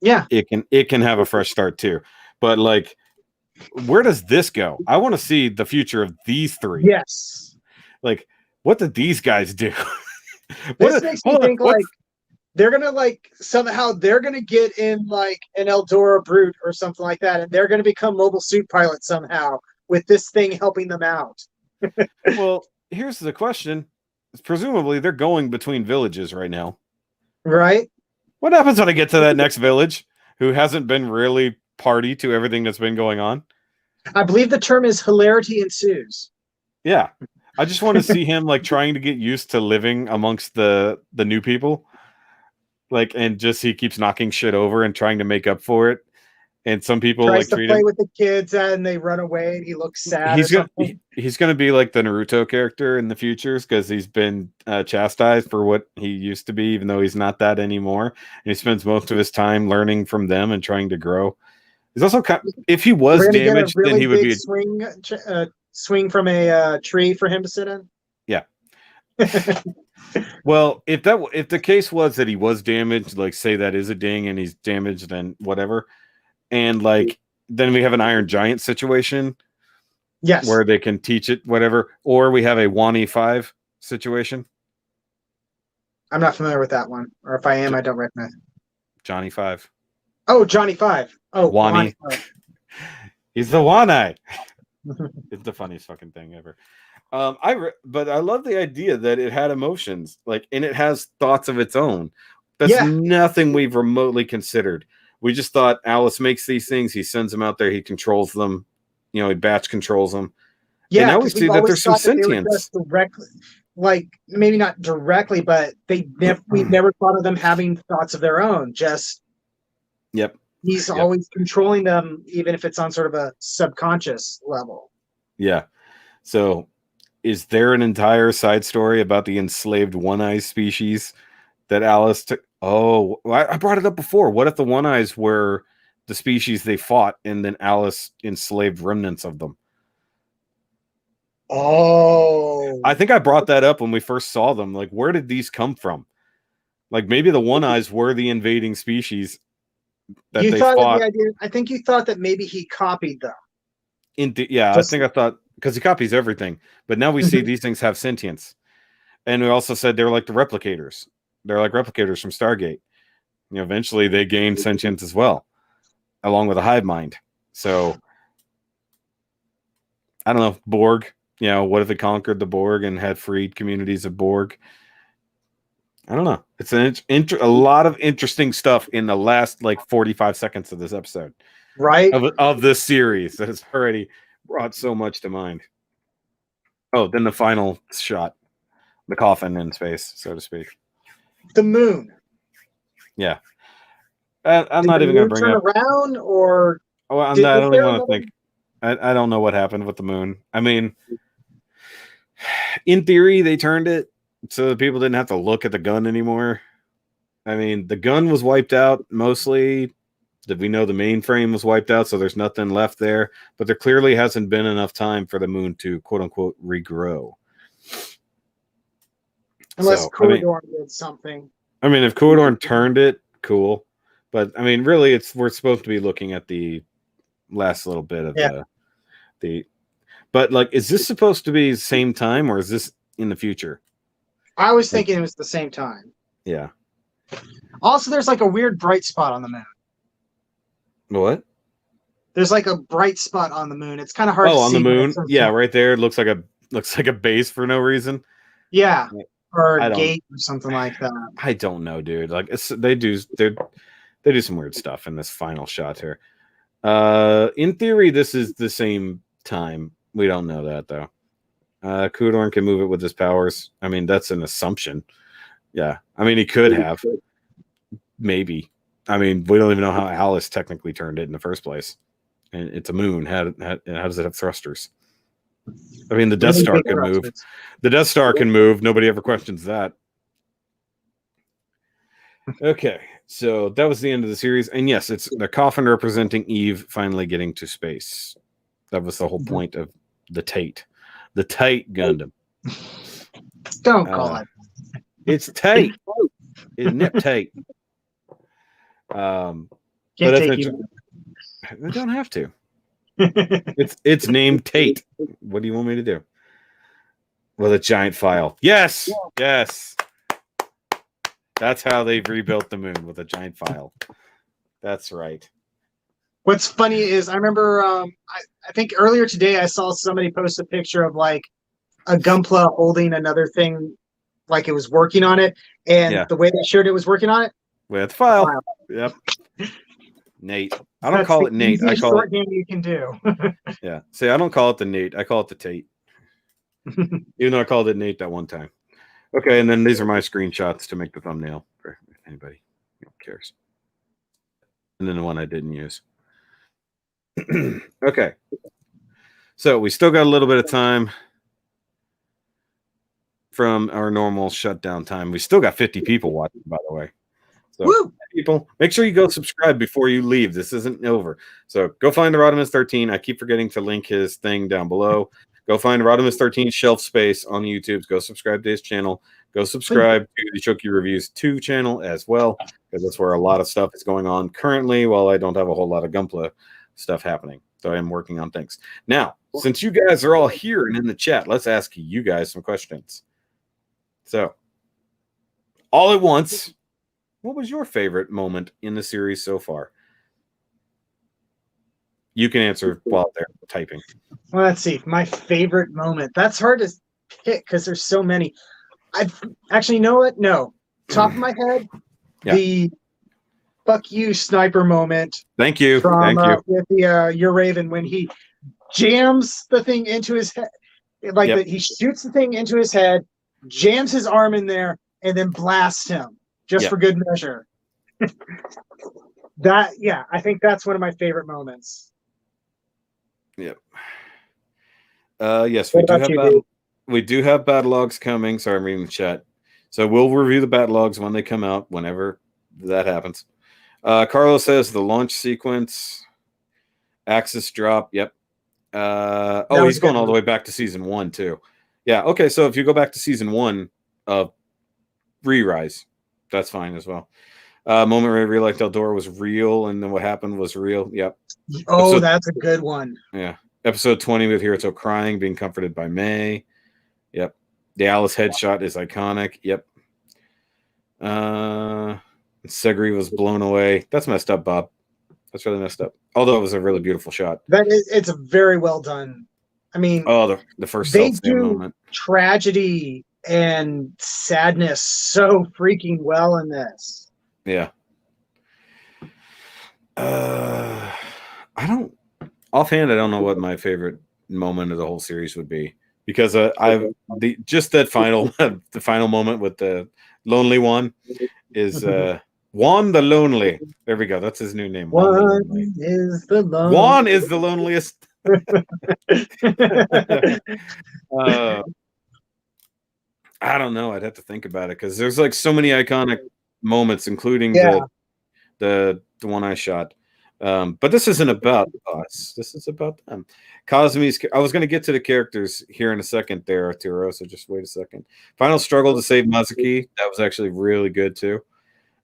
Yeah. It can have a fresh start too. But like, where does this go? I want to see the future of these three. Yes. Like, what did these guys do? This makes me think like they're gonna somehow they're gonna get in like an Eldora Brute or something like that, and they're gonna become mobile suit pilots somehow with this thing helping them out. Well, here's the question. Presumably they're going between villages right now. Right? What happens when I get to that next village who hasn't been really party to everything that's been going on? I believe the term is hilarity ensues. Yeah. I just want to see him like trying to get used to living amongst the new people. Like, and just he keeps knocking shit over and trying to make up for it. And some people tries like to play with the kids and they run away and he looks sad. He's gonna be like the Naruto character in the futures because he's been chastised for what he used to be, even though he's not that anymore. And he spends most of his time learning from them and trying to grow. He's also if he was damaged, then he would be swing from a tree for him to sit in. Yeah. Well, if the case was that he was damaged, like say that is a ding and he's damaged, then whatever. And like then we have an Iron Giant situation. Yes. Where they can teach it, whatever. Or we have a Wani 5 situation. I'm not familiar with that one. Or if I am, I don't recognize it. Johnny 5. Oh, Johnny 5. Oh, Wani. He's the Wani. It's the funniest fucking thing ever. But I love the idea that it had emotions, like, and it has thoughts of its own. That's nothing we've remotely considered. We just thought Alus makes these things, he sends them out there, he controls them, you know, he batch controls them. Yeah, and now we see that there's some sentience. Directly, like maybe not directly, but we never thought of them having thoughts of their own. Just he's always controlling them, even if it's on sort of a subconscious level. Yeah. So is there an entire side story about the enslaved one-eyes species that Alus took? Oh, I brought it up before. What if the one-eyes were the species they fought, and then Alus enslaved remnants of them. Oh, I think I brought that up when we first saw them. Like, where did these come from? Like, maybe the One-Eyes were the invading species that you they thought fought. of the idea. I think you thought that maybe he copied them. I think I thought, because he copies everything. But now we see these things have sentience. And we also said they're like the replicators. They're like replicators from Stargate. You know, eventually they gain sentience as well, along with a hive mind. So, I don't know, Borg. You know, what if it conquered the Borg and had freed communities of Borg? I don't know. It's a lot of interesting stuff in the last like 45 seconds of this episode, Right? of this series that has already brought so much to mind. Oh, then the final shot, the coffin in space, so to speak. The moon. Yeah, I'm Did not the even going moon to bring turn up. around, or Oh, I was don't there even want to another- think. I don't know what happened with the moon. I mean, in theory, they turned it so that people didn't have to look at the gun anymore. I mean, the gun was wiped out mostly. Did we know the mainframe was wiped out, so there's nothing left there? But there clearly hasn't been enough time for the moon to quote unquote regrow. unless So, Corridor did something. I mean, if Corridor turned it, cool. But I mean, really, we're supposed to be looking at the last little bit of the. But like, is this supposed to be the same time, or is this in the future? I was thinking it was the same time. Yeah. Also, there's like a weird bright spot on the moon. What? There's like a bright spot on the moon. It's kind of hard to Oh, on see. the but moon. it's so Yeah, small. right there. It looks like a base for no reason. Yeah, or I a don't- gate or something like that. I don't know, dude. Like they do some weird stuff in this final shot here. In theory, this is the same time. We don't know that though. Kudorn can move it with his powers. I mean, that's an assumption. Yeah, I mean, he could have. Maybe. I mean, we don't even know how Alus technically turned it in the first place. And it's a moon. How does it have thrusters? I mean, the Death Really Star big can move. thrusters. The Death Star can move. Nobody ever questions that. Okay, so that was the end of the series. And yes, it's the coffin representing Eve finally getting to space. That was the whole point of the Tate. The Tate Gundam. Don't call it. It's Tate. It's Nip Tate. Can't but take you. I don't have to. It's named Tate. What do you want me to do? With a giant file. Yes. Yes. That's how they've rebuilt the moon, with a giant file. That's right. What's funny is I remember I think earlier today I saw somebody post a picture of like a Gunpla holding another thing, like it was working on it, and the way they showed it was working on it with file. Yep. Nate. I don't That's call the it Nate. I easiest call it. shorthand you can do. Yeah. See, I don't call it the Nate. I call it the Tate. Even though I called it Nate that one time. Okay, and then these are my screenshots to make the thumbnail for anybody who cares. And then the one I didn't use. Okay. So we still got a little bit of time from our normal shutdown time. We still got 50 people watching, by the way. So Woo! People, make sure you go subscribe before you leave. This isn't over. So go find the Rodimus 13. I keep forgetting to link his thing down below. Go find Rodimus 13 Shelf Space on YouTube. Go subscribe to his channel. Go subscribe to the Shoki Reviews 2 channel as well, because that's where a lot of stuff is going on currently, while I don't have a whole lot of Gunpla stuff happening. So I am working on things. Now, since you guys are all here and in the chat, let's ask you guys some questions. So, all at once, what was your favorite moment in the series so far? You can answer while they're typing. Well, let's see. My favorite moment. That's hard to pick because there's so many. I've actually, you know what? No. Top of my head, the fuck you sniper moment. Thank you. From, Thank you. With the Your Raven, when he jams the thing into his head. Like he shoots the thing into his head, jams his arm in there, and then blasts him just for good measure. I think that's one of my favorite moments. Yep. Yes, we do have battle logs coming. Sorry, I'm reading the chat. So we'll review the battle logs when they come out, whenever that happens. Carlos says the launch sequence, Axis drop. Yep. He's going all the way back to season 1 too. Yeah. Okay. So if you go back to season 1 of ReRISE, that's fine as well. Moment where I realized Eldora was real, and then what happened was real. Yep. Oh, that's a good one. Yeah. Episode 20 with Hiruto crying, being comforted by May. Yep. The Alus headshot is iconic. Yep. Segri was blown away. That's messed up, Bob. That's really messed up. Although it was a really beautiful shot. It's a very well done. I mean, the first they self-stand do moment. Tragedy and sadness so freaking well in this. Yeah. I don't offhand. I don't know what my favorite moment of the whole series would be, because just that final the final moment with the lonely one is Juan the Lonely. There we go. That's his new name. Juan is the lonely. Juan is the loneliest. I don't know. I'd have to think about it, because there's like so many iconic moments, including the one I shot. But this isn't about us. This is about them. Cosme's. I was going to get to the characters here in a second there, Arturo, so just wait a second. Final struggle to save Mazuki. That was actually really good too.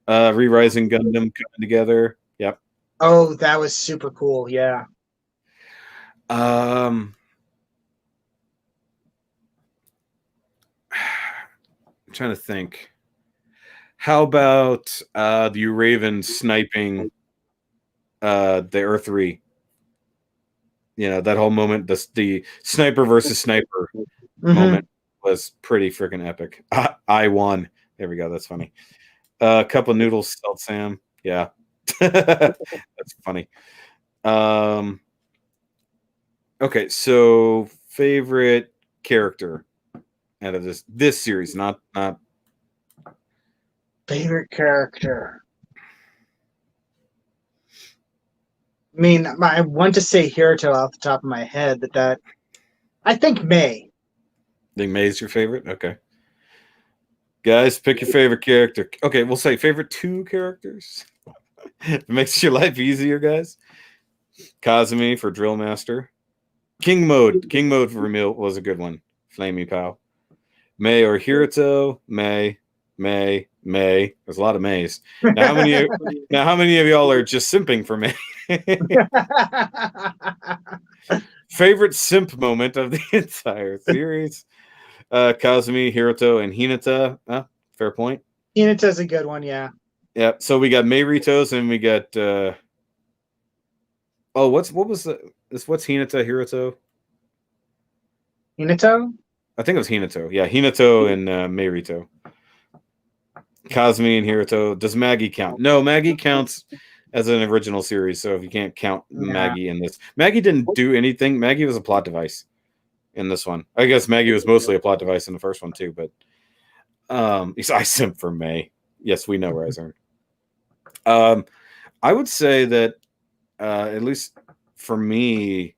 Re-Rising Gundam coming together. Yep. Oh, that was super cool. Yeah. I'm trying to think. How about the Raven sniping the Earth 3? You know, that whole moment, the sniper versus sniper moment was pretty freaking epic. I won. There we go. That's funny. A couple of noodles, Salt Sam. Yeah. That's funny. Okay, so favorite character out of this series, not favorite character. I mean, I want to say Hiruto off the top of my head, but I think May. Think May's your favorite? Okay. Guys, pick your favorite character. Okay, we'll say favorite 2 characters. It makes your life easier, guys. Kazumi for Drill Master. King Mode. King Mode for Emil was a good one. Flamey Pow. May or Hiruto. May. There's a lot of Mays. Now, how many of y'all are just simping for May? Favorite simp moment of the entire series. Kazumi, Hiruto, and Hinata. Fair point. Hinata's a good one, yeah. Yeah. So we got May Ritos, and we got what's Hinata, Hiruto? Hinato? I think it was Hinato. Yeah, Hinato and May Rito. Kazumi and Hiruto. Does Maggie count? No, Maggie counts as an original series, so if you can't count Maggie in this. Maggie didn't do anything. Maggie was a plot device in this one. I guess Maggie was mostly a plot device in the first one too, but I simp for May. Yes, we know, Riser. I would say that at least for me,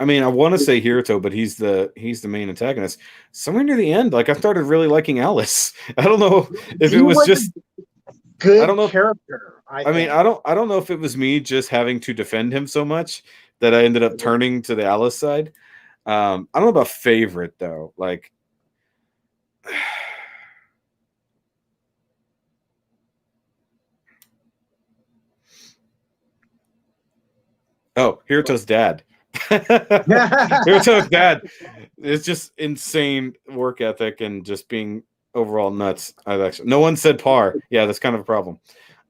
I mean, I want to say Hiruto, but he's the main antagonist. Somewhere near the end, like I started really liking Alice. I don't know if it was just good. I don't know character. I mean, I don't know if it was me just having to defend him so much that I ended up turning to the Alice side. I don't know about favorite though. Like, Hiruto's dad. Hiruto's dad. It's just insane work ethic and just being overall nuts. No one said Par. Yeah, that's kind of a problem.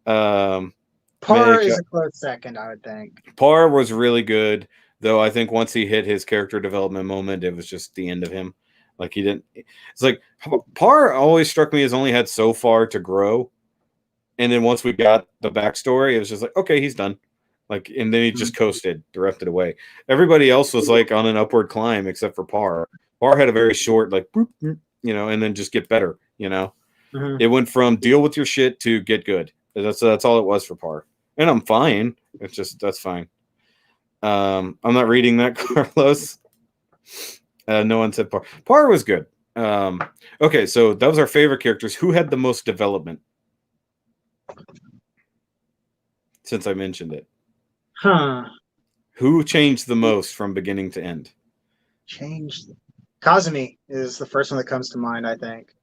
Par is a close second, I would think. Par was really good, though. I think once he hit his character development moment, it was just the end of him. Like he didn't. It's like Par always struck me as only had so far to grow, and then once we got the backstory, it was just like, okay, he's done. Like, and then he just coasted, drifted away. Everybody else was like on an upward climb except for Par. Par had a very short, like, boop, boop, and then just get better. It went from deal with your shit to get good. That's all it was for Par. And I'm fine. It's just that's fine. I'm not reading that, Carlos. No one said Par. Par was good. Okay, so that was our favorite characters. Who had the most development? Since I mentioned it. Huh. Who changed the most from beginning to end? Changed. Kazumi is the first one that comes to mind, I think.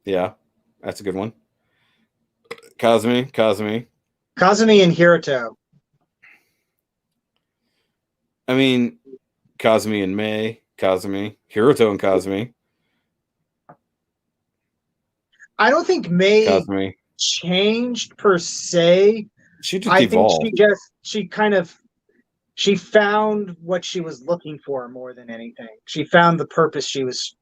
Yeah, that's a good one. Kazumi. Kazumi and Hiruto. I mean, Kazumi and Mei, Kazumi, Hiruto and Kazumi. I don't think Mei Kazumi. changed per se. She just I evolved. think she found what she was looking for more than anything. She found the purpose she was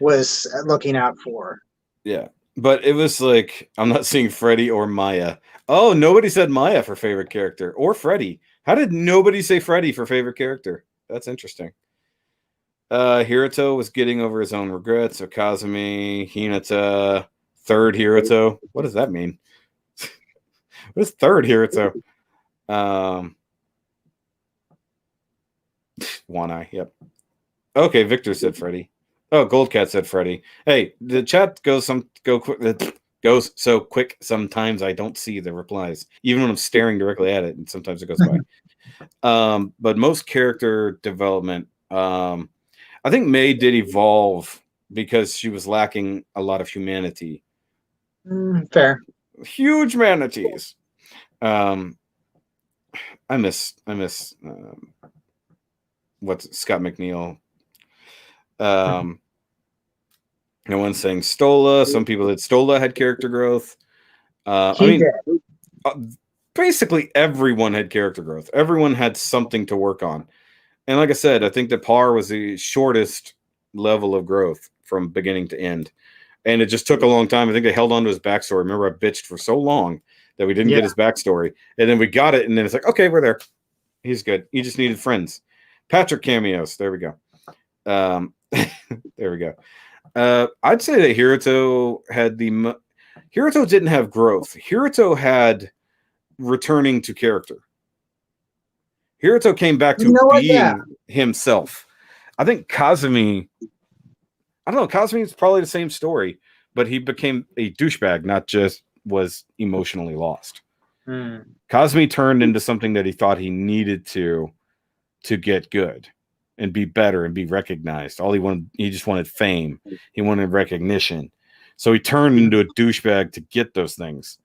looking out for. Yeah. But it was like, I'm not seeing Freddy or Maya. Oh, nobody said Maya for favorite character or Freddy. How did nobody say Freddy for favorite character? That's interesting. Hiruto was getting over his own regrets. So Kazumi, Hinata, third Hiruto. What does that mean? What is third Hiruto? One Eye. Yep. Okay, Victor said Freddy. Oh, Goldcat said Freddy. Hey, the chat goes so quick sometimes I don't see the replies, even when I'm staring directly at it, and sometimes it goes by. But most character development, I think Mei did evolve because she was lacking a lot of humanity. Fair. Huge manatees. I miss what's Scott McNeil. No one's saying Stola. Some people said Stola had character growth. I mean, basically everyone had character growth. Everyone had something to work on. And like I said, I think that Par was the shortest level of growth from beginning to end. And it just took a long time. I think they held on to his backstory. Remember, I bitched for so long that we didn't get his backstory. And then we got it, and then it's like, okay, we're there. He's good. He just needed friends. Patrick cameos. There we go. There we go. I'd say that Hiruto had Hiruto didn't have growth. Hiruto had returning to character. Hiruto came back to being himself. I think Kazumi, I don't know, Kazumi is probably the same story, but he became a douchebag, not just was emotionally lost. Kazumi turned into something that he thought he needed to get good and be better and be recognized. All he wanted, he just wanted fame. He wanted recognition. So he turned into a douchebag to get those things.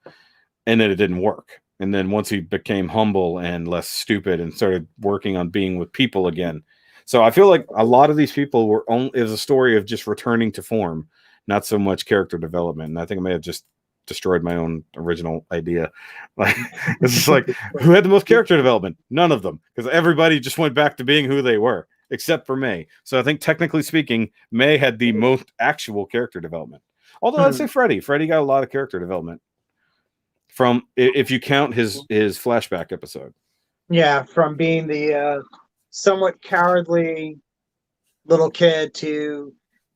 And then it didn't work. And then once he became humble and less stupid and started working on being with people again. So I feel like a lot of these people it was a story of just returning to form, not so much character development. And I think I may have just destroyed my own original idea. Like, it's just like, who had the most character development? None of them, because everybody just went back to being who they were, except for Mei. So I think technically speaking, Mei had the most actual character development. Although I'd say Freddy got a lot of character development from, if you count his flashback episode. Yeah, from being the somewhat cowardly little kid to,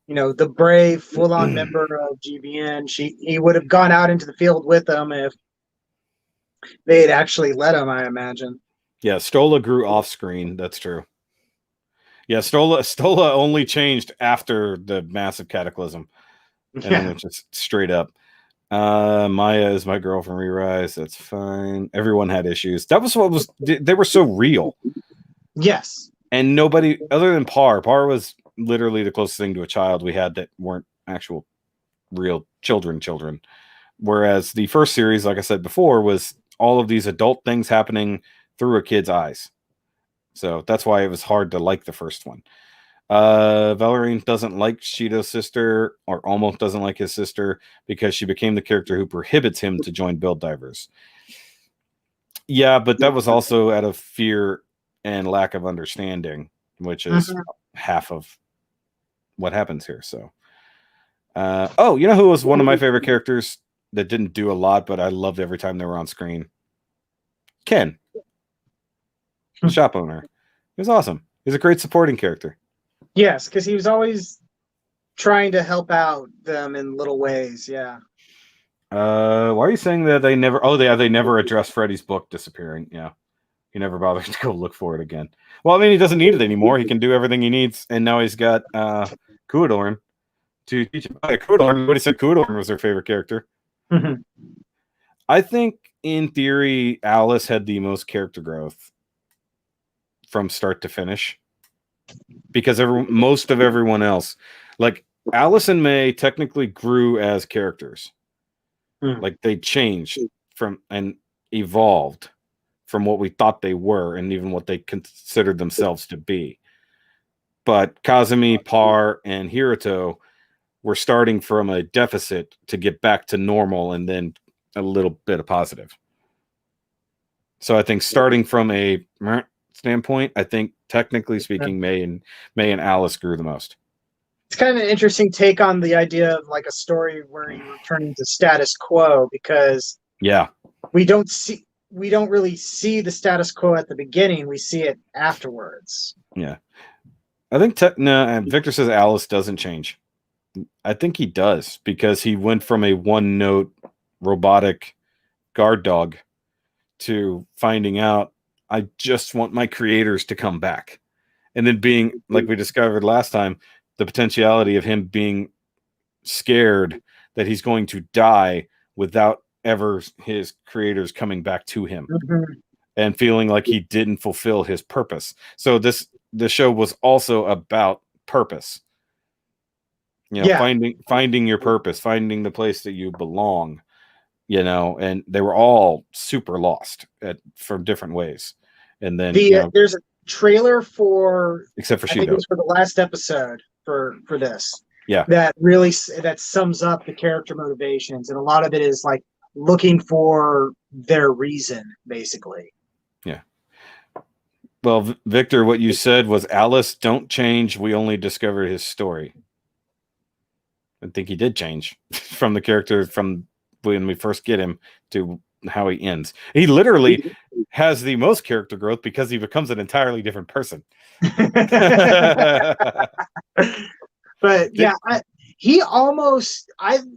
the brave, full-on member of GBN. He would have gone out into the field with them if they had actually let him, I imagine. Yeah, Stola grew off screen. That's true. Yeah, Stola only changed after the massive cataclysm. And then went just straight up. Maya is my girl from ReRISE. That's fine. Everyone had issues. That was they were so real. Yes. And nobody other than Par was literally the closest thing to a child we had that weren't actual real children. Whereas the first series, like I said before, was all of these adult things happening through a kid's eyes. So that's why it was hard to like the first one. Valerian doesn't like Shido's sister, or almost doesn't like his sister, because she became the character who prohibits him to join Build Divers. Yeah, but that was also out of fear and lack of understanding, which is half of what happens here. So, you know who was one of my favorite characters that didn't do a lot, but I loved every time they were on screen? Ken, the shop owner. He was awesome. He's a great supporting character. Yes, because he was always trying to help out them in little ways. Yeah. Why are you saying that they never? Oh, they never addressed Freddy's book disappearing. Yeah. He never bothers to go look for it again. Well, I mean, he doesn't need it anymore. He can do everything he needs, and now he's got Kudorn to teach him. Kudorn, everybody said Kudorn was their favorite character. I think, in theory, Alus had the most character growth from start to finish, because most of everyone else, like Alus and May, technically grew as characters. Like they changed from and evolved from what we thought they were, and even what they considered themselves to be. But Kazumi, Par, and Hiruto were starting from a deficit to get back to normal, and then a little bit of positive. So I think starting from a standpoint, I think technically speaking, May and Alus grew the most. It's kind of an interesting take on the idea of like a story where you're returning to status quo, because we don't really see the status quo at the beginning. We see it afterwards. Yeah. I think Victor says Alus doesn't change. I think he does, because he went from a one-note robotic guard dog to finding out, I just want my creators to come back. And then being, like we discovered last time, the potentiality of him being scared that he's going to die without ever his creators coming back to him, and feeling like he didn't fulfill his purpose. So the show was also about purpose. You know, finding your purpose, finding the place that you belong. You know, and they were all super lost from different ways. And then there's a trailer for, except for I think it was for the last episode for this. Yeah, that sums up the character motivations, and a lot of it is like looking for their reason, basically. Yeah. Well, Victor, what you said was Alus don't change. We only discovered his story. I think he did change from the character from when we first get him to how he ends. He literally has the most character growth because he becomes an entirely different person. But yeah,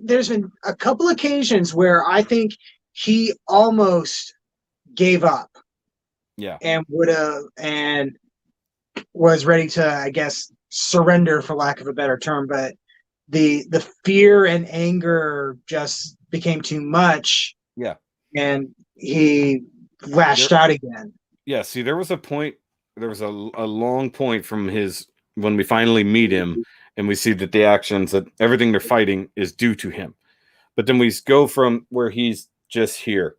there's been a couple occasions where I think he almost gave up. Yeah. And was ready to, I guess, surrender, for lack of a better term, but the fear and anger just became too much. Yeah. And he lashed out again. Yeah, see, there was a long point from when we finally meet him, and we see that the actions, that everything they're fighting is due to him. But then we go from where he's just here,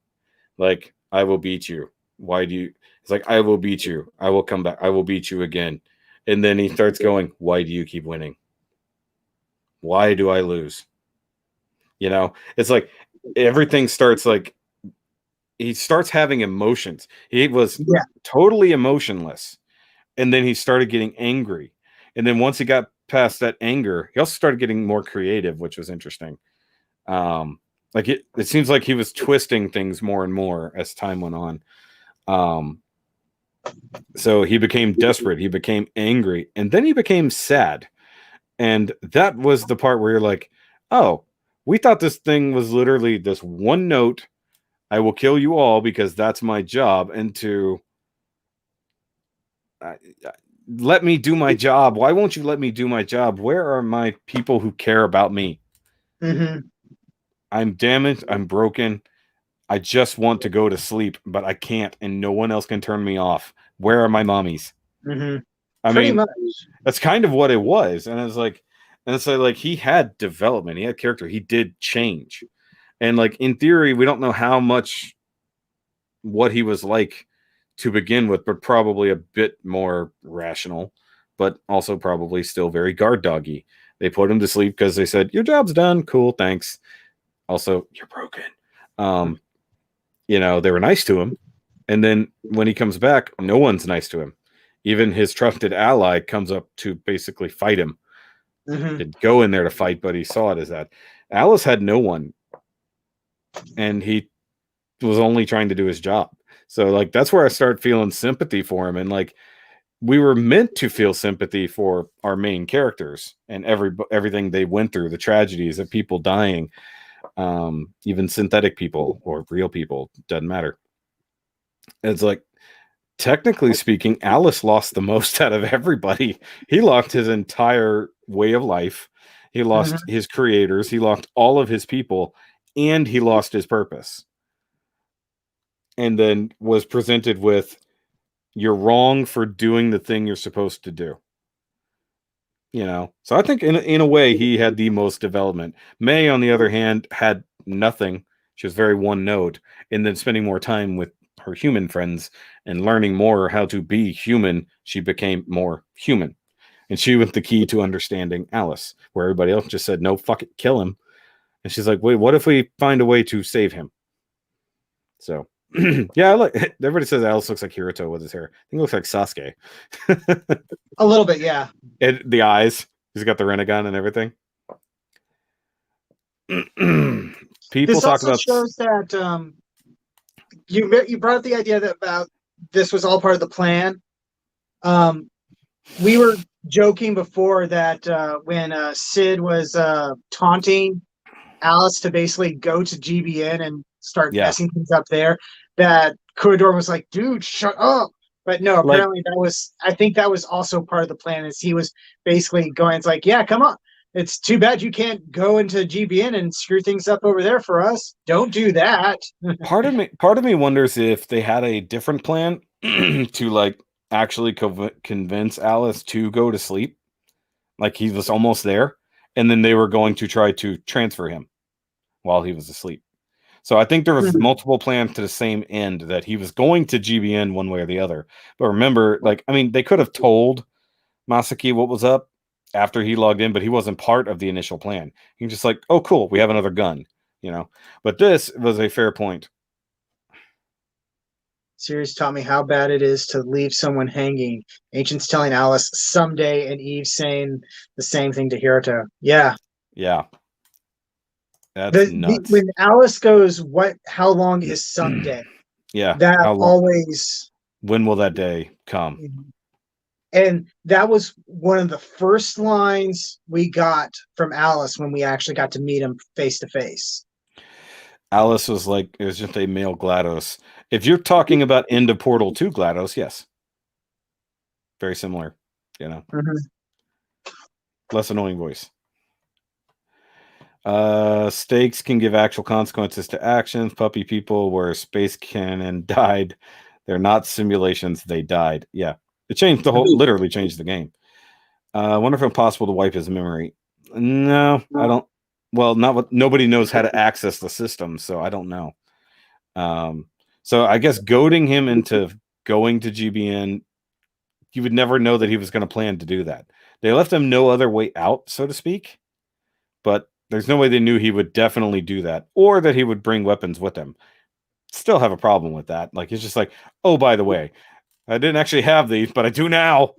like, I will beat you. It's like, I will beat you. I will come back. I will beat you again. And then he starts going, why do you keep winning? Why do I lose? You know, it's like everything starts, like, he starts having emotions. He was totally emotionless. And then he started getting angry. And then once he got past that anger, he also started getting more creative, which was interesting. Like it seems like he was twisting things more and more as time went on. So he became desperate. He became angry. And then he became sad. And that was the part where you're like, oh, we thought this thing was literally this one note, I will kill you all because that's my job, into let me do my job. Why won't you let me do my job? Where are my people who care about me? I'm damaged. I'm broken. I just want to go to sleep, but I can't, and no one else can turn me off. Where are my mommies? I mean, that's kind of what it was. And it's like, he had development. He had character. He did change. And like, in theory, we don't know how much what he was like to begin with, but probably a bit more rational, but also probably still very guard doggy. They put him to sleep because they said, your job's done. Cool. Thanks. Also, you're broken. You know, they were nice to him. And then when he comes back, no one's nice to him. Even his trusted ally comes up to basically fight him. He'd go in there to fight, but he saw it as that. Alus had no one. And he was only trying to do his job. So like, that's where I start feeling sympathy for him. And like, we were meant to feel sympathy for our main characters and everything they went through, the tragedies of people dying, even synthetic people or real people, doesn't matter. It's like, technically speaking, Alus lost the most out of everybody. He lost his entire way of life. He lost his creators. He lost all of his people, and he lost his purpose. And then was presented with, you're wrong for doing the thing you're supposed to do. You know, so I think in a way he had the most development. May, on the other hand, had nothing. She was very one note, and then spending more time with her human friends and learning more how to be human, she became more human. And she was the key to understanding Alus, where everybody else just said, no, fuck it, kill him. And she's like, wait, what if we find a way to save him? So, yeah, everybody says Alus looks like Hiruto with his hair. I think it looks like Sasuke. A little bit, yeah. And the eyes. He's got the Renegon and everything. People This talk also about shows that you brought up the idea that about this was all part of the plan. We were joking before that when Sid was taunting Alice to basically go to GBN and start messing things up there, that Kurodor was like, dude, shut up. But no, apparently I think that was also part of the plan, is he was basically going, it's like, yeah, come on. It's too bad you can't go into GBN and screw things up over there for us. Don't do that. part of me wonders if they had a different plan to like actually convince Alice to go to sleep. Like he was almost there, and then they were going to try to transfer him while he was asleep. So I think there was multiple plans to the same end, that he was going to GBN one way or the other. But remember, like, I mean, they could have told Masaki what was up after he logged in, but he wasn't part of the initial plan. He was just like, oh, cool, we have another gun, you know. But this was a fair point. Series taught me how bad it is to leave someone hanging. Ancient's telling Alice someday, and Eve saying the same thing to Hiruto. Yeah. Yeah. That's nuts. When Alice goes, how long is someday? Yeah. That always. When will that day come? And that was one of the first lines we got from Alice when we actually got to meet him face to face. Alice was like, it was just a male GLaDOS. If you're talking about end of Portal 2 GLaDOS, yes. Very similar, you know. Less annoying voice. Stakes can give actual consequences to actions. Puppy people where space cannon died. They're not simulations, they died. Yeah. It changed the whole, literally changed the game. I wonder if it's possible to wipe his memory. No, I don't. Well, nobody knows how to access the system, so I don't know. So I guess goading him into going to GBN, you would never know that he was going to plan to do that. They left him no other way out, so to speak. But there's no way they knew he would definitely do that, or that he would bring weapons with him. Still have a problem with that. Like, it's just like, oh, by the way, I didn't actually have these, but I do now.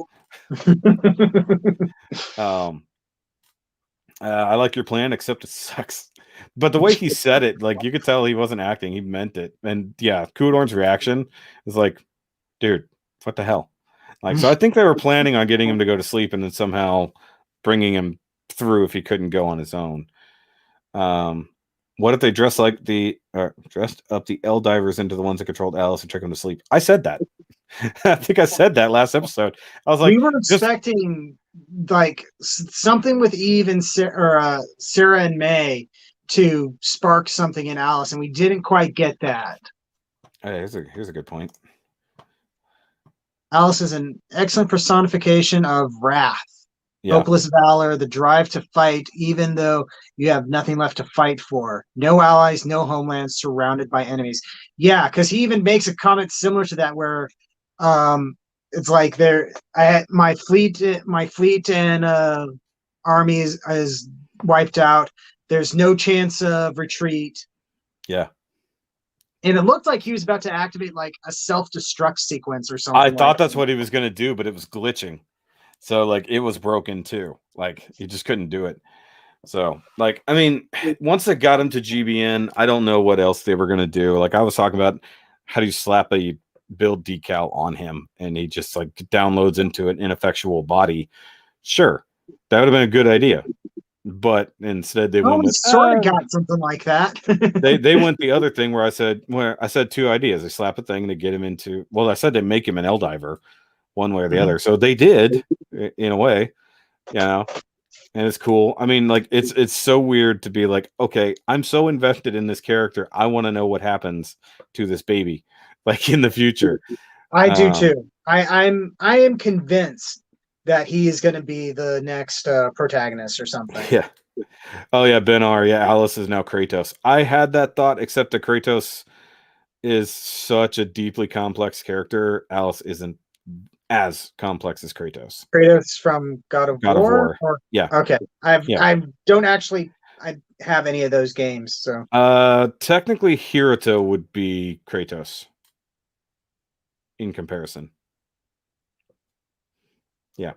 I like your plan, except it sucks. But the way he said it, like, you could tell he wasn't acting. He meant it. And yeah, Kudorn's reaction is like, dude, what the hell? Like, so I think they were planning on getting him to go to sleep and then somehow bringing him through if he couldn't go on his own. What if they dressed up the L divers into the ones that controlled Alice and trick him to sleep? I said that. I think I said that last episode. I was like, we were expecting like something with Eve and Sarah and May to spark something in Alice, and we didn't quite get that. Hey, here's a good point. Alice is an excellent personification of wrath. Yeah. Hopeless valor, the drive to fight, even though you have nothing left to fight for. No allies, no homeland, surrounded by enemies. Yeah, because he even makes a comment similar to that, where it's like I had my fleet and army is wiped out. There's no chance of retreat. Yeah. And it looked like he was about to activate like a self-destruct sequence or something. I thought that's what he was going to do, but it was glitching. So, like, it was broken, too. Like, he just couldn't do it. So, like, I mean, once they got him to GBN, I don't know what else they were going to do. Like, I was talking about how do you slap a build decal on him, and he just, like, downloads into an ineffectual body. Sure, that would have been a good idea. but instead they Oh, went we with sort of got something like that. they went the other thing where I said two ideas. They slap a thing to get him into. Well, I said they make him an L diver, one way or the other. So they did in a way, you know. And it's cool. I mean, like it's so weird to be like, okay, I'm so invested in this character. I want to know what happens to this baby, like in the future. I do too. I am convinced that he is going to be the next protagonist or something. Yeah. Oh yeah, Ben R. Yeah, Alice is now Kratos. I had that thought, except that Kratos is such a deeply complex character. Alice isn't as complex as Kratos. Kratos from God of War? Or, yeah. Okay. I don't actually have any of those games, so. Technically Hiruto would be Kratos in comparison. Yeah.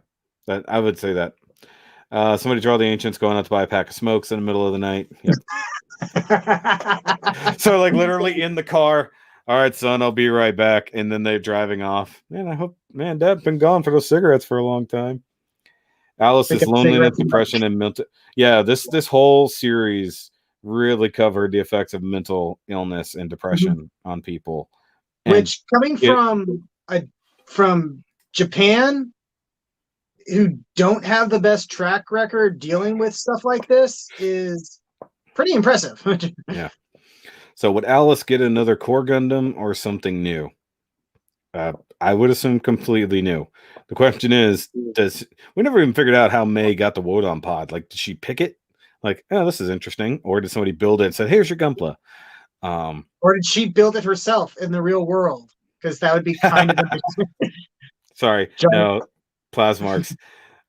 That I would say that. Somebody draw the ancients going out to buy a pack of smokes in the middle of the night. Yep. So like literally in the car. All right, son, I'll be right back. And then they're driving off. Man, I hope, man, Dad's been gone for those cigarettes for a long time. Alice's loneliness, depression, and mental. Yeah, this whole series really covered the effects of mental illness and depression on people. Which, coming from Japan, who don't have the best track record dealing with stuff like this, is pretty impressive. Yeah. So would Alice get another core Gundam or something new? I would assume completely new. The question is, we never even figured out how May got the Wodan pod. Like, did she pick it? Like, oh, this is interesting. Or did somebody build it and said, here's your Gunpla? Or did she build it herself in the real world? Because that would be kind of interesting. Sorry. No, Plasmarks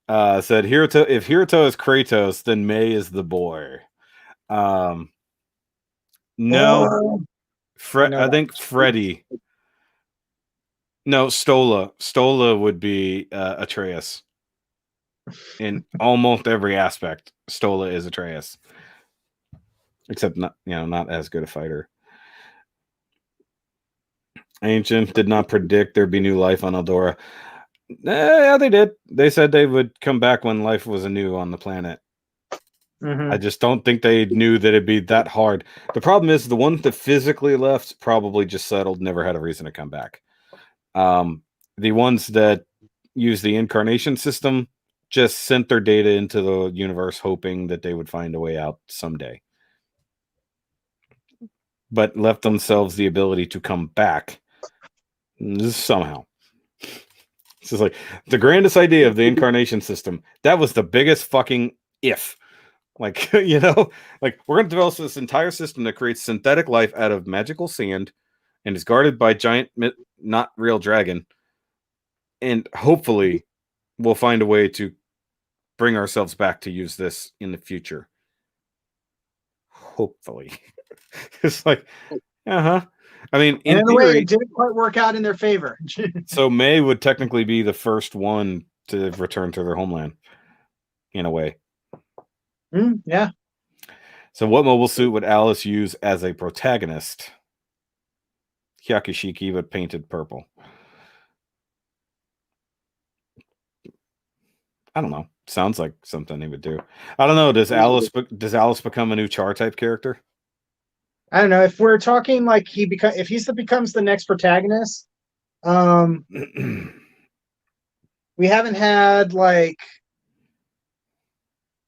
said, Hiruto, if Hiruto is Kratos, then May is the boy. No, I think Freddy. No, Stola. Stola would be Atreus. In almost every aspect, Stola is Atreus. Except not as good a fighter. Ancient did not predict there'd be new life on Eldora. Yeah, they did. They said they would come back when life was anew on the planet. I just don't think they knew that it'd be that hard. The problem is the ones that physically left probably just settled, never had a reason to come back. The ones that use the incarnation system just sent their data into the universe hoping that they would find a way out someday. But left themselves the ability to come back somehow. It's just like the grandest idea of the incarnation system. That was the biggest fucking if. Like, like we're going to develop this entire system that creates synthetic life out of magical sand and is guarded by giant, not real dragon. And hopefully we'll find a way to bring ourselves back to use this in the future. Hopefully. It's like, I mean, in a way, it didn't quite work out in their favor. So May would technically be the first one to return to their homeland, in a way. Yeah. So what mobile suit would Alice use as a protagonist? Hyakishiki, but painted purple. I don't know. Sounds like something he would do. I don't know. Does Alice become a new Char type character? I don't know. If we're talking like if he becomes the next protagonist, we haven't had like,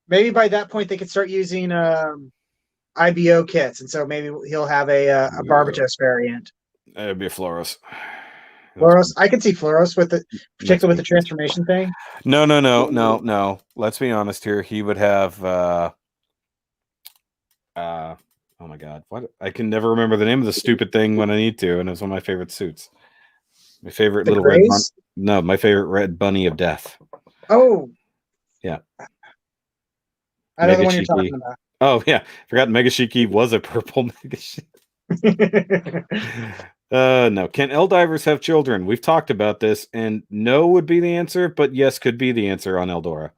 maybe by that point they could start using IBO kits, and so maybe he'll have a Barbatos variant. It'd be a Floros. Floros, I can see Floros particularly with the transformation thing. No. Let's be honest here. He would have. Oh my god! What? I can never remember the name of the stupid thing when I need to, and it's one of my favorite suits. My favorite little red bunny. No, my favorite red bunny of death. Oh. Yeah. I know the one you're talking about. Oh yeah, forgot Megashiki was a purple Megashiki. No. Can Divers have children? We've talked about this, and no would be the answer, but yes could be the answer on Eldora.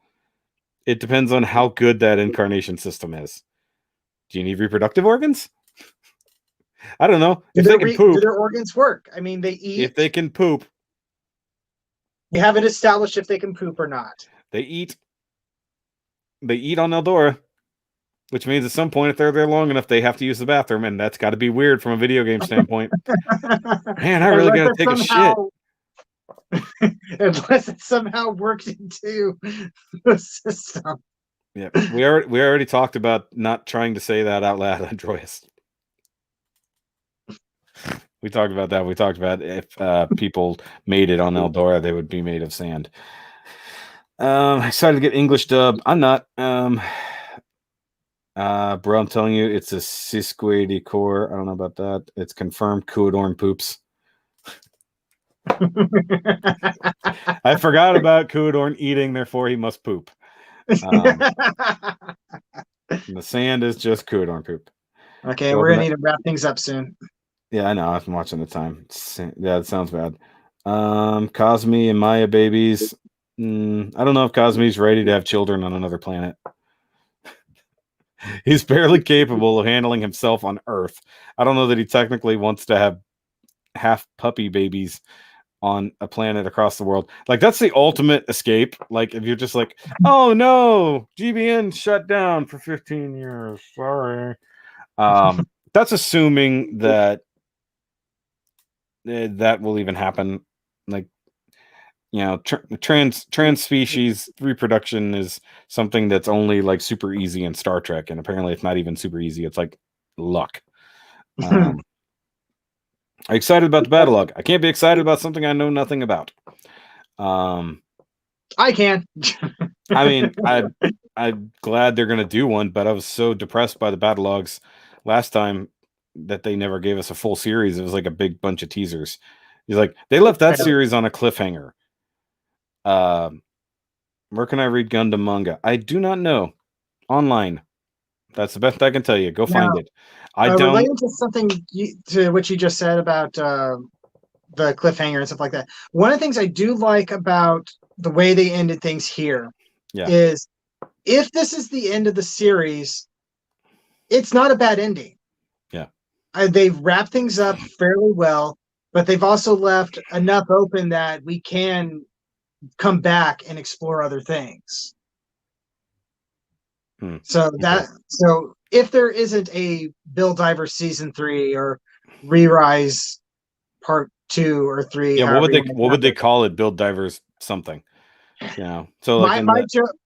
It depends on how good that incarnation system is. Do you need reproductive organs? I don't know. If they can poop, do their organs work? I mean, they eat. If they can poop. You haven't established if they can poop or not. They eat on Eldora. which means at some point, if they're there long enough, they have to use the bathroom, and that's got to be weird from a video game standpoint. Man, I really got to take a shit. Unless it somehow worked into the system. Yeah, we already talked about not trying to say that out loud on Joyous. We talked about that. We talked about if people made it on Eldora, they would be made of sand. Excited to get English dub. I'm not. Bro, I'm telling you, it's a Sisque de Core. I don't know about that. It's confirmed Kuadorn poops. I forgot about Kuadorn eating, therefore he must poop. The sand is just Kuadorn poop. Okay, we're gonna need to wrap things up soon. Yeah, I know. I've been watching the time. Yeah, it sounds bad. Cosme and Maya babies. I don't know if Cosme's ready to have children on another planet. He's barely capable of handling himself on Earth. I don't know that he technically wants to have half puppy babies on a planet across the world. Like, that's the ultimate escape. Like, if you're just like, oh no, GBN shut down for 15 years. Sorry. That's assuming that that will even happen. Like, you know, trans species reproduction is something that's only like super easy in Star Trek, and apparently it's not even super easy. It's like luck. I'm excited about the battle log. I can't be excited about something I know nothing about. I can. I mean, I'm glad they're gonna do one, but I was so depressed by the battle logs last time that they never gave us a full series. It was like a big bunch of teasers. He's like, they left that series on a cliffhanger. Where can I read Gundam manga? I do not know. Online. That's the best I can tell you. Go find it. I don't. Related to something to what you just said about the cliffhanger and stuff like that. One of the things I do like about the way they ended things here is if this is the end of the series, it's not a bad ending. Yeah. They've wrapped things up fairly well, but they've also left enough open that we can come back and explore other things. So if there isn't a Build Divers season 3 or ReRISE part 2 or 3, yeah, what would they call it? Build Divers something. Yeah. So like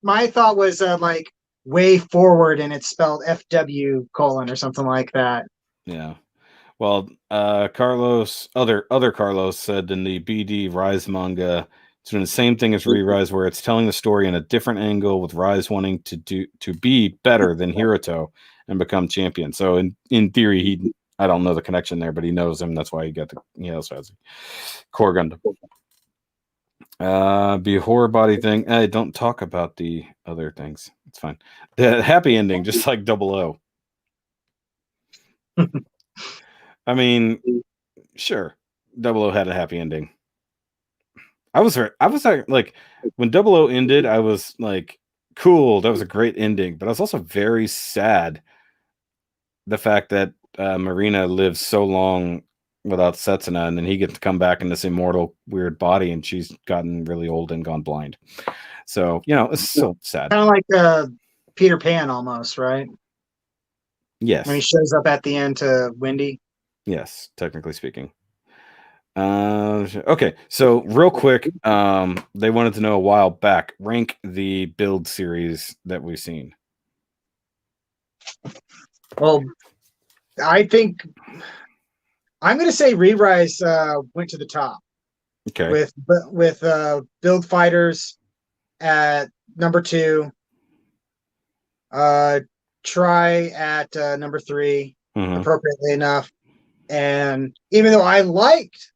my thought was like way forward, and it's spelled FW : or something like that. Yeah. Well, Carlos, other Carlos said in the BD Rise manga, it's doing the same thing as ReRISE, where it's telling the story in a different angle, with Rise wanting to be better than Hiruto and become champion. So in theory, I don't know the connection there, but he knows him. That's why he got he also has a core Gundam. Be a horror body thing. Hey, don't talk about the other things. It's fine. The happy ending, just like 00. I mean, sure, 00 had a happy ending. I was like, when 00 ended, I was like, cool, that was a great ending. But I was also very sad the fact that Marina lives so long without Setsuna, and then he gets to come back in this immortal weird body, and she's gotten really old and gone blind. So, you know, it's so sad. Kind of like Peter Pan almost, right? Yes. When he shows up at the end to Wendy. Yes, technically speaking. Okay, so real quick, they wanted to know a while back, rank the build series that we've seen. Well, I think I'm going to say ReRISE went to the top. Okay. With Build Fighters at number 2, Try at number 3, appropriately enough. And even though I liked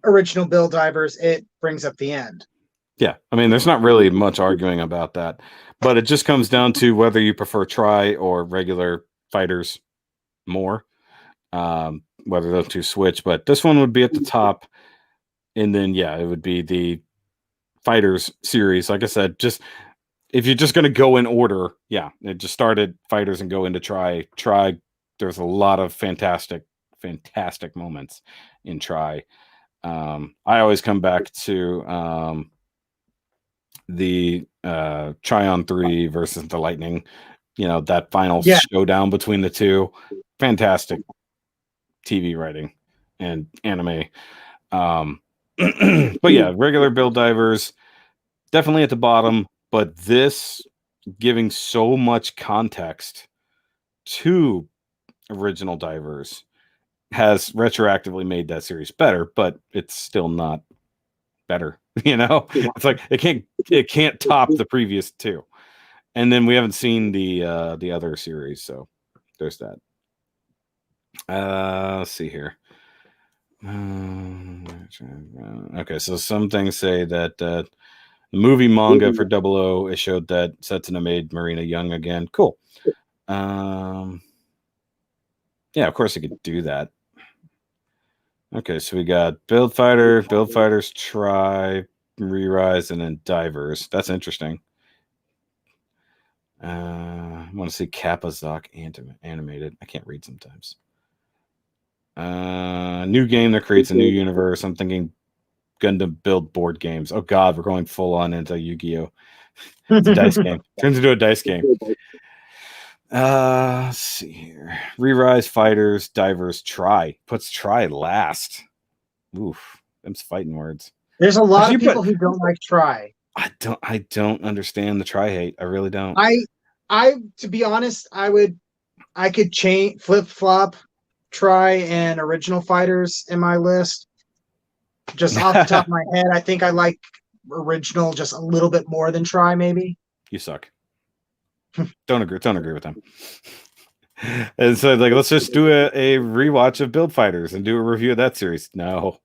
original Build Divers, it brings up the end. Yeah, I mean, there's not really much arguing about that, but it just comes down to whether you prefer Try or regular fighters more, whether those two switch. But this one would be at the top, and then it would be the fighters series. Like I said, just if you're just going to go in order, it just started fighters and go into Try. There's a lot of fantastic moments in Try. I always come back to the Tryon 3 versus the Lightning. that final showdown between the two. Fantastic TV writing and anime. But yeah, regular build divers definitely at the bottom, but this giving so much context to original divers has retroactively made that series better, but it's still not better. It's like it can't top the previous two. And then we haven't seen the other series, so there's that. Let's see here. Okay, so some things say that the movie manga for 00, it showed that Setsuna made Marina young again. Cool. Yeah, of course it could do that. Okay, so we got Build Fighters, Try, ReRISE, and then Divers. That's interesting. I want to see Kappa-Zoc animated. I can't read sometimes. New game that creates a new universe. I'm thinking Gundam build board games. Oh God, we're going full on into Yu-Gi-Oh! It's a dice game. Turns into a dice game. Let's see here. ReRISE, Fighters, Divers, Try. Puts Try last. Oof, them's fighting words. There's a lot of people who don't like Try. I don't understand the Try hate. I really don't. I to be honest, I could change flip-flop Try and original Fighters in my list. Just off the top of my head, I think I like original just a little bit more than Try, maybe. You suck. Don't agree with them. And so let's just do a rewatch of Build Fighters and do a review of that series. No.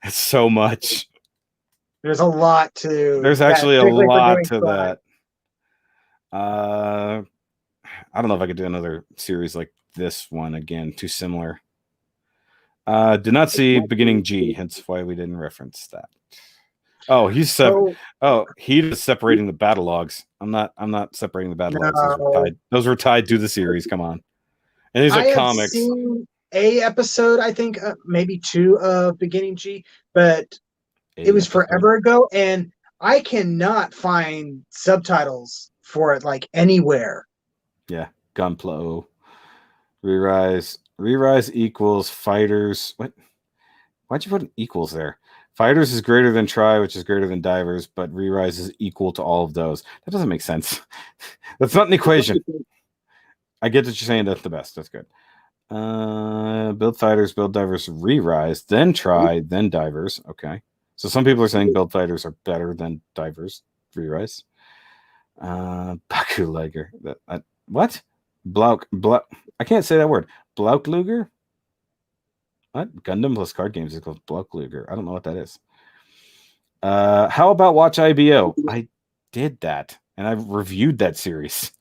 It's so much. There's a lot to There's actually a lot to that. I don't know if I could do another series like this one again. Too similar. Did not see beginning G, hence why we didn't reference that. Oh, he's separating the battle logs. I'm not separating the battle logs. Those were tied to the series. Come on. And these are comics. Seen a episode, I think, maybe 2 of beginning G, but it was forever ago, and I cannot find subtitles for it anywhere. Yeah, Gunpla. ReRISE equals Fighters. What? Why'd you put an equals there? Fighters is greater than Try, which is greater than Divers, but ReRISE is equal to all of those. That doesn't make sense. That's not an equation. I get that you're saying that's the best. That's good. Build Fighters, Build Divers, ReRISE, then Try, then Divers. Okay. So some people are saying Build Fighters are better than Divers, ReRISE. Baku Liger. What? Blauk. I can't say that word. Blaukluger? What? Gundam plus card games equals Blaukluger. I don't know what that is. How about Watch IBO? I did that, and I reviewed that series.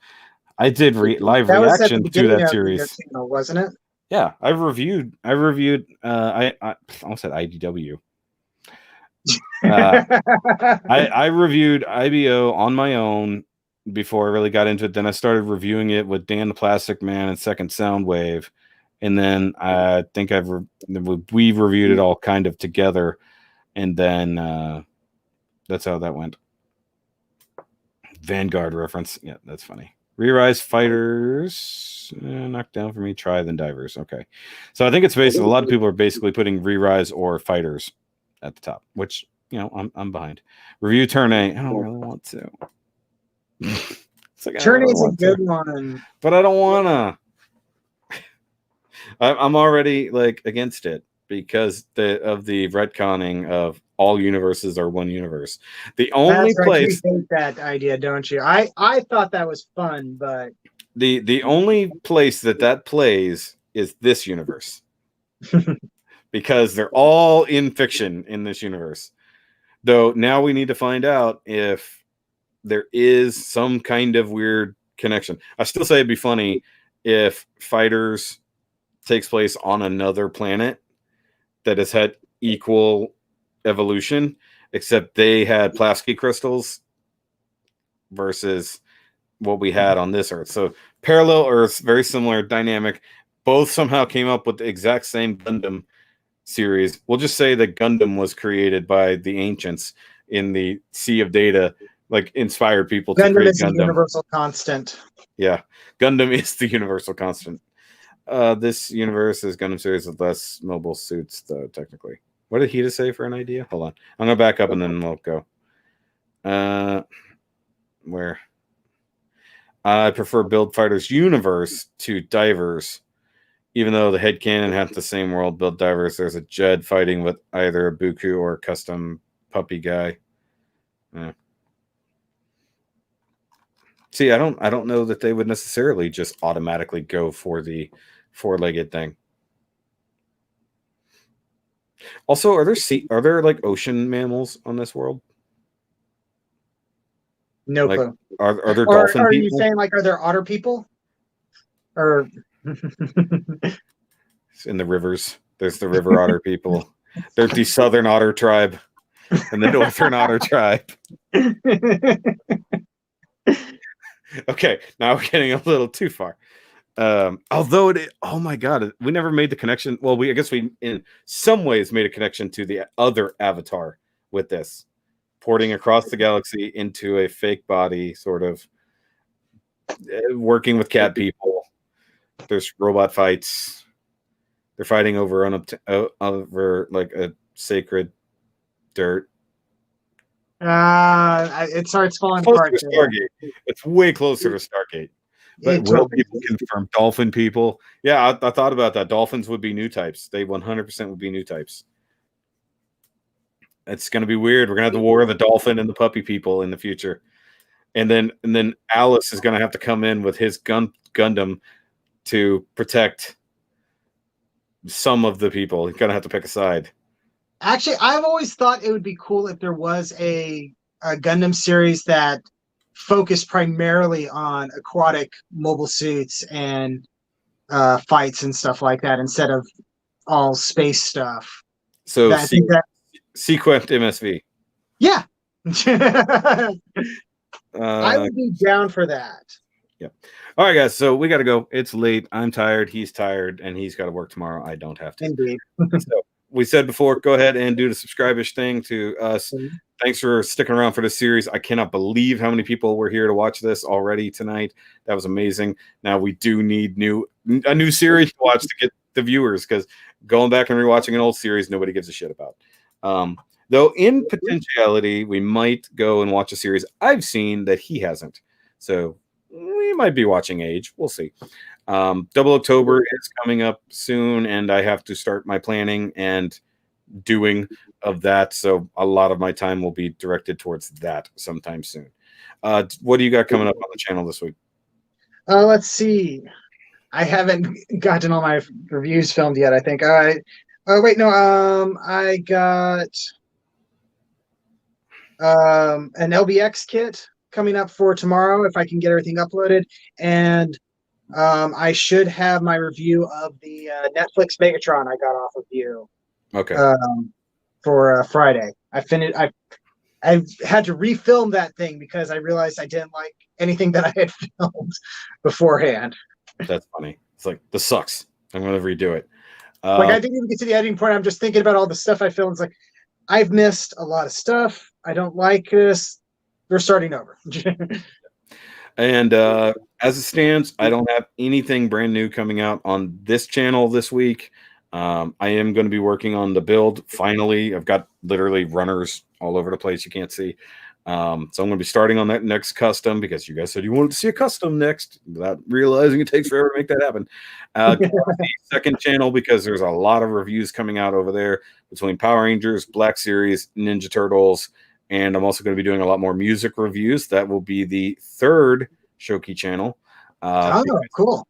I did live reaction to that series. Channel, wasn't it? Yeah, I reviewed. I almost said IDW. I reviewed IBO on my own before I really got into it. Then I started reviewing it with Dan the Plastic Man and Second Soundwave, and then I think we reviewed it all kind of together, and then that's how that went. Vanguard reference. Yeah, that's funny. ReRISE, Fighters, knocked down for me. Try, then Divers. Okay, so I think it's basically a lot of people are basically putting ReRISE or Fighters at the top, which I'm behind. Review Turn A. I don't really want to. Turn A is a good one, but I don't wanna. I'm already against it because of the retconning of all universes are one universe. The only place you hate that idea, don't you? I thought that was fun, but the only place that plays is this universe. Because they're all in fiction in this universe. Though now we need to find out if there is some kind of weird connection. I still say it'd be funny if Fighters takes place on another planet that has had equal evolution, except they had Plasky crystals versus what we had on this Earth. So parallel Earths, very similar dynamic. Both somehow came up with the exact same Gundam series. We'll just say that Gundam was created by the ancients in the Sea of Data like inspired people to Gundam create is a Gundam. universal constant. Yeah, Gundam is the universal constant. This universe is Gundam series with less mobile suits, though, technically. What did he just say for an idea? Hold on. I'm going to back up and then we'll go. Where? I prefer Build Fighters universe to Divers. Even though the headcanon has the same world, Build Divers, there's a Jed fighting with either a Buku or a custom puppy guy. Yeah. See, I don't know that they would necessarily just automatically go for the four-legged thing. Also, are there like ocean mammals on this world? No Like, clue. are there Or dolphin are people? you saying like are there otter people? Or In the rivers, there's the river otter people. There's the southern otter tribe and the northern otter tribe. Okay, now we're getting a little too far. Although oh my god, we never made the connection. Well, I guess we in some ways made a connection to the other Avatar with this, porting across the galaxy into a fake body, sort of working with cat people. There's robot fights. They're fighting over over like a sacred dirt. it starts falling Closer apart. to Stargate. It's way closer to Stargate. But will people confirm dolphin people? Yeah, I thought about that. Dolphins would be new types. They 100% would be new types. It's going to be weird. We're going to have the war of the dolphin and the puppy people in the future. And then Alus is going to have to come in with his Gundam to protect some of the people. He's going to have to pick a side. Actually, I've always thought it would be cool if there was a Gundam series that focused primarily on aquatic mobile suits and fights and stuff like that instead of all space stuff. So Sequent MSV. Yeah. I would be down for that. Yeah. All right, guys. So we got to go. It's late. I'm tired. He's tired, and he's got to work tomorrow. I don't have to. Indeed. So we said before, go ahead and do the subscribe-ish thing to us. Mm-hmm. Thanks for sticking around for this series. I cannot believe how many people were here to watch this already tonight. That was amazing. Now we do need a new series to watch to get the viewers, because going back and rewatching an old series, nobody gives a shit about. Though in potentiality, we might go and watch a series I've seen that he hasn't. So we might be watching Age. We'll see. Double October is coming up soon, and I have to start my planning and doing of that. So a lot of my time will be directed towards that sometime soon. What do you got coming up on the channel this week? Let's see. I haven't gotten all my reviews filmed yet, I think. Wait, no. I got an LBX kit coming up for tomorrow if I can get everything uploaded, and I should have my review of the Netflix Megatron I got off of you. Okay. For Friday. I've had to refilm that thing because I realized I didn't like anything that I had filmed beforehand. That's funny. It's like, this sucks. I'm going to redo it. Like, I didn't even get to the editing point. I'm just thinking about all the stuff I filmed. It's like, I've missed a lot of stuff. I don't like this. We're starting over. And as it stands, I don't have anything brand new coming out on this channel this week. I am going to be working on the build. Finally, I've got literally runners all over the place. You can't see. So I'm going to be starting on that next custom, because you guys said you wanted to see a custom next, without realizing it takes forever to make that happen. The second channel, because there's a lot of reviews coming out over there between Power Rangers, Black Series, Ninja Turtles, and I'm also going to be doing a lot more music reviews. That will be the third Shoki channel. Cool.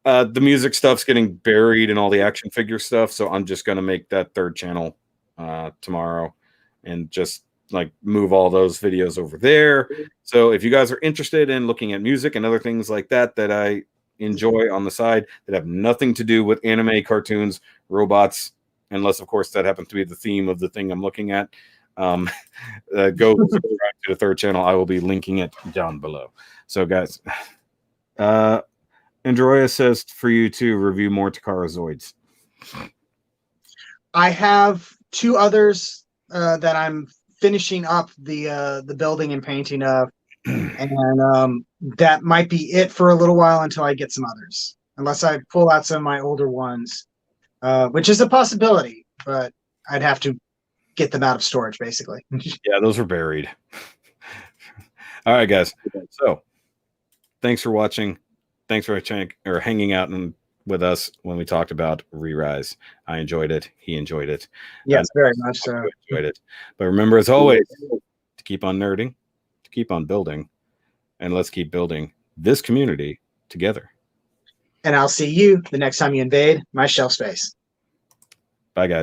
The music stuff's getting buried in all the action figure stuff, so I'm just going to make that third channel tomorrow and just like move all those videos over there. So if you guys are interested in looking at music and other things like that that I enjoy on the side that have nothing to do with anime, cartoons, robots, unless of course that happens to be the theme of the thing I'm looking at, go subscribe to the third channel. I will be linking it down below. So guys, Androia says for you to review more Takara Zoids. I have two others that I'm finishing up the building and painting of, and that might be it for a little while until I get some others, unless I pull out some of my older ones, which is a possibility, but I'd have to get them out of storage, basically. Yeah, those are buried. All right, guys. So, thanks for watching. Thanks for hanging out with us when we talked about ReRISE. I enjoyed it. He enjoyed it. Yes, very much so. Enjoyed it. But remember, as always, to keep on nerding, to keep on building, and let's keep building this community together. And I'll see you the next time you invade my shelf space. Bye, guys.